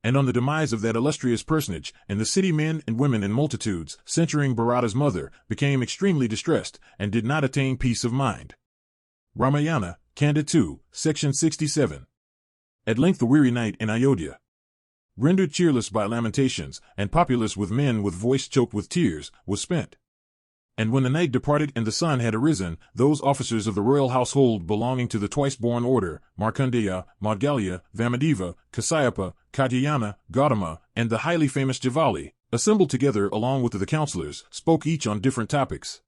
A: And on the demise of that illustrious personage, and the city men and women in multitudes, censuring Bharata's mother, became extremely distressed, and did not attain peace of mind. Ramayana, Kanda 2, Section 67. At length the weary night in Ayodhya, rendered cheerless by lamentations, and populous with men with voice choked with tears, was spent. And when the night departed and the sun had arisen, those officers of the royal household belonging to the twice-born order, Markandeya, Maudgalya, Vamadeva, Kasyapa, Katyayana, Gautama, and the highly famous Javali, assembled together along with the counselors, spoke each on different topics.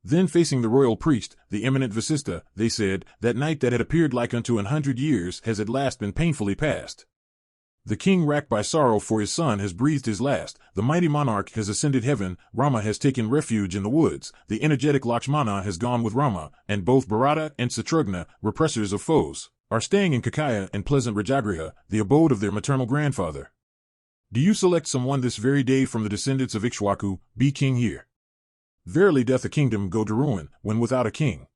A: Then facing the royal priest, the eminent Vasista, they said, that night that had appeared like unto 100 years has at last been painfully passed. The king, racked by sorrow for his son, has breathed his last, the mighty monarch has ascended heaven, Rama has taken refuge in the woods, the energetic Lakshmana has gone with Rama, and both Bharata and Satrughna, repressors of foes, are staying in Kakaya and pleasant Rajagriha, the abode of their maternal grandfather. Do you select someone this very day from the descendants of Ikshwaku, be king here? Verily doth a kingdom go to ruin, when without a king.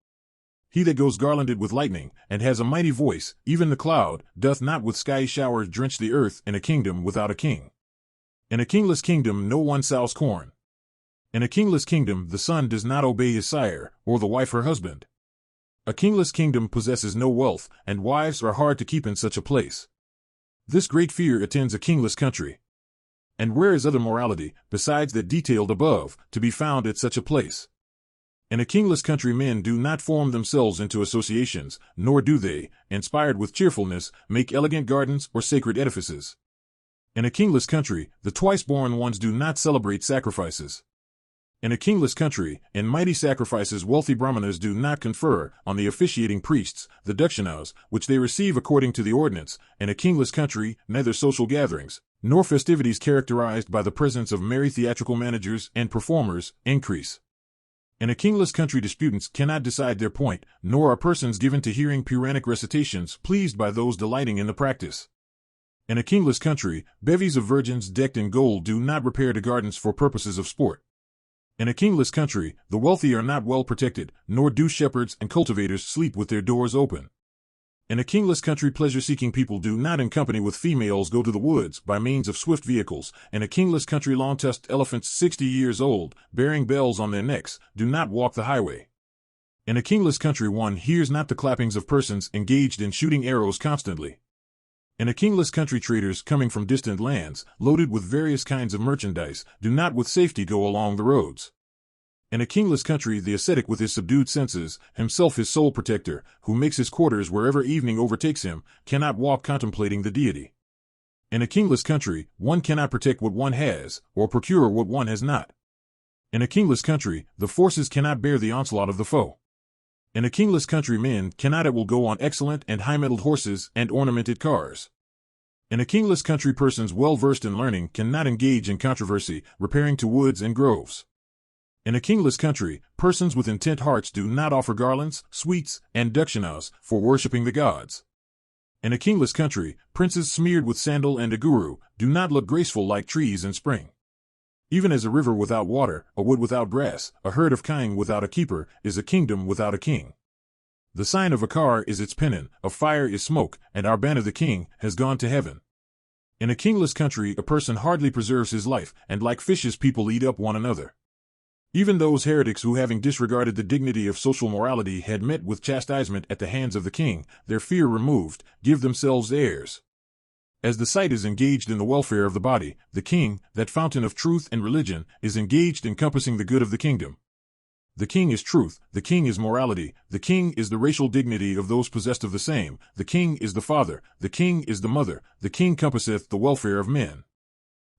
A: He that goes garlanded with lightning, and has a mighty voice, even the cloud, doth not with skyey showers drench the earth in a kingdom without a king. In a kingless kingdom no one sows corn. In a kingless kingdom the son does not obey his sire, or the wife her husband. A kingless kingdom possesses no wealth, and wives are hard to keep in such a place. This great fear attends a kingless country. And where is other morality, besides that detailed above, to be found at such a place? In a kingless country men do not form themselves into associations, nor do they, inspired with cheerfulness, make elegant gardens or sacred edifices. In a kingless country, the twice-born ones do not celebrate sacrifices. In a kingless country, in mighty sacrifices wealthy brahmanas do not confer on the officiating priests the dakshinas, which they receive according to the ordinance. In a kingless country, neither social gatherings, nor festivities characterized by the presence of merry theatrical managers and performers, increase. In a kingless country disputants cannot decide their point, nor are persons given to hearing Puranic recitations pleased by those delighting in the practice. In a kingless country, bevies of virgins decked in gold do not repair to gardens for purposes of sport. In a kingless country, the wealthy are not well protected, nor do shepherds and cultivators sleep with their doors open. In a kingless country pleasure-seeking people do not in company with females go to the woods by means of swift vehicles. In a kingless country long-tusked elephants 60 years old, bearing bells on their necks, do not walk the highway. In a kingless country one hears not the clappings of persons engaged in shooting arrows constantly. In a kingless country traders coming from distant lands, loaded with various kinds of merchandise, do not with safety go along the roads. In a kingless country the ascetic with his subdued senses, himself his sole protector, who makes his quarters wherever evening overtakes him, cannot walk contemplating the deity. In a kingless country, one cannot protect what one has, or procure what one has not. In a kingless country, the forces cannot bear the onslaught of the foe. In a kingless country men cannot at will go on excellent and high-mettled horses and ornamented cars. In a kingless country persons well versed in learning cannot engage in controversy, repairing to woods and groves. In a kingless country, persons with intent hearts do not offer garlands, sweets, and dakshinas for worshipping the gods. In a kingless country, princes smeared with sandal and aguru do not look graceful like trees in spring. Even as a river without water, a wood without grass, a herd of kine without a keeper, is a kingdom without a king. The sign of a car is its pennon, of fire is smoke, and our banner the king has gone to heaven. In a kingless country a person hardly preserves his life, and like fishes people eat up one another. Even those heretics who, having disregarded the dignity of social morality, had met with chastisement at the hands of the king, their fear removed, give themselves airs. As the sight is engaged in the welfare of the body, the king, that fountain of truth and religion, is engaged in compassing the good of the kingdom. The king is truth, the king is morality, the king is the racial dignity of those possessed of the same, the king is the father, the king is the mother, the king compasseth the welfare of men.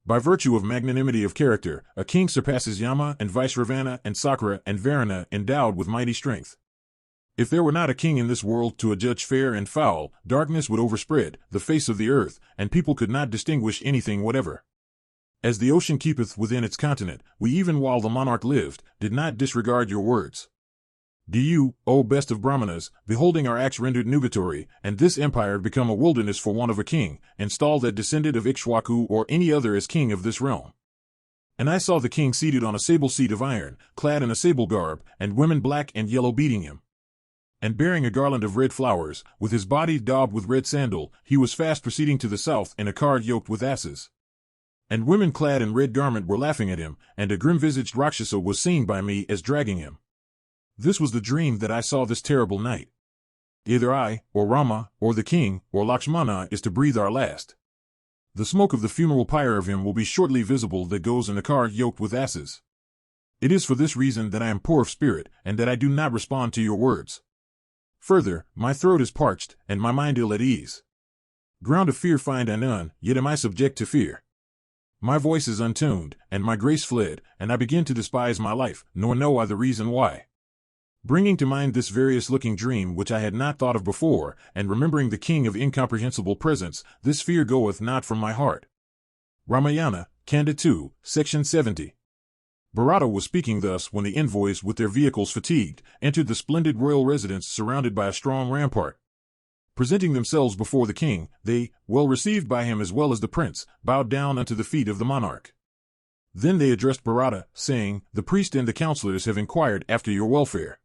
A: By virtue of magnanimity of character, a king surpasses Yama and vice Ravana and Sakra and Varuna endowed with mighty strength. If there were not a king in this world to adjudge fair and foul, darkness would overspread the face of the earth, and people could not distinguish anything whatever. As the ocean keepeth within its continent, we even while the monarch lived, did not disregard your words. Do you, O best of Brahmanas, beholding our acts rendered nugatory, and this empire become a wilderness for want of a king, install that descended of Ikshwaku or any other as king of this realm? And I saw the king seated on a sable seat of iron, clad in a sable garb, and women black and yellow beating him. And bearing a garland of red flowers, with his body daubed with red sandal, he was fast proceeding to the south in a cart yoked with asses. And women clad in red garment were laughing at him, and a grim-visaged Rakshasa was seen by me as dragging him. This was the dream that I saw this terrible night. Either I, or Rama, or the king, or Lakshmana is to breathe our last. The smoke of the funeral pyre of him will be shortly visible that goes in a cart yoked with asses. It is for this reason that I am poor of spirit, and that I do not respond to your words. Further, my throat is parched, and my mind ill at ease. Ground of fear find I none, yet am I subject to fear. My voice is untuned, and my grace fled, and I begin to despise my life, nor know I the reason why. Bringing to mind this various-looking dream which I had not thought of before, and remembering the king of incomprehensible presence, this fear goeth not from my heart. Ramayana, Kanda 2, Section 70. Bharata was speaking thus when the envoys, with their vehicles fatigued, entered the splendid royal residence surrounded by a strong rampart. Presenting themselves before the king, they, well received by him as well as the prince, bowed down unto the feet of the monarch. Then they addressed Bharata, saying, The priest and the counselors have inquired after your welfare.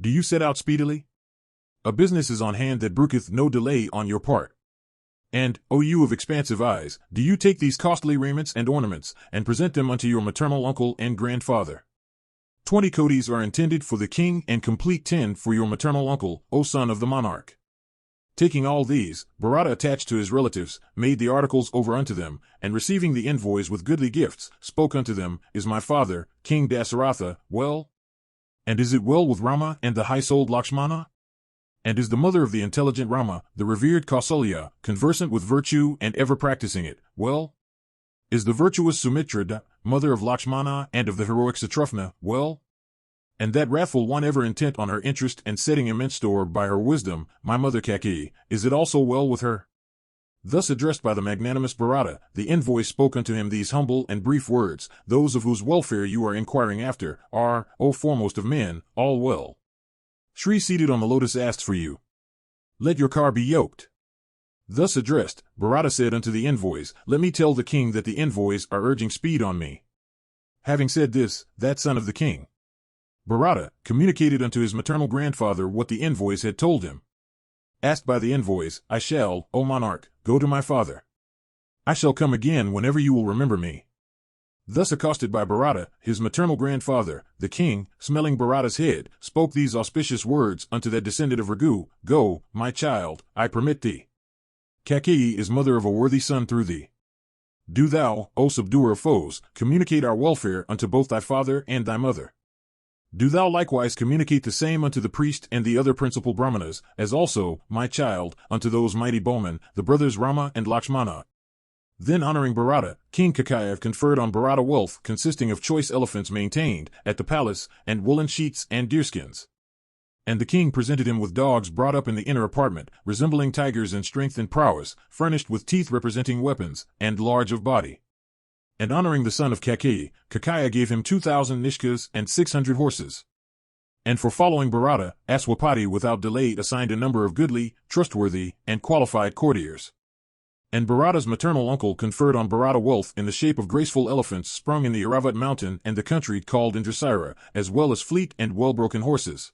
A: Do you set out speedily? A business is on hand that brooketh no delay on your part. And, O you of expansive eyes, do you take these costly raiments and ornaments, and present them unto your maternal uncle and grandfather? 20 kodis are intended for the king and complete 10 for your maternal uncle, O son of the monarch. Taking all these, Bharata attached to his relatives, made the articles over unto them, and receiving the envoys with goodly gifts, spoke unto them, Is my father, King Dasaratha, well? And is it well with Rama and the high-souled Lakshmana? And is the mother of the intelligent Rama, the revered Kausalya, conversant with virtue and ever practicing it, well? Is the virtuous Sumitra, mother of Lakshmana and of the heroic Satrughna, well? And that wrathful one ever intent on her interest and setting immense store by her wisdom, my mother Kaikeyi, is it also well with her? Thus addressed by the magnanimous Bharata, the envoy spoke unto him these humble and brief words, Those of whose welfare you are inquiring after, are, O foremost of men, all well. Shri seated on the lotus asked for you. Let your car be yoked. Thus addressed, Bharata said unto the envoys, Let me tell the king that the envoys are urging speed on me. Having said this, that son of the king, Bharata, communicated unto his maternal grandfather what the envoys had told him. Asked by the envoys, I shall, O monarch, go to my father. I shall come again whenever you will remember me. Thus accosted by Bharata, his maternal grandfather, the king, smelling Bharata's head, spoke these auspicious words unto that descendant of Raghu, Go, my child, I permit thee. Kaikeyi is mother of a worthy son through thee. Do thou, O subduer of foes, communicate our welfare unto both thy father and thy mother. Do thou likewise communicate the same unto the priest and the other principal Brahmanas, as also, my child, unto those mighty bowmen, the brothers Rama and Lakshmana. Then honoring Bharata, King Kakayev conferred on Bharata wealth consisting of choice elephants maintained at the palace, and woolen sheets and deerskins. And the king presented him with dogs brought up in the inner apartment, resembling tigers in strength and prowess, furnished with teeth representing weapons, and large of body. And honoring the son of Kaikeyi, Kakaya gave him 2,000 nishkas and 600 horses. And for following Bharata, Aswapati without delay assigned a number of goodly, trustworthy, and qualified courtiers. And Bharata's maternal uncle conferred on Bharata wealth in the shape of graceful elephants sprung in the Aravat mountain and the country called Indrasira, as well as fleet and well-broken horses.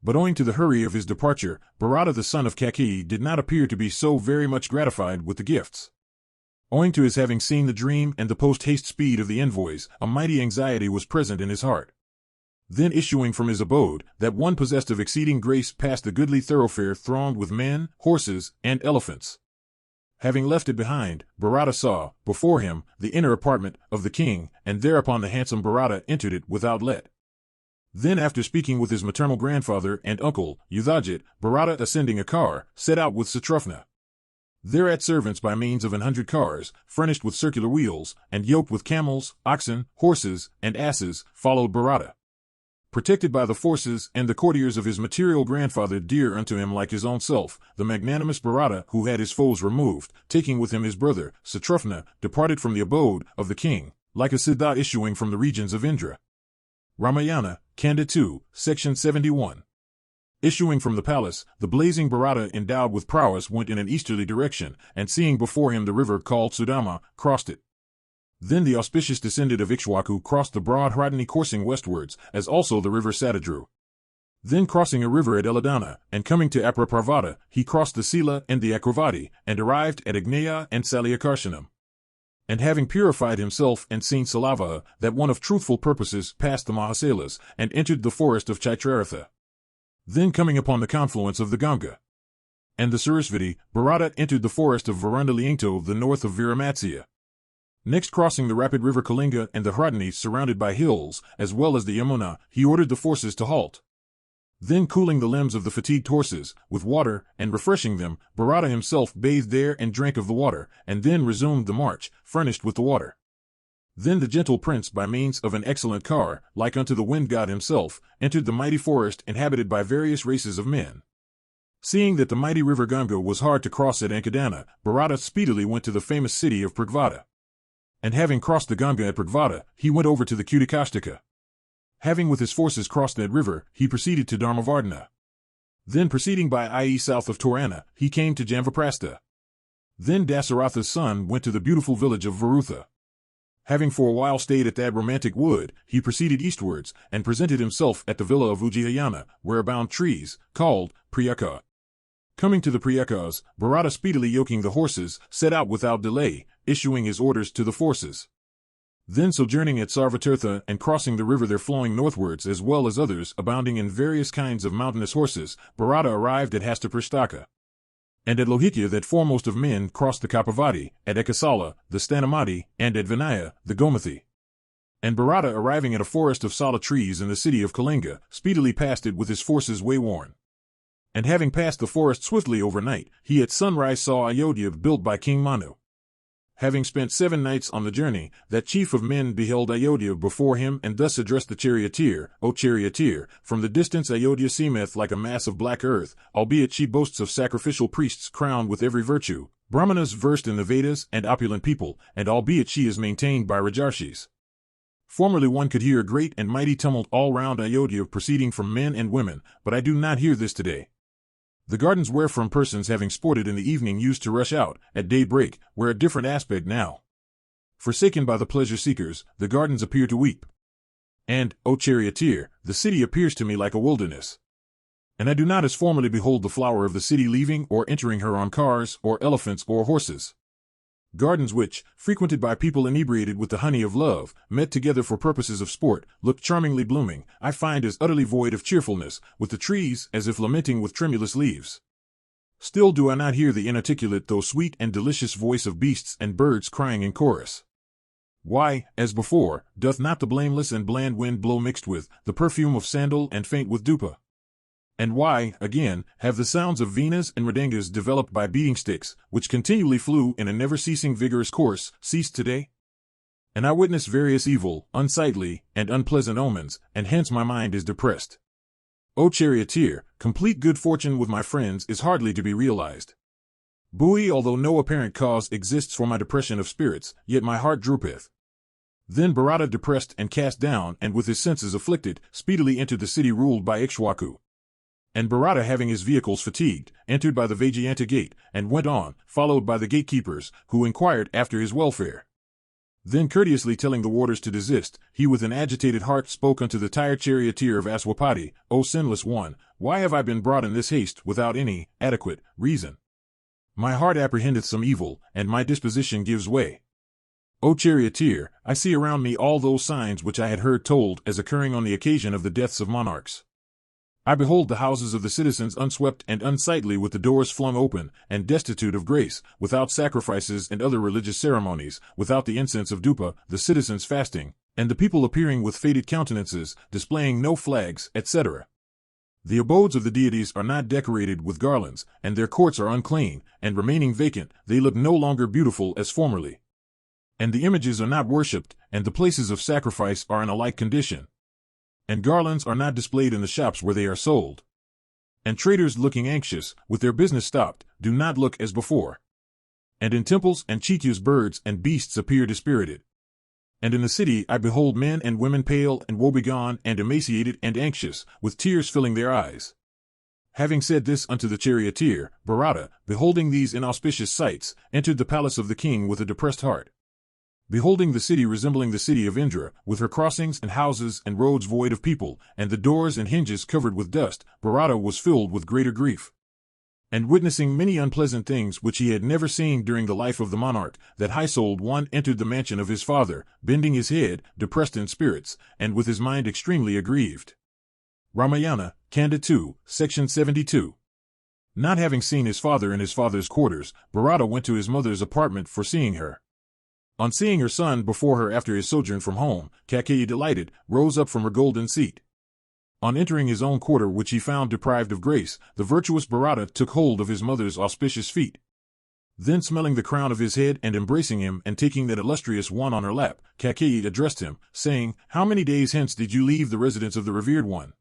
A: But owing to the hurry of his departure, Bharata the son of Kaikeyi did not appear to be so very much gratified with the gifts. Owing to his having seen the dream and the post-haste speed of the envoys, a mighty anxiety was present in his heart. Then issuing from his abode, that one possessed of exceeding grace passed the goodly thoroughfare thronged with men, horses, and elephants. Having left it behind, Bharata saw, before him, the inner apartment of the king, and thereupon the handsome Bharata entered it without let. Then after speaking with his maternal grandfather and uncle, Ayodhya, Bharata ascending a car, set out with Satrufna. Thereat servants by means of 100 cars, furnished with circular wheels, and yoked with camels, oxen, horses, and asses, followed Bharata. Protected by the forces and the courtiers of his material grandfather dear unto him like his own self, the magnanimous Bharata, who had his foes removed, taking with him his brother, Satrufna, departed from the abode of the king, like a Sita issuing from the regions of Indra. Ramayana, Kanda 2, Section 71. Issuing from the palace, the blazing Bharata endowed with prowess went in an easterly direction, and seeing before him the river called Sudama, crossed it. Then the auspicious descendant of Ikshwaku crossed the broad Hradani coursing westwards, as also the river Satadru. Then crossing a river at Eladana, and coming to Apraparvata, he crossed the Sila and the Akravati, and arrived at Agneya and Saliakarshanam. And having purified himself and seen Salava, that one of truthful purposes, passed the Mahasalas, and entered the forest of Chaitraratha. Then coming upon the confluence of the Ganga and the Sarasvati, Bharata entered the forest of Varundaliangto, the north of Viramatsya. Next crossing the rapid river Kalinga and the Hradani surrounded by hills, as well as the Yamuna, he ordered the forces to halt. Then cooling the limbs of the fatigued horses, with water, and refreshing them, Bharata himself bathed there and drank of the water, and then resumed the march, furnished with the water. Then the gentle prince, by means of an excellent car, like unto the wind god himself, entered the mighty forest inhabited by various races of men. Seeing that the mighty river Ganga was hard to cross at Ankadana, Bharata speedily went to the famous city of Pragvata. And having crossed the Ganga at Pragvata, he went over to the Kutikashtaka. Having with his forces crossed that river, he proceeded to Dharmavardhana. Then proceeding by i.e. south of Torana, he came to Jamvaprastha. Then Dasaratha's son went to the beautiful village of Varutha. Having for a while stayed at that romantic wood, he proceeded eastwards, and presented himself at the villa of Ujjayana, where abound trees, called Priyaka. Coming to the Priyakas, Bharata speedily yoking the horses, set out without delay, issuing his orders to the forces. Then sojourning at Sarvatirtha and crossing the river there flowing northwards as well as others abounding in various kinds of mountainous horses, Bharata arrived at Hastaprishtaka. And at Lohitya that foremost of men crossed the Kapavati, at Ekasala, the Stanamati, and at Vinaya, the Gomathi. And Bharata arriving at a forest of sala trees in the city of Kalinga, speedily passed it with his forces wayworn. And having passed the forest swiftly overnight, he at sunrise saw Ayodhya built by King Manu. Having spent 7 nights on the journey, that chief of men beheld Ayodhya before him and thus addressed the charioteer, O charioteer, from the distance Ayodhya seemeth like a mass of black earth, albeit she boasts of sacrificial priests crowned with every virtue, Brahmanas versed in the Vedas and opulent people, and albeit she is maintained by Rajarshis. Formerly one could hear a great and mighty tumult all round Ayodhya proceeding from men and women, but I do not hear this today. The gardens wherefrom persons having sported in the evening used to rush out, at daybreak, wear a different aspect now. Forsaken by the pleasure-seekers, the gardens appear to weep. And, O charioteer, the city appears to me like a wilderness. And I do not as formerly behold the flower of the city leaving or entering her on cars, or elephants, or horses. Gardens which, frequented by people inebriated with the honey of love, met together for purposes of sport, look charmingly blooming, I find as utterly void of cheerfulness, with the trees as if lamenting with tremulous leaves. Still do I not hear the inarticulate though sweet and delicious voice of beasts and birds crying in chorus. Why, as before, doth not the blameless and bland wind blow mixed with the perfume of sandal and faint with dupa? And why, again, have the sounds of venas and mridangas developed by beating sticks, which continually flew in a never-ceasing vigorous course, ceased today? And I witness various evil, unsightly, and unpleasant omens, and hence my mind is depressed. O charioteer, complete good fortune with my friends is hardly to be realized. Buoy, although no apparent cause exists for my depression of spirits, yet my heart droopeth. Then Bharata, depressed and cast down, and with his senses afflicted, speedily entered the city ruled by Ikshwaku. And Bharata, having his vehicles fatigued, entered by the Vajayanta gate, and went on, followed by the gatekeepers, who inquired after his welfare. Then courteously telling the warders to desist, he with an agitated heart spoke unto the tired charioteer of Aswapati, O sinless one, why have I been brought in this haste without any adequate reason? My heart apprehendeth some evil, and my disposition gives way. O charioteer, I see around me all those signs which I had heard told as occurring on the occasion of the deaths of monarchs. I behold the houses of the citizens unswept and unsightly with the doors flung open, and destitute of grace, without sacrifices and other religious ceremonies, without the incense of dupa, the citizens fasting, and the people appearing with faded countenances, displaying no flags, etc. The abodes of the deities are not decorated with garlands, and their courts are unclean, and remaining vacant, they look no longer beautiful as formerly. And the images are not worshipped, and the places of sacrifice are in a like condition. And garlands are not displayed in the shops where they are sold. And traders looking anxious, with their business stopped, do not look as before. And in temples and chitus birds and beasts appear dispirited. And in the city I behold men and women pale and woebegone and emaciated and anxious, with tears filling their eyes. Having said this unto the charioteer, Bharata, beholding these inauspicious sights, entered the palace of the king with a depressed heart. Beholding the city resembling the city of Indra, with her crossings and houses and roads void of people, and the doors and hinges covered with dust, Bharata was filled with greater grief. And witnessing many unpleasant things which he had never seen during the life of the monarch, that high-souled one entered the mansion of his father, bending his head, depressed in spirits, and with his mind extremely aggrieved. Ramayana, Kanda 2, Section 72. Not having seen his father in his father's quarters, Bharata went to his mother's apartment for seeing her. On seeing her son before her after his sojourn from home, Kaikeyi, delighted, rose up from her golden seat. On entering his own quarter, which he found deprived of grace, the virtuous Bharata took hold of his mother's auspicious feet. Then smelling the crown of his head and embracing him and taking that illustrious one on her lap, Kaikeyi addressed him, saying, "How many days hence did you leave the residence of the revered one?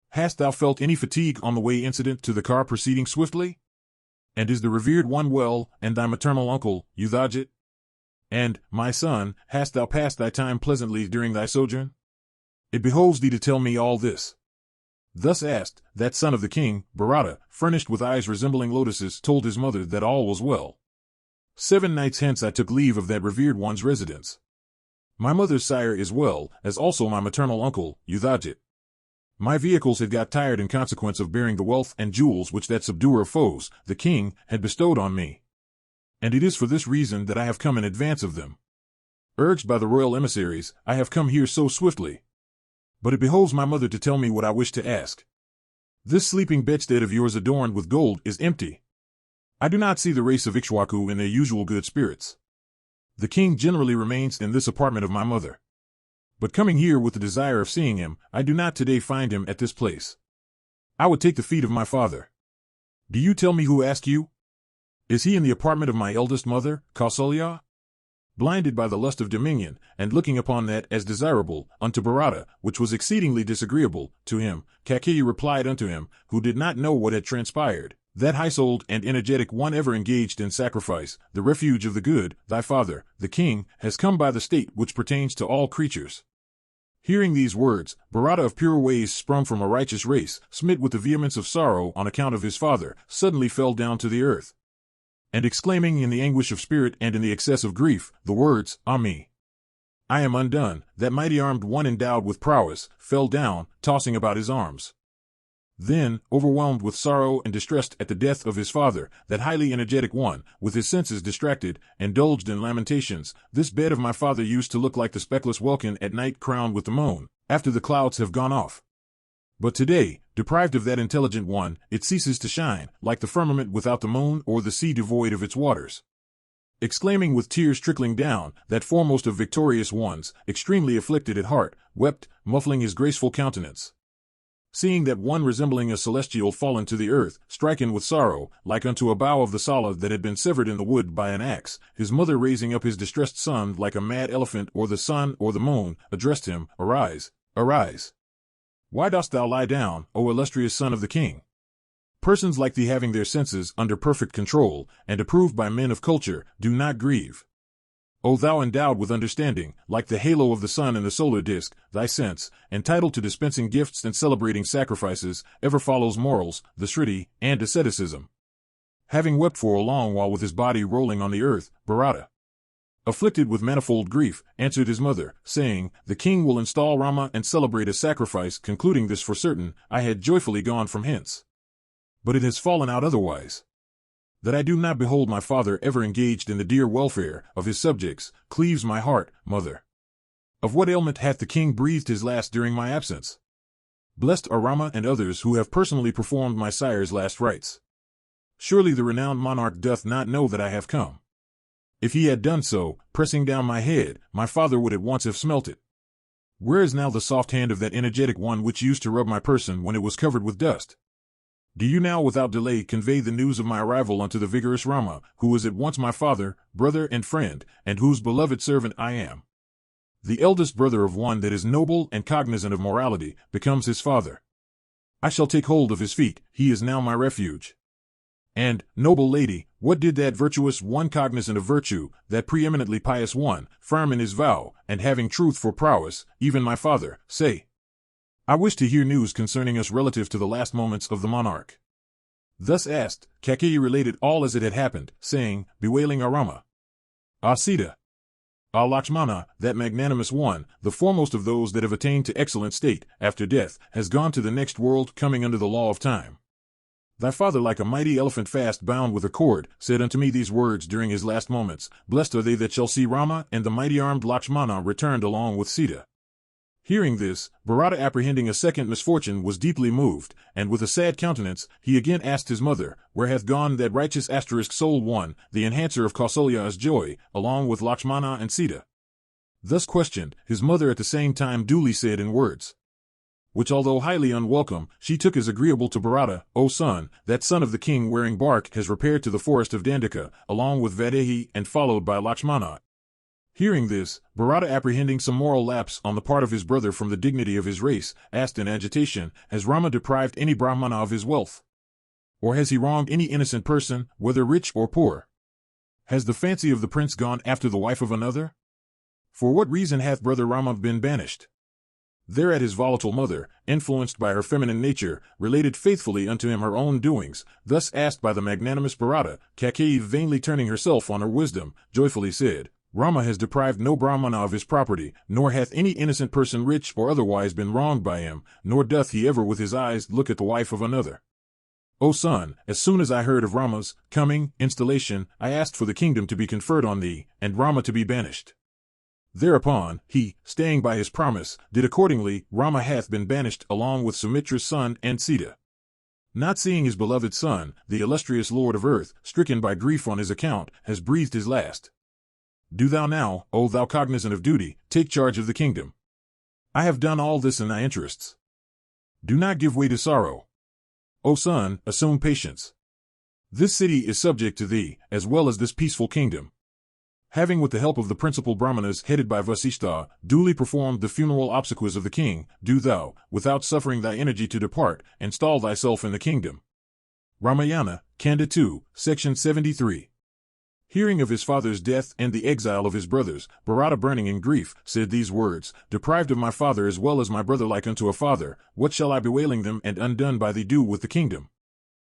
A: Hast thou felt any fatigue on the way incident to the car proceeding swiftly? And is the revered one well, and thy maternal uncle, Ayodhya? And, my son, hast thou passed thy time pleasantly during thy sojourn? It behoves thee to tell me all this." Thus asked, that son of the king, Bharata, furnished with eyes resembling lotuses, told his mother that all was well. 7 nights hence I took leave of that revered one's residence. My mother's sire is well, as also my maternal uncle, Ayodhya. My vehicles had got tired in consequence of bearing the wealth and jewels which that subduer of foes, the king, had bestowed on me. And it is for this reason that I have come in advance of them. Urged by the royal emissaries, I have come here so swiftly. But it behoves my mother to tell me what I wish to ask. This sleeping bedstead of yours adorned with gold is empty. I do not see the race of Ikshwaku in their usual good spirits. The king generally remains in this apartment of my mother. But coming here with the desire of seeing him, I do not today find him at this place. I would take the feet of my father. Do you tell me who asked you? Is he in the apartment of my eldest mother, Kausalya? Blinded by the lust of dominion, and looking upon that as desirable, unto Bharata, which was exceedingly disagreeable, to him, Kaikeyi replied unto him, who did not know what had transpired, that high-souled and energetic one ever engaged in sacrifice, the refuge of the good, thy father, the king, has come by the state which pertains to all creatures. Hearing these words, Bharata of pure ways, sprung from a righteous race, smit with the vehemence of sorrow on account of his father, suddenly fell down to the earth. And exclaiming in the anguish of spirit and in the excess of grief, the words, "Ah me! I am undone," that mighty armed one endowed with prowess, fell down, tossing about his arms. Then, overwhelmed with sorrow and distressed at the death of his father, that highly energetic one, with his senses distracted, indulged in lamentations. This bed of my father used to look like the speckless welkin at night crowned with the moon, after the clouds have gone off. But today, deprived of that intelligent one, it ceases to shine, like the firmament without the moon or the sea devoid of its waters. Exclaiming with tears trickling down, that foremost of victorious ones, extremely afflicted at heart, wept, muffling his graceful countenance. Seeing that one resembling a celestial fallen to the earth, striken with sorrow, like unto a bough of the sala that had been severed in the wood by an axe, his mother raising up his distressed son like a mad elephant, or the sun or the moon, addressed him, "Arise, arise. Why dost thou lie down, O illustrious son of the king? Persons like thee, having their senses under perfect control, and approved by men of culture, do not grieve. O thou endowed with understanding, like the halo of the sun in the solar disk, thy sense, entitled to dispensing gifts and celebrating sacrifices, ever follows morals, the Shriti, and asceticism." Having wept for a long while with his body rolling on the earth, Bharata, afflicted with manifold grief, answered his mother, saying, "The king will install Rama and celebrate a sacrifice. Concluding this for certain, I had joyfully gone from hence. But it has fallen out otherwise. That I do not behold my father ever engaged in the dear welfare of his subjects, cleaves my heart, mother. Of what ailment hath the king breathed his last during my absence? Blessed are Rama and others who have personally performed my sire's last rites. Surely the renowned monarch doth not know that I have come. If he had done so, pressing down my head, my father would at once have smelt it. Where is now the soft hand of that energetic one which used to rub my person when it was covered with dust? Do you now without delay convey the news of my arrival unto the vigorous Rama, who was at once my father, brother, and friend, and whose beloved servant I am? The eldest brother of one that is noble and cognizant of morality becomes his father. I shall take hold of his feet, he is now my refuge. And, noble lady, what did that virtuous one cognizant of virtue, that preeminently pious one, firm in his vow, and having truth for prowess, even my father, say? I wish to hear news concerning us relative to the last moments of the monarch. Thus asked, Kaikeyi related all as it had happened, saying, bewailing Rama. Sita. Lakshmana, that magnanimous one, the foremost of those that have attained to excellent state, after death, has gone to the next world, coming under the law of time. Thy father, like a mighty elephant fast bound with a cord, said unto me these words during his last moments, blessed are they that shall see Rama and the mighty armed Lakshmana returned along with Sita. Hearing this, Bharata, apprehending a second misfortune, was deeply moved, and with a sad countenance, he again asked his mother, where hath gone that righteous soul one, the enhancer of Kausalya's joy, along with Lakshmana and Sita? Thus questioned, his mother at the same time duly said in words, which although highly unwelcome, she took as agreeable to Bharata, O son, that son of the king wearing bark has repaired to the forest of Dandaka, along with Vaidehi, and followed by Lakshmana. Hearing this, Bharata, apprehending some moral lapse on the part of his brother from the dignity of his race, asked in agitation, has Rama deprived any Brahmana of his wealth? Or has he wronged any innocent person, whether rich or poor? Has the fancy of the prince gone after the wife of another? For what reason hath brother Rama been banished? Thereat his volatile mother, influenced by her feminine nature, related faithfully unto him her own doings. Thus asked by the magnanimous Bharata, Kaikeyi, vainly turning herself on her wisdom, joyfully said, Rama has deprived no Brahmana of his property, nor hath any innocent person rich or otherwise been wronged by him, nor doth he ever with his eyes look at the wife of another. O son, as soon as I heard of Rama's coming installation, I asked for the kingdom to be conferred on thee, and Rama to be banished. Thereupon, he, staying by his promise, did accordingly. Rama hath been banished along with Sumitra's son and Sita. Not seeing his beloved son, the illustrious lord of earth, stricken by grief on his account, has breathed his last. Do thou now, O thou cognizant of duty, take charge of the kingdom. I have done all this in thy interests. Do not give way to sorrow. O son, assume patience. This city is subject to thee, as well as this peaceful kingdom. Having with the help of the principal Brahmanas headed by Vasishtha, duly performed the funeral obsequies of the king, do thou, without suffering thy energy to depart, install thyself in the kingdom. Ramayana, Kanda 2, Section 73. Hearing of his father's death and the exile of his brothers, Bharata, burning in grief, said these words, deprived of my father as well as my brother like unto a father, what shall I bewailing them and undone by thee do with the kingdom?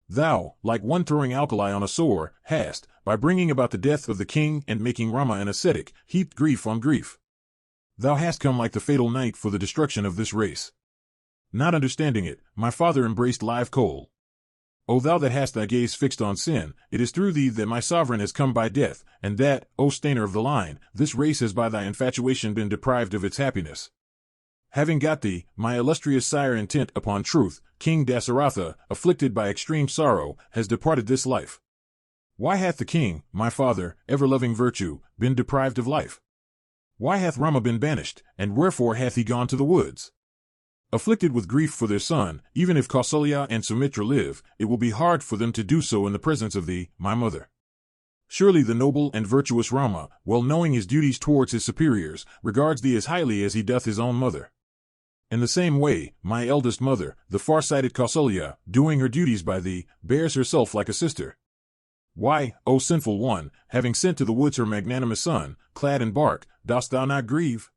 A: Thou, like one throwing alkali on a sore, hast, by bringing about the death of the king and making Rama an ascetic, heaped grief on grief. Thou hast come like the fatal night for the destruction of this race. Not understanding it, my father embraced live coal. O thou that hast thy gaze fixed on sin, it is through thee that my sovereign has come by death, and that, O stainer of the line, this race has by thy infatuation been deprived of its happiness. Having got thee, my illustrious sire intent upon truth, King Dasaratha, afflicted by extreme sorrow, has departed this life. Why hath the king, my father, ever-loving virtue, been deprived of life? Why hath Rama been banished, and wherefore hath he gone to the woods? Afflicted with grief for their son, even if Kausalya and Sumitra live, it will be hard for them to do so in the presence of thee, my mother. Surely the noble and virtuous Rama, well knowing his duties towards his superiors, regards thee as highly as he doth his own mother. In the same way, my eldest mother, the far-sighted Kausalya, doing her duties by thee, bears herself like a sister. Why, O sinful one, having sent to the woods her magnanimous son, clad in bark, dost thou not grieve?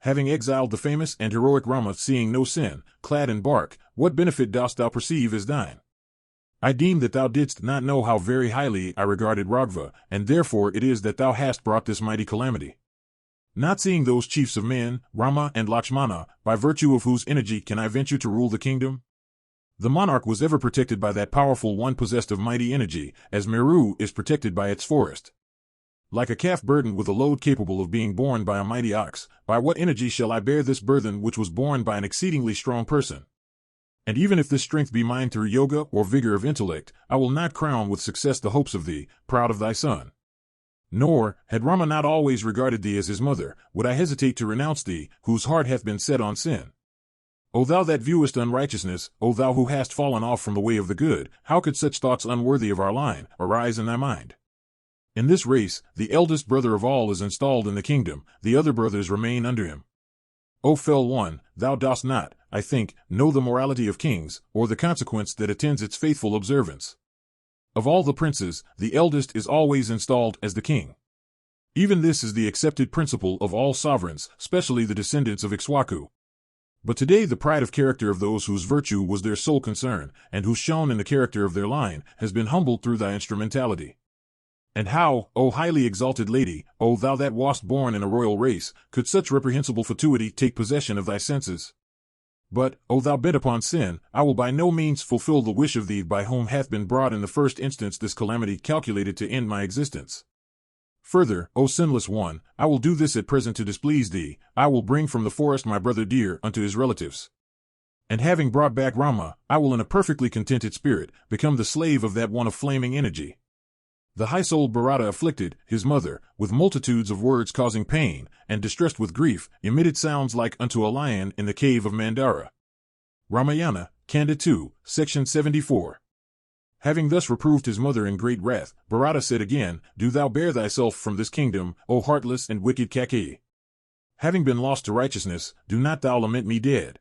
A: Having exiled the famous and heroic Rama, seeing no sin, clad in bark, what benefit dost thou perceive as thine? I deem that thou didst not know how very highly I regarded Raghava, and therefore it is that thou hast brought this mighty calamity. Not seeing those chiefs of men, Rama and Lakshmana, by virtue of whose energy can I venture to rule the kingdom? The monarch was ever protected by that powerful one possessed of mighty energy, as Meru is protected by its forest. Like a calf burdened with a load capable of being borne by a mighty ox, by what energy shall I bear this burthen which was borne by an exceedingly strong person? And even if this strength be mine through yoga or vigor of intellect, I will not crown with success the hopes of thee, proud of thy son. Nor, had Rama not always regarded thee as his mother, would I hesitate to renounce thee, whose heart hath been set on sin. O thou that viewest unrighteousness, O thou who hast fallen off from the way of the good, how could such thoughts unworthy of our line arise in thy mind? In this race, the eldest brother of all is installed in the kingdom, the other brothers remain under him. O fell one, thou dost not, I think, know the morality of kings, or the consequence that attends its faithful observance. Of all the princes, the eldest is always installed as the king. Even this is the accepted principle of all sovereigns, especially the descendants of Ixwaku. But today the pride of character of those whose virtue was their sole concern, and who shone in the character of their line, has been humbled through thy instrumentality. And how, O highly exalted lady, O thou that wast born in a royal race, could such reprehensible fatuity take possession of thy senses? But, O thou bent upon sin, I will by no means fulfill the wish of thee by whom hath been brought in the first instance this calamity calculated to end my existence. Further, O sinless one, I will do this at present to displease thee, I will bring from the forest my brother dear unto his relatives. And having brought back Rama, I will in a perfectly contented spirit, become the slave of that one of flaming energy. The high-souled Bharata afflicted, his mother, with multitudes of words causing pain, and distressed with grief, emitted sounds like unto a lion in the cave of Mandara. Ramayana, Kanda 2, section 74. Having thus reproved his mother in great wrath, Bharata said again, Do thou bear thyself from this kingdom, O heartless and wicked Kakeyi. Having been lost to righteousness, do not thou lament me dead.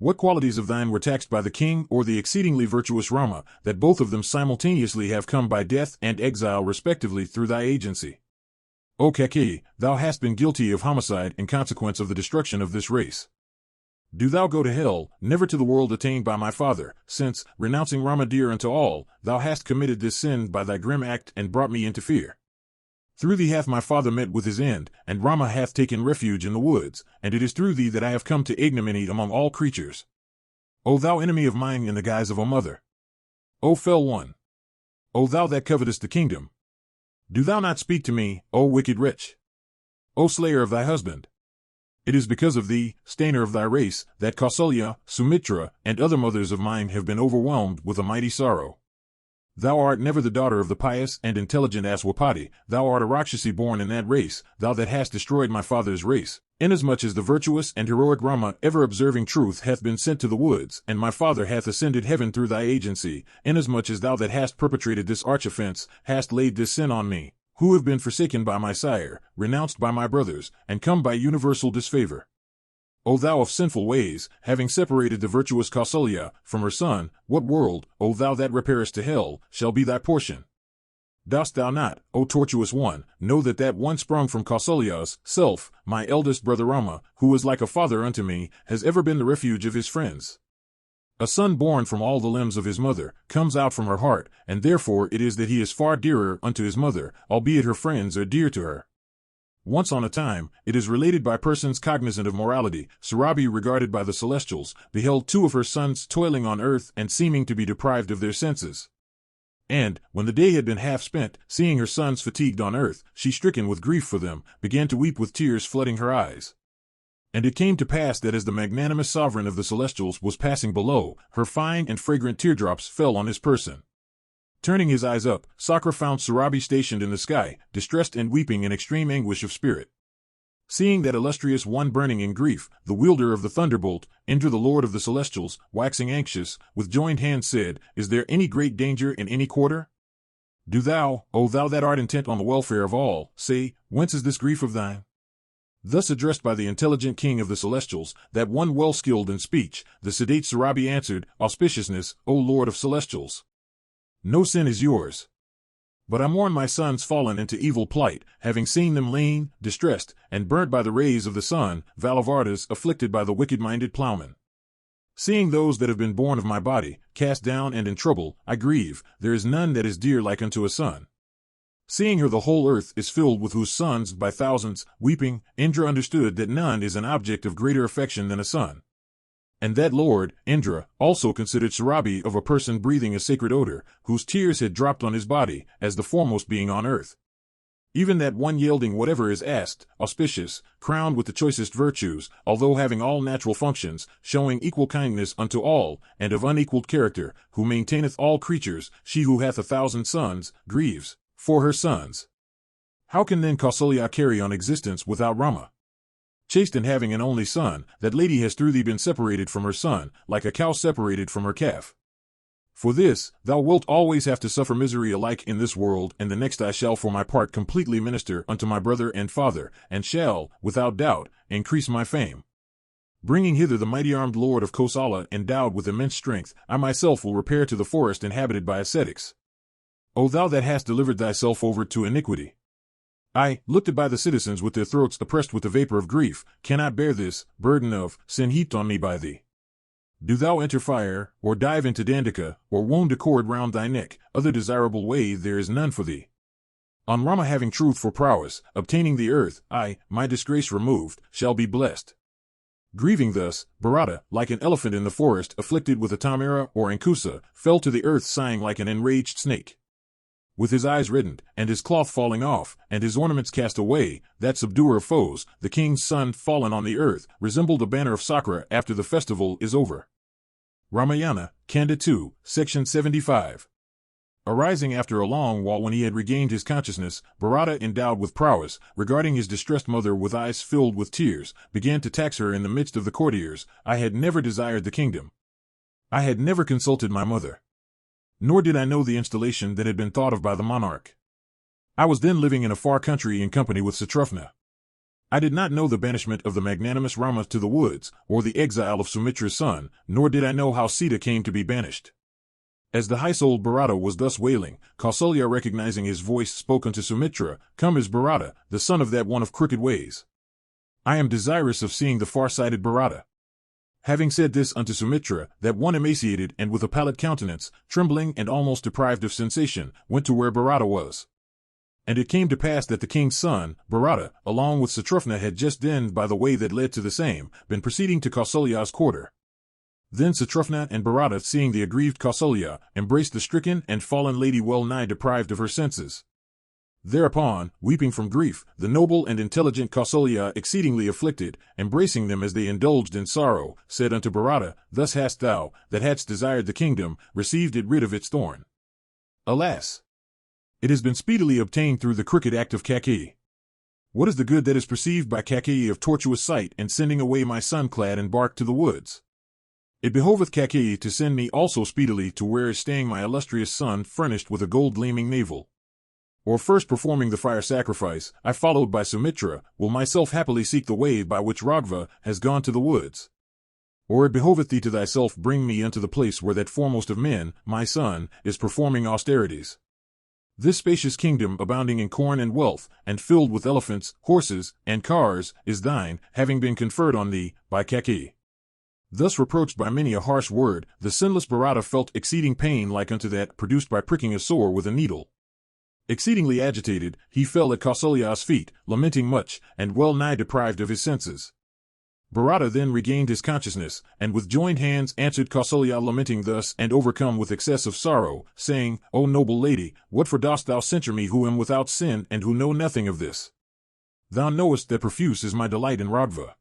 A: What qualities of thine were taxed by the king or the exceedingly virtuous Rama, that both of them simultaneously have come by death and exile respectively through thy agency? O Kakeyi, thou hast been guilty of homicide in consequence of the destruction of this race. Do thou go to hell, never to the world attained by my father, since, renouncing Rama dear unto all, thou hast committed this sin by thy grim act and brought me into fear. Through thee hath my father met with his end, and Rama hath taken refuge in the woods, and it is through thee that I have come to ignominy among all creatures. O thou enemy of mine in the guise of a mother! O fell one! O thou that covetest the kingdom! Do thou not speak to me, O wicked wretch! O slayer of thy husband! It is because of thee, stainer of thy race, that Kausalya, Sumitra, and other mothers of mine have been overwhelmed with a mighty sorrow. Thou art never the daughter of the pious and intelligent Aswapati, thou art a Rakshasi born in that race, thou that hast destroyed my father's race, inasmuch as the virtuous and heroic Rama, ever observing truth, hath been sent to the woods, and my father hath ascended heaven through thy agency, inasmuch as thou that hast perpetrated this arch offense, hast laid this sin on me, who have been forsaken by my sire, renounced by my brothers, and come by universal disfavor. O thou of sinful ways, having separated the virtuous Kausalya from her son, what world, O thou that repairest to hell, shall be thy portion? Dost thou not, O tortuous one, know that that one sprung from Kausalya's self, my eldest brother Rama, who was like a father unto me, has ever been the refuge of his friends? A son born from all the limbs of his mother, comes out from her heart, and therefore it is that he is far dearer unto his mother, albeit her friends are dear to her. Once on a time, it is related by persons cognizant of morality, Surabi, regarded by the celestials, beheld two of her sons toiling on earth and seeming to be deprived of their senses. And, when the day had been half spent, seeing her sons fatigued on earth, she, stricken with grief for them, began to weep with tears flooding her eyes. And it came to pass that as the magnanimous sovereign of the celestials was passing below, her fine and fragrant teardrops fell on his person. Turning his eyes up, Sakra found Surabi stationed in the sky, distressed and weeping in extreme anguish of spirit. Seeing that illustrious one burning in grief, the wielder of the thunderbolt, Indra the lord of the celestials, waxing anxious, with joined hands said, Is there any great danger in any quarter? Do thou, O thou that art intent on the welfare of all, say, Whence is this grief of thine? Thus addressed by the intelligent king of the celestials, that one well skilled in speech, the sedate Surabi answered, Auspiciousness, O lord of celestials! No sin is yours. But I mourn my sons fallen into evil plight, having seen them lean, distressed, and burnt by the rays of the sun, Valavartas afflicted by the wicked-minded plowman. Seeing those that have been born of my body, cast down and in trouble, I grieve, there is none that is dear like unto a son. Seeing her the whole earth is filled with whose sons by thousands, weeping, Indra understood that none is an object of greater affection than a son. And that Lord, Indra, also considered Surabi of a person breathing a sacred odor, whose tears had dropped on his body, as the foremost being on earth. Even that one yielding whatever is asked, auspicious, crowned with the choicest virtues, although having all natural functions, showing equal kindness unto all, and of unequaled character, who maintaineth all creatures, she who hath 1,000 sons, grieves for her sons. How can then Kausalya carry on existence without Rama? Chaste and having an only son, that lady has through thee been separated from her son, like a cow separated from her calf. For this, thou wilt always have to suffer misery alike in this world and the next. I shall for my part completely minister unto my brother and father, and shall, without doubt, increase my fame. Bringing hither the mighty armed lord of Kosala endowed with immense strength, I myself will repair to the forest inhabited by ascetics. O thou that hast delivered thyself over to iniquity! I, looked at by the citizens with their throats oppressed with the vapor of grief, cannot bear this burden of sin heaped on me by thee. Do thou enter fire, or dive into Dandaka, or wound a cord round thy neck, other desirable way there is none for thee. On Rama having truth for prowess, obtaining the earth, I, my disgrace removed, shall be blessed. Grieving thus, Bharata, like an elephant in the forest afflicted with a tamara or ankusa, fell to the earth sighing like an enraged snake. With his eyes reddened, and his cloth falling off, and his ornaments cast away, that subduer of foes, the king's son fallen on the earth, resembled a banner of Sakra after the festival is over. Ramayana, Kanda 2, Section 75. Arising after a long while when he had regained his consciousness, Bharata, endowed with prowess, regarding his distressed mother with eyes filled with tears, began to tax her in the midst of the courtiers. I had never desired the kingdom. I had never consulted my mother. Nor did I know the installation that had been thought of by the monarch. I was then living in a far country in company with Satrufna. I did not know the banishment of the magnanimous Rama to the woods, or the exile of Sumitra's son, nor did I know how Sita came to be banished. As the high-souled Bharata was thus wailing, Kausalya, recognizing his voice, spoke unto Sumitra, Come is Bharata, the son of that one of crooked ways. I am desirous of seeing the far-sighted Bharata. Having said this unto Sumitra, that one emaciated and with a pallid countenance, trembling and almost deprived of sensation, went to where Bharata was. And it came to pass that the king's son, Bharata, along with Satrufna, had just then, by the way that led to the same, been proceeding to Kausalya's quarter. Then Satrufna and Bharata, seeing the aggrieved Kausalya, embraced the stricken and fallen lady well nigh deprived of her senses. Thereupon, weeping from grief, the noble and intelligent Kausalya, exceedingly afflicted, embracing them as they indulged in sorrow, said unto Bharata, Thus hast thou, that hadst desired the kingdom, received it rid of its thorn. Alas! It has been speedily obtained through the crooked act of Kakeyi. What is the good that is perceived by Kakeyi of tortuous sight and sending away my son clad in bark to the woods? It behoveth Kakeyi to send me also speedily to where is staying my illustrious son furnished with a gold-gleaming navel. Or first performing the fire sacrifice, I followed by Sumitra, will myself happily seek the way by which Raghava has gone to the woods. Or it behoveth thee to thyself bring me unto the place where that foremost of men, my son, is performing austerities. This spacious kingdom, abounding in corn and wealth, and filled with elephants, horses, and cars, is thine, having been conferred on thee by Kakeyi. Thus reproached by many a harsh word, the sinless Bharata felt exceeding pain like unto that produced by pricking a sore with a needle. Exceedingly agitated, he fell at Kausalya's feet, lamenting much, and well nigh deprived of his senses. Bharata then regained his consciousness, and with joined hands answered Kausalya, lamenting thus, and overcome with excess of sorrow, saying, O noble lady, what for dost thou censure me who am without sin and who know nothing of this? Thou knowest that profuse is my delight in Raghava.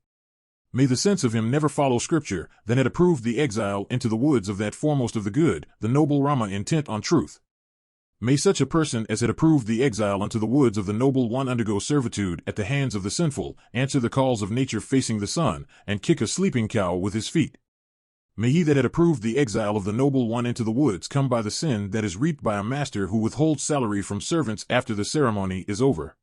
A: May the sense of him never follow Scripture, that had approved the exile into the woods of that foremost of the good, the noble Rama intent on truth. May such a person as had approved the exile unto the woods of the noble one undergo servitude at the hands of the sinful, answer the calls of nature facing the sun, and kick a sleeping cow with his feet. May he that had approved the exile of the noble one into the woods come by the sin that is reaped by a master who withholds salary from servants after the ceremony is over.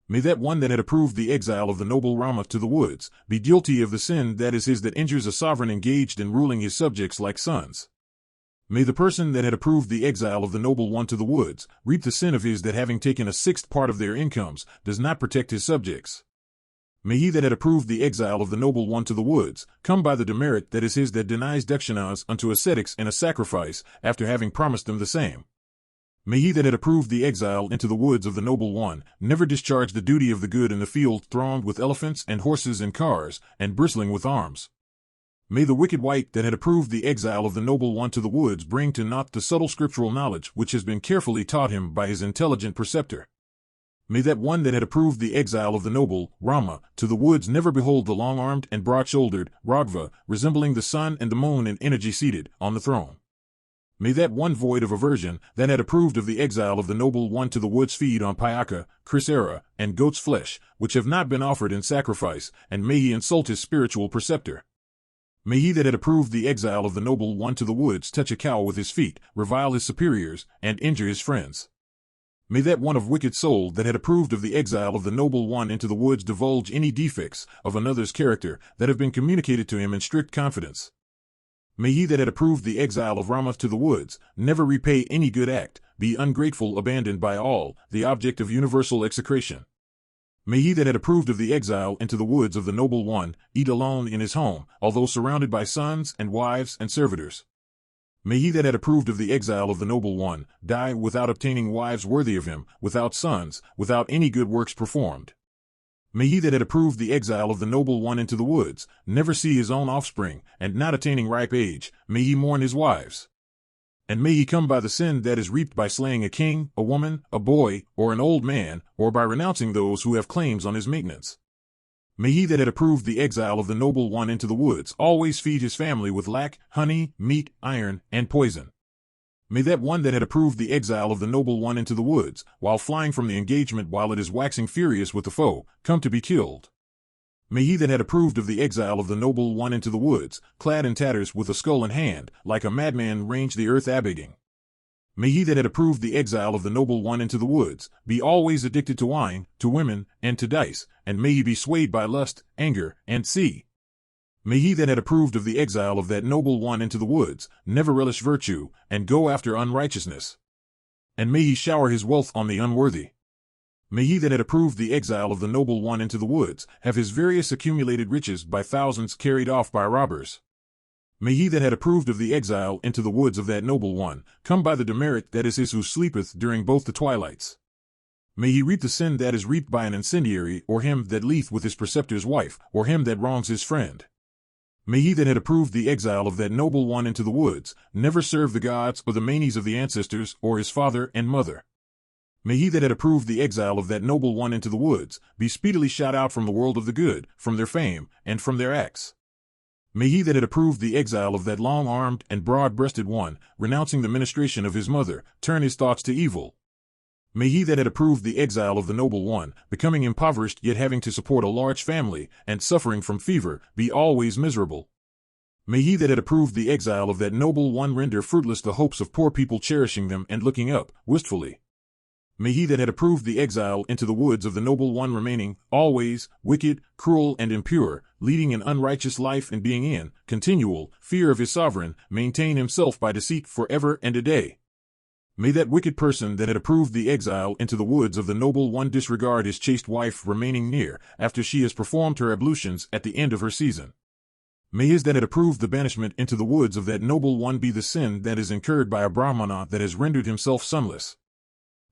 A: May that one that had approved the exile of the noble Rama to the woods be guilty of the sin that is his that injures a sovereign engaged in ruling his subjects like sons. May the person that had approved the exile of the noble one to the woods reap the sin of his that having taken a sixth part of their incomes does not protect his subjects. May he that had approved the exile of the noble one to the woods come by the demerit that is his that denies dakshinas unto ascetics in a sacrifice after having promised them the same. May he that had approved the exile into the woods of the noble one never discharge the duty of the good in the field thronged with elephants and horses and cars, and bristling with arms. May the wicked wight that had approved the exile of the noble one to the woods bring to naught the subtle scriptural knowledge which has been carefully taught him by his intelligent preceptor. May that one that had approved the exile of the noble Rama to the woods never behold the long-armed and broad-shouldered Raghava, resembling the sun and the moon in energy seated on the throne. May that one void of aversion that had approved of the exile of the noble one to the woods feed on Pyaka, Chrysera, and goat's flesh, which have not been offered in sacrifice, and may he insult his spiritual preceptor. May he that had approved the exile of the noble one to the woods touch a cow with his feet, revile his superiors, and injure his friends. May that one of wicked soul that had approved of the exile of the noble one into the woods divulge any defects of another's character that have been communicated to him in strict confidence. May he that had approved the exile of Rama to the woods never repay any good act, be ungrateful, abandoned by all, the object of universal execration. May he that had approved of the exile into the woods of the noble one eat alone in his home, although surrounded by sons and wives and servitors. May he that had approved of the exile of the noble one die without obtaining wives worthy of him, without sons, without any good works performed. May he that had approved the exile of the noble one into the woods never see his own offspring, and not attaining ripe age, may he mourn his wives. And may he come by the sin that is reaped by slaying a king, a woman, a boy, or an old man, or by renouncing those who have claims on his maintenance. May he that had approved the exile of the noble one into the woods always feed his family with lac, honey, meat, iron, and poison. May that one that had approved the exile of the noble one into the woods, while flying from the engagement while it is waxing furious with the foe, come to be killed. May he that had approved of the exile of the noble one into the woods, clad in tatters with a skull in hand, like a madman range the earth abbegging. May he that had approved the exile of the noble one into the woods be always addicted to wine, to women, and to dice, and may he be swayed by lust, anger, and sea. May he that had approved of the exile of that noble one into the woods never relish virtue, and go after unrighteousness. And may he shower his wealth on the unworthy. May he that had approved the exile of the noble one into the woods have his various accumulated riches by thousands carried off by robbers. May he that had approved of the exile into the woods of that noble one come by the demerit that is his who sleepeth during both the twilights. May he reap the sin that is reaped by an incendiary, or him that leeth with his preceptor's wife, or him that wrongs his friend. May he that had approved the exile of that noble one into the woods never serve the gods or the manes of the ancestors, or his father and mother. May he that had approved the exile of that noble one into the woods be speedily shot out from the world of the good, from their fame, and from their acts. May he that had approved the exile of that long-armed and broad-breasted one, renouncing the ministration of his mother, turn his thoughts to evil. May he that had approved the exile of the noble one, becoming impoverished yet having to support a large family, and suffering from fever, be always miserable. May he that had approved the exile of that noble one render fruitless the hopes of poor people cherishing them and looking up, wistfully. May he that had approved the exile into the woods of the noble one remaining, always, wicked, cruel, and impure, leading an unrighteous life and being in continual fear of his sovereign, maintain himself by deceit forever and a day. May that wicked person that had approved the exile into the woods of the noble one disregard his chaste wife remaining near, after she has performed her ablutions at the end of her season. May his that had approved the banishment into the woods of that noble one be the sin that is incurred by a Brahmana that has rendered himself sunless.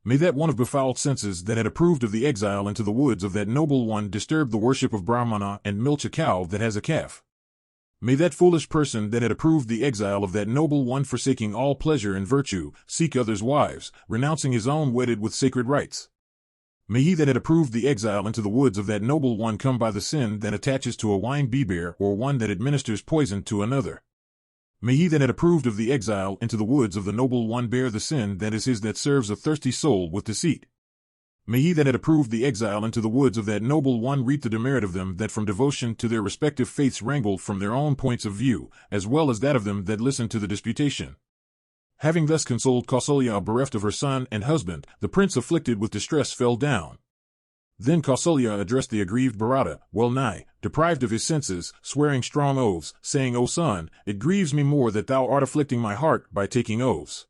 A: May that one of befouled senses that had approved of the exile into the woods of that noble one disturb the worship of Brahmana and milch a cow that has a calf. May that foolish person that had approved the exile of that noble one forsaking all pleasure and virtue, seek others' wives, renouncing his own wedded with sacred rites. May he that had approved the exile into the woods of that noble one come by the sin that attaches to a wine bebear or one that administers poison to another. May he that had approved of the exile into the woods of the noble one bear the sin that is his that serves a thirsty soul with deceit. May he that had approved the exile into the woods of that noble one reap the demerit of them that from devotion to their respective faiths wrangle from their own points of view, as well as that of them that listen to the disputation. Having thus consoled Kausalya bereft of her son and husband, the prince afflicted with distress fell down. Then Kausalya addressed the aggrieved Bharata, well nigh deprived of his senses, swearing strong oaths, saying, O son, it grieves me more that thou art afflicting my heart by taking oaths.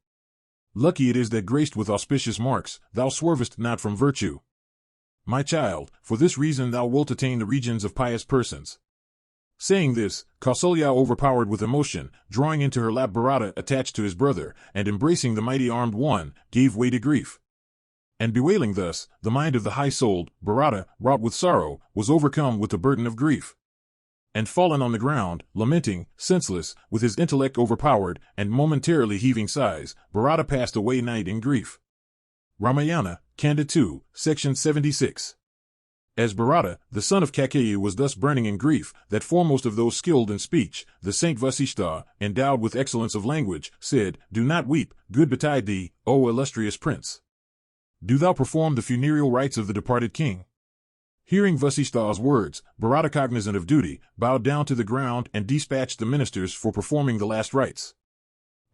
A: Lucky it is that graced with auspicious marks, thou swervest not from virtue. My child, for this reason thou wilt attain the regions of pious persons. Saying this, Kausalya, overpowered with emotion, drawing into her lap Bharata attached to his brother, and embracing the mighty armed one, gave way to grief. And bewailing thus, the mind of the high-souled, Bharata, wrought with sorrow, was overcome with the burden of grief. And fallen on the ground, lamenting, senseless, with his intellect overpowered, and momentarily heaving sighs, Bharata passed away night in grief. Ramayana, Kanda 2, Section 76. As Bharata, the son of Kakeyi, was thus burning in grief, that foremost of those skilled in speech, the saint Vasishtha, endowed with excellence of language, said, "Do not weep, good betide thee, O illustrious prince. Do thou perform the funereal rites of the departed king." Hearing Vasishtha's words, Bharata, cognizant of duty, bowed down to the ground and dispatched the ministers for performing the last rites.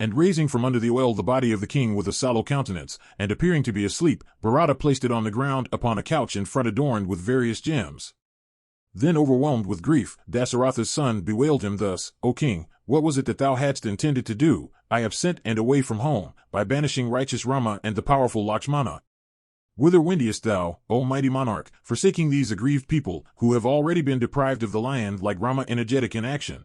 A: And raising from under the well the body of the king with a sallow countenance, and appearing to be asleep, Bharata placed it on the ground upon a couch in front adorned with various gems. Then, overwhelmed with grief, Dasaratha's son bewailed him thus, "O king, what was it that thou hadst intended to do, I absent and away from home, by banishing righteous Rama and the powerful Lakshmana? Whither wendest thou, O mighty monarch, forsaking these aggrieved people, who have already been deprived of the lion like Rama energetic in action?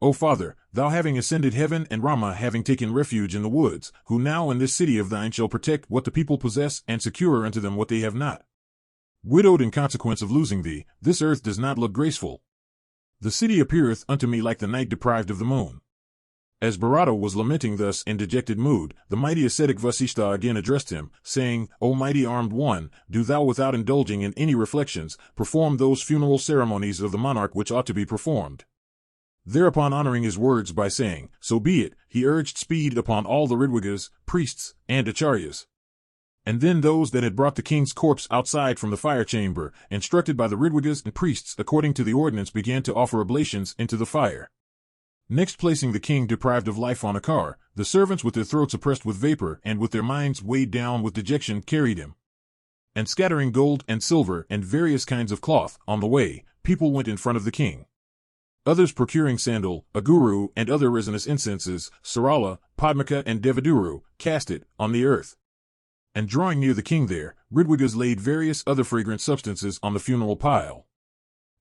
A: O father, thou having ascended heaven and Rama having taken refuge in the woods, who now in this city of thine shall protect what the people possess and secure unto them what they have not. Widowed in consequence of losing thee, this earth does not look graceful. The city appeareth unto me like the night deprived of the moon." As Bharata was lamenting thus in dejected mood, the mighty ascetic Vasishtha again addressed him, saying, "O mighty armed one, do thou without indulging in any reflections, perform those funeral ceremonies of the monarch which ought to be performed." Thereupon, honoring his words by saying, "So be it," he urged speed upon all the Ridwigas, priests, and acharyas. And then those that had brought the king's corpse outside from the fire chamber, instructed by the Ridwigas and priests according to the ordinance, began to offer oblations into the fire. Next, placing the king deprived of life on a car, the servants with their throats oppressed with vapor and with their minds weighed down with dejection carried him. And scattering gold and silver and various kinds of cloth on the way, people went in front of the king. Others procuring sandal, aguru, and other resinous incenses, sarala, padmaka, and devaduru, cast it on the earth. And drawing near the king there, Ridwigas laid various other fragrant substances on the funeral pile.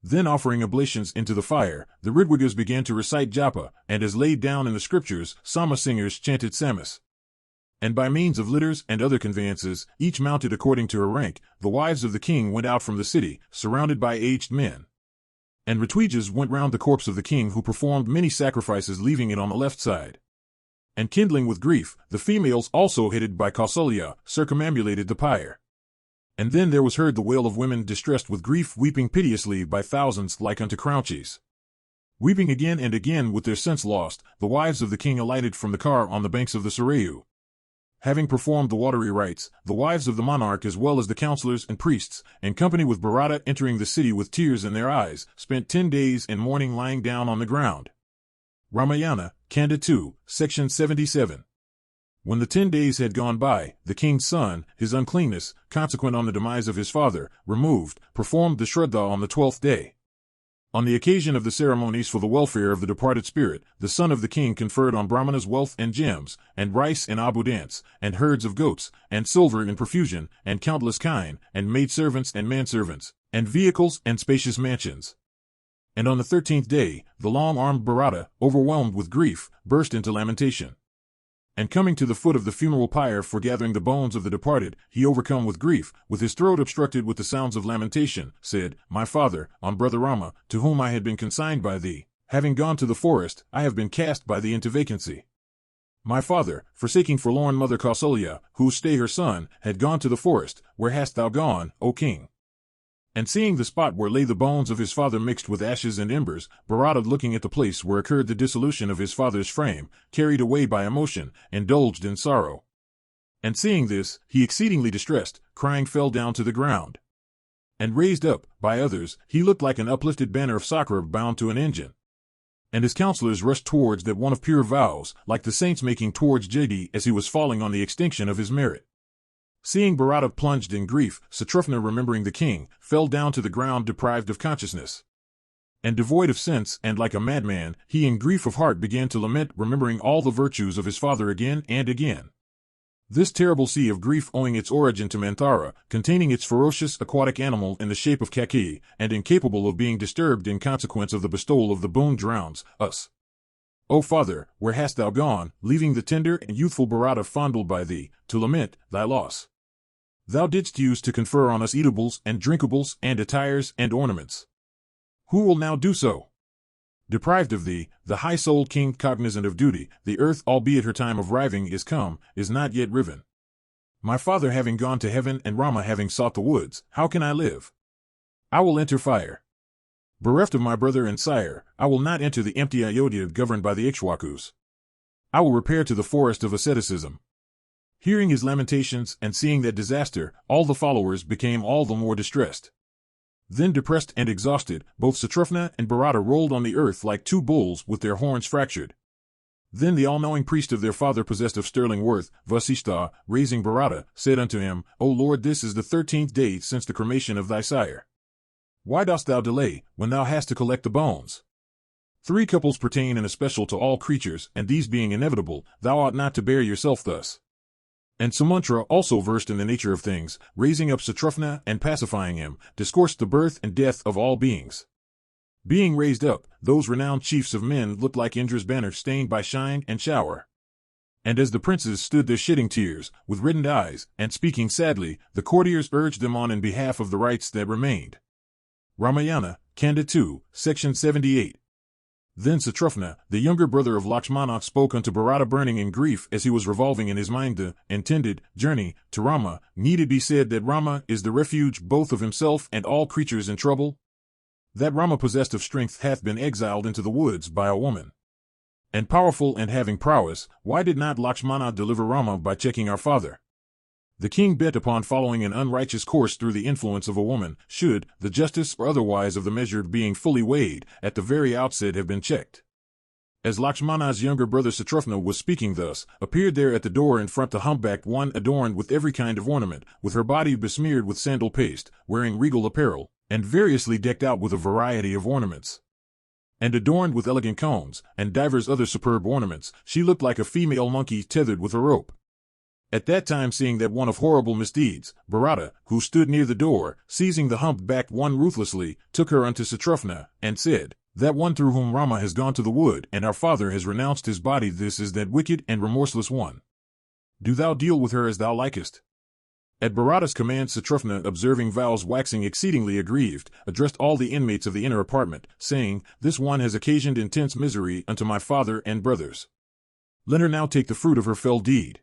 A: Then, offering oblations into the fire, the Ridwigas began to recite japa, and as laid down in the scriptures, Sama singers chanted samas. And by means of litters and other conveyances, each mounted according to her rank, the wives of the king went out from the city, surrounded by aged men. And Ritwijas went round the corpse of the king, who performed many sacrifices, leaving it on the left side. And kindling with grief, the females, also headed by Kausalya, circumambulated the pyre. And then there was heard the wail of women distressed with grief, weeping piteously by thousands like unto crouchies. Weeping again and again with their sense lost, the wives of the king alighted from the car on the banks of the Sarayu. Having performed the watery rites, the wives of the monarch as well as the counselors and priests, in company with Bharata, entering the city with tears in their eyes, spent 10 days in mourning, lying down on the ground. Ramayana, Kanda 2, Section 77. When the 10 days had gone by, the king's son, his uncleanness, consequent on the demise of his father, removed, performed the Shraddha on the 12th day. On the occasion of the ceremonies for the welfare of the departed spirit, the son of the king conferred on Brahmanas wealth and gems, and rice in abundance, and herds of goats, and silver in profusion, and countless kine, and maidservants and manservants, and vehicles and spacious mansions. And on the 13th day, the long-armed Bharata, overwhelmed with grief, burst into lamentation. And coming to the foot of the funeral pyre for gathering the bones of the departed, he, overcome with grief, with his throat obstructed with the sounds of lamentation, said, "My father, on brother Rama, to whom I had been consigned by thee, having gone to the forest, I have been cast by thee into vacancy. My father, forsaking forlorn mother Kausalya, whose stay her son, had gone to the forest, where hast thou gone, O king?" And seeing the spot where lay the bones of his father mixed with ashes and embers, Bharata, looking at the place where occurred the dissolution of his father's frame, carried away by emotion, indulged in sorrow. And seeing this, he, exceedingly distressed, crying, fell down to the ground. And raised up, by others, he looked like an uplifted banner of Sakra bound to an engine. And his counselors rushed towards that one of pure vows, like the saints making towards Jedi as he was falling on the extinction of his merit. Seeing Bharata plunged in grief, Satrufna, remembering the king, fell down to the ground deprived of consciousness. And devoid of sense, and like a madman, he in grief of heart began to lament, remembering all the virtues of his father again and again. This terrible sea of grief, owing its origin to Manthara, containing its ferocious aquatic animal in the shape of Kakeyi, and incapable of being disturbed in consequence of the bestowal of the boon, drowns us. O father, where hast thou gone, leaving the tender and youthful Bharata fondled by thee, to lament thy loss? Thou didst use to confer on us eatables and drinkables and attires and ornaments. Who will now do so? Deprived of thee, the high-souled king, cognizant of duty, the earth, albeit her time of riving is come, is not yet riven. My father having gone to heaven and Rama having sought the woods, how can I live? I will enter fire. Bereft of my brother and sire, I will not enter the empty Ayodhya governed by the Ikshwakus. I will repair to the forest of asceticism. Hearing his lamentations and seeing that disaster, all the followers became all the more distressed. Then depressed and exhausted, both Satrufna and Bharata rolled on the earth like two bulls with their horns fractured. Then the all-knowing priest of their father possessed of sterling worth, Vasishtha, raising Bharata, said unto him, O Lord, this is the 13th day since the cremation of thy sire. Why dost thou delay, when thou hast to collect the bones? 3 couples pertain in especial to all creatures, and these being inevitable, thou ought not to bear yourself thus. And Sumantra, also versed in the nature of things, raising up Satrufna and pacifying him, discoursed the birth and death of all beings. Being raised up, those renowned chiefs of men looked like Indra's banner stained by shine and shower. And as the princes stood there shedding tears, with reddened eyes, and speaking sadly, the courtiers urged them on in behalf of the rights that remained. Ramayana, Kanda 2, Section 78. Then Satrufna, the younger brother of Lakshmana, spoke unto Bharata, burning in grief as he was revolving in his mind the intended journey to Rama. Need it be said that Rama is the refuge both of himself and all creatures in trouble? That Rama possessed of strength hath been exiled into the woods by a woman. And powerful and having prowess, why did not Lakshmana deliver Rama by checking our father? The king bet upon following an unrighteous course through the influence of a woman, should, the justice or otherwise of the measure being fully weighed, at the very outset have been checked. As Lakshmana's younger brother Satrufna was speaking thus, appeared there at the door in front the humpbacked one adorned with every kind of ornament, with her body besmeared with sandal paste, wearing regal apparel, and variously decked out with a variety of ornaments. And adorned with elegant combs, and divers other superb ornaments, she looked like a female monkey tethered with a rope. At that time, seeing that one of horrible misdeeds, Bharata, who stood near the door, seizing the humpbacked one ruthlessly, took her unto Satrufna, and said, That one through whom Rama has gone to the wood, and our father has renounced his body, this is that wicked and remorseless one. Do thou deal with her as thou likest. At Bharata's command, Satrufna, observing vows waxing exceedingly aggrieved, addressed all the inmates of the inner apartment, saying, This one has occasioned intense misery unto my father and brothers. Let her now take the fruit of her fell deed.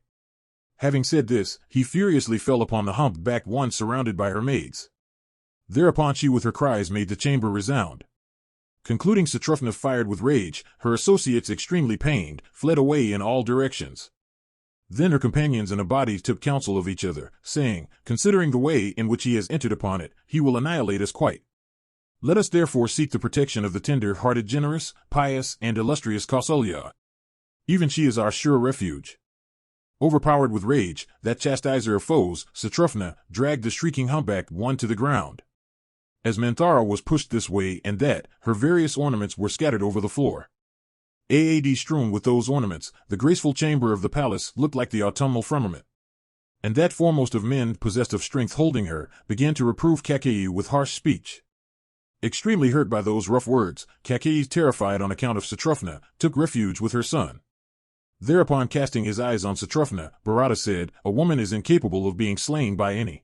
A: Having said this, he furiously fell upon the humpbacked one surrounded by her maids. Thereupon she with her cries made the chamber resound. Concluding Satrufna fired with rage, her associates extremely pained, fled away in all directions. Then her companions in a body took counsel of each other, saying, Considering the way in which he has entered upon it, he will annihilate us quite. Let us therefore seek the protection of the tender-hearted, generous, pious, and illustrious Kausalya. Even she is our sure refuge. Overpowered with rage, that chastiser of foes, Satrufna, dragged the shrieking humpbacked one to the ground. As Manthara was pushed this way and that, her various ornaments were scattered over the floor. Strewn with those ornaments, the graceful chamber of the palace looked like the autumnal firmament. And that foremost of men, possessed of strength holding her, began to reprove Kakeyi with harsh speech. Extremely hurt by those rough words, Kakeyi, terrified on account of Satrufna, took refuge with her son. Thereupon, casting his eyes on Satrufna, Bharata said, A woman is incapable of being slain by any.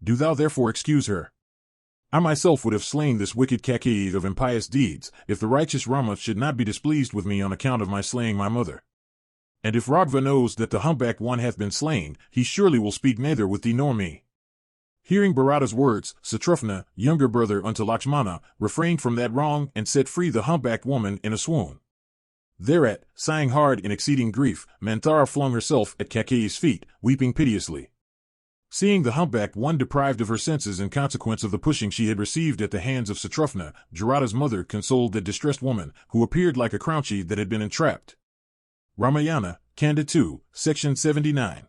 A: Do thou therefore excuse her. I myself would have slain this wicked Kakeyi of impious deeds, if the righteous Rama should not be displeased with me on account of my slaying my mother. And if Raghava knows that the humpbacked one hath been slain, he surely will speak neither with thee nor me. Hearing Bharata's words, Satrufna, younger brother unto Lakshmana, refrained from that wrong and set free the humpbacked woman in a swoon. Thereat, sighing hard in exceeding grief, Manthara flung herself at Kakeyi's feet, weeping piteously. Seeing the humpbacked one deprived of her senses in consequence of the pushing she had received at the hands of Satrufna, Jarata's mother consoled the distressed woman, who appeared like a crouchie that had been entrapped. Ramayana, Kanda 2, Section 79.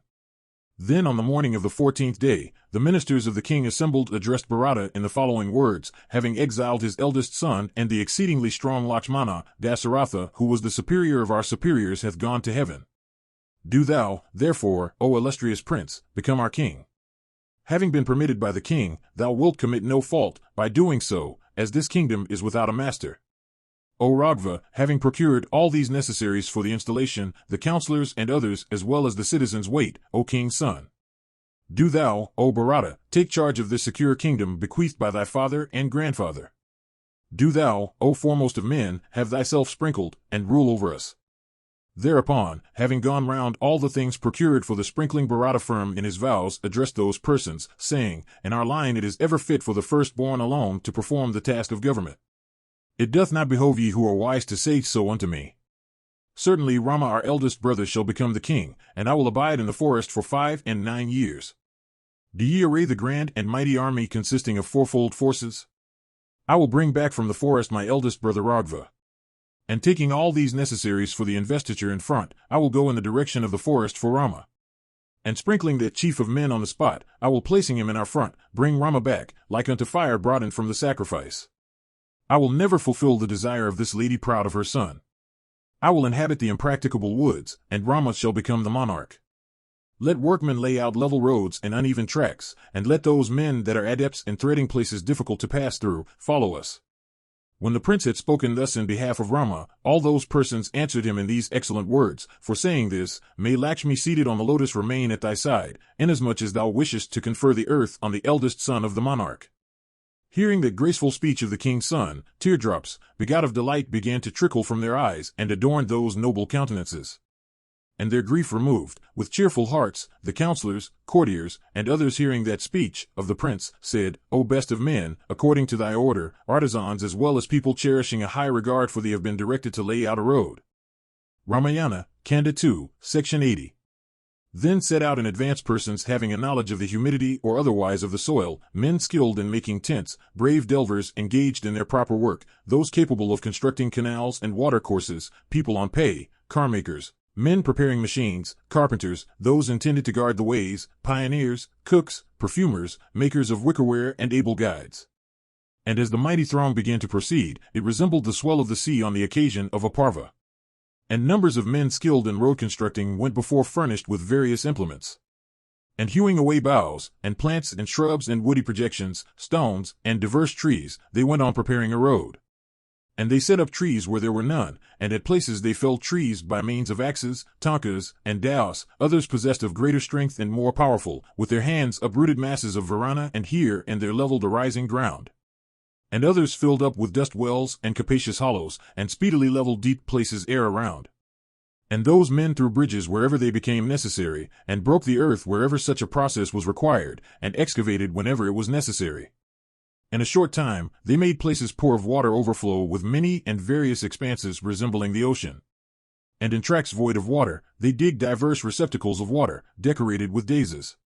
A: Then on the morning of the 14th day, the ministers of the king assembled addressed Bharata in the following words, having exiled his eldest son and the exceedingly strong Lakshmana, Dasaratha, who was the superior of our superiors, hath gone to heaven. Do thou, therefore, O illustrious prince, become our king. Having been permitted by the king, thou wilt commit no fault, by doing so, as this kingdom is without a master. O Raghava, having procured all these necessaries for the installation, the counselors and others as well as the citizens wait, O king's son. Do thou, O Bharata, take charge of this secure kingdom bequeathed by thy father and grandfather. Do thou, O foremost of men, have thyself sprinkled, and rule over us. Thereupon, having gone round all the things procured for the sprinkling, Bharata firm in his vows addressed those persons, saying, In our line it is ever fit for the firstborn alone to perform the task of government. It doth not behove ye who are wise to say so unto me. Certainly Rama our eldest brother shall become the king, and I will abide in the forest for 5 and 9 years. Do ye array the grand and mighty army consisting of 4-fold forces? I will bring back from the forest my eldest brother Raghava. And taking all these necessaries for the investiture in front, I will go in the direction of the forest for Rama. And sprinkling that chief of men on the spot, I will placing him in our front, bring Rama back, like unto fire brought in from the sacrifice. I will never fulfill the desire of this lady proud of her son. I will inhabit the impracticable woods, and Rama shall become the monarch. Let workmen lay out level roads and uneven tracks, and let those men that are adepts in threading places difficult to pass through, follow us. When the prince had spoken thus in behalf of Rama, all those persons answered him in these excellent words, For saying this, may Lakshmi seated on the lotus remain at thy side, inasmuch as thou wishest to confer the earth on the eldest son of the monarch. Hearing that graceful speech of the king's son, teardrops, begot of delight, began to trickle from their eyes and adorned those noble countenances. And their grief removed, with cheerful hearts, the counselors, courtiers, and others hearing that speech of the prince, said, O best of men, according to thy order, artisans as well as people cherishing a high regard for thee have been directed to lay out a road. Ramayana, Kanda 2, Section 80. Then set out in advance persons having a knowledge of the humidity or otherwise of the soil, men skilled in making tents, brave delvers engaged in their proper work, those capable of constructing canals and watercourses, people on pay, carmakers, men preparing machines, carpenters, those intended to guard the ways, pioneers, cooks, perfumers, makers of wickerware, and able guides. And as the mighty throng began to proceed, it resembled the swell of the sea on the occasion of a parva. And numbers of men skilled in road constructing went before furnished with various implements. And hewing away boughs, and plants and shrubs and woody projections, stones, and diverse trees, they went on preparing a road. And they set up trees where there were none, and at places they felled trees by means of axes, tonkas, and daos, others possessed of greater strength and more powerful, with their hands uprooted masses of Varana, and here and there leveled a rising ground. And others filled up with dust wells and capacious hollows, and speedily leveled deep places air around. And those men threw bridges wherever they became necessary, and broke the earth wherever such a process was required, and excavated whenever it was necessary. In a short time, they made places poor of water overflow with many and various expanses resembling the ocean. And in tracts void of water, they digged diverse receptacles of water, decorated with daisies.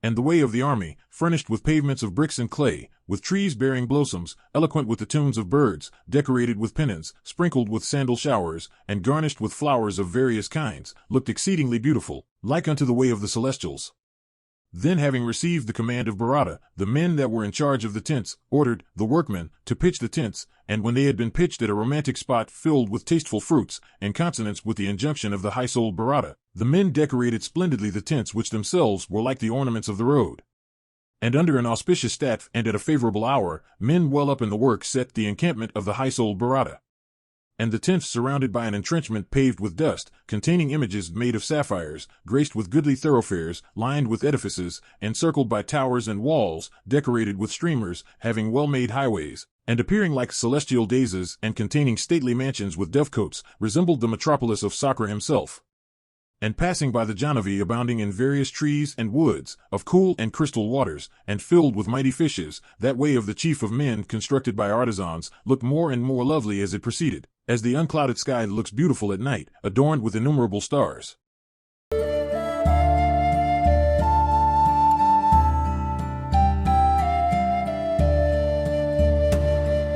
A: And the way of the army, furnished with pavements of bricks and clay, with trees bearing blossoms, eloquent with the tunes of birds, decorated with pennons, sprinkled with sandal showers, and garnished with flowers of various kinds, looked exceedingly beautiful, like unto the way of the celestials. Then having received the command of Bharata, the men that were in charge of the tents ordered the workmen to pitch the tents, and when they had been pitched at a romantic spot filled with tasteful fruits, in consonance with the injunction of the high-souled Bharata, the men decorated splendidly the tents which themselves were like the ornaments of the road. And under an auspicious staff and at a favorable hour, men well up in the work set the encampment of the high-souled Bharata. And the tents surrounded by an entrenchment paved with dust, containing images made of sapphires, graced with goodly thoroughfares, lined with edifices, encircled by towers and walls, decorated with streamers, having well-made highways, and appearing like celestial daisies and containing stately mansions with dovecotes, resembled the metropolis of Sakra himself. And passing by the Jahnavi abounding in various trees and woods, of cool and crystal waters, and filled with mighty fishes, that way of the chief of men constructed by artisans, looked more and more lovely as it proceeded, as the unclouded sky looks beautiful at night, adorned with innumerable stars.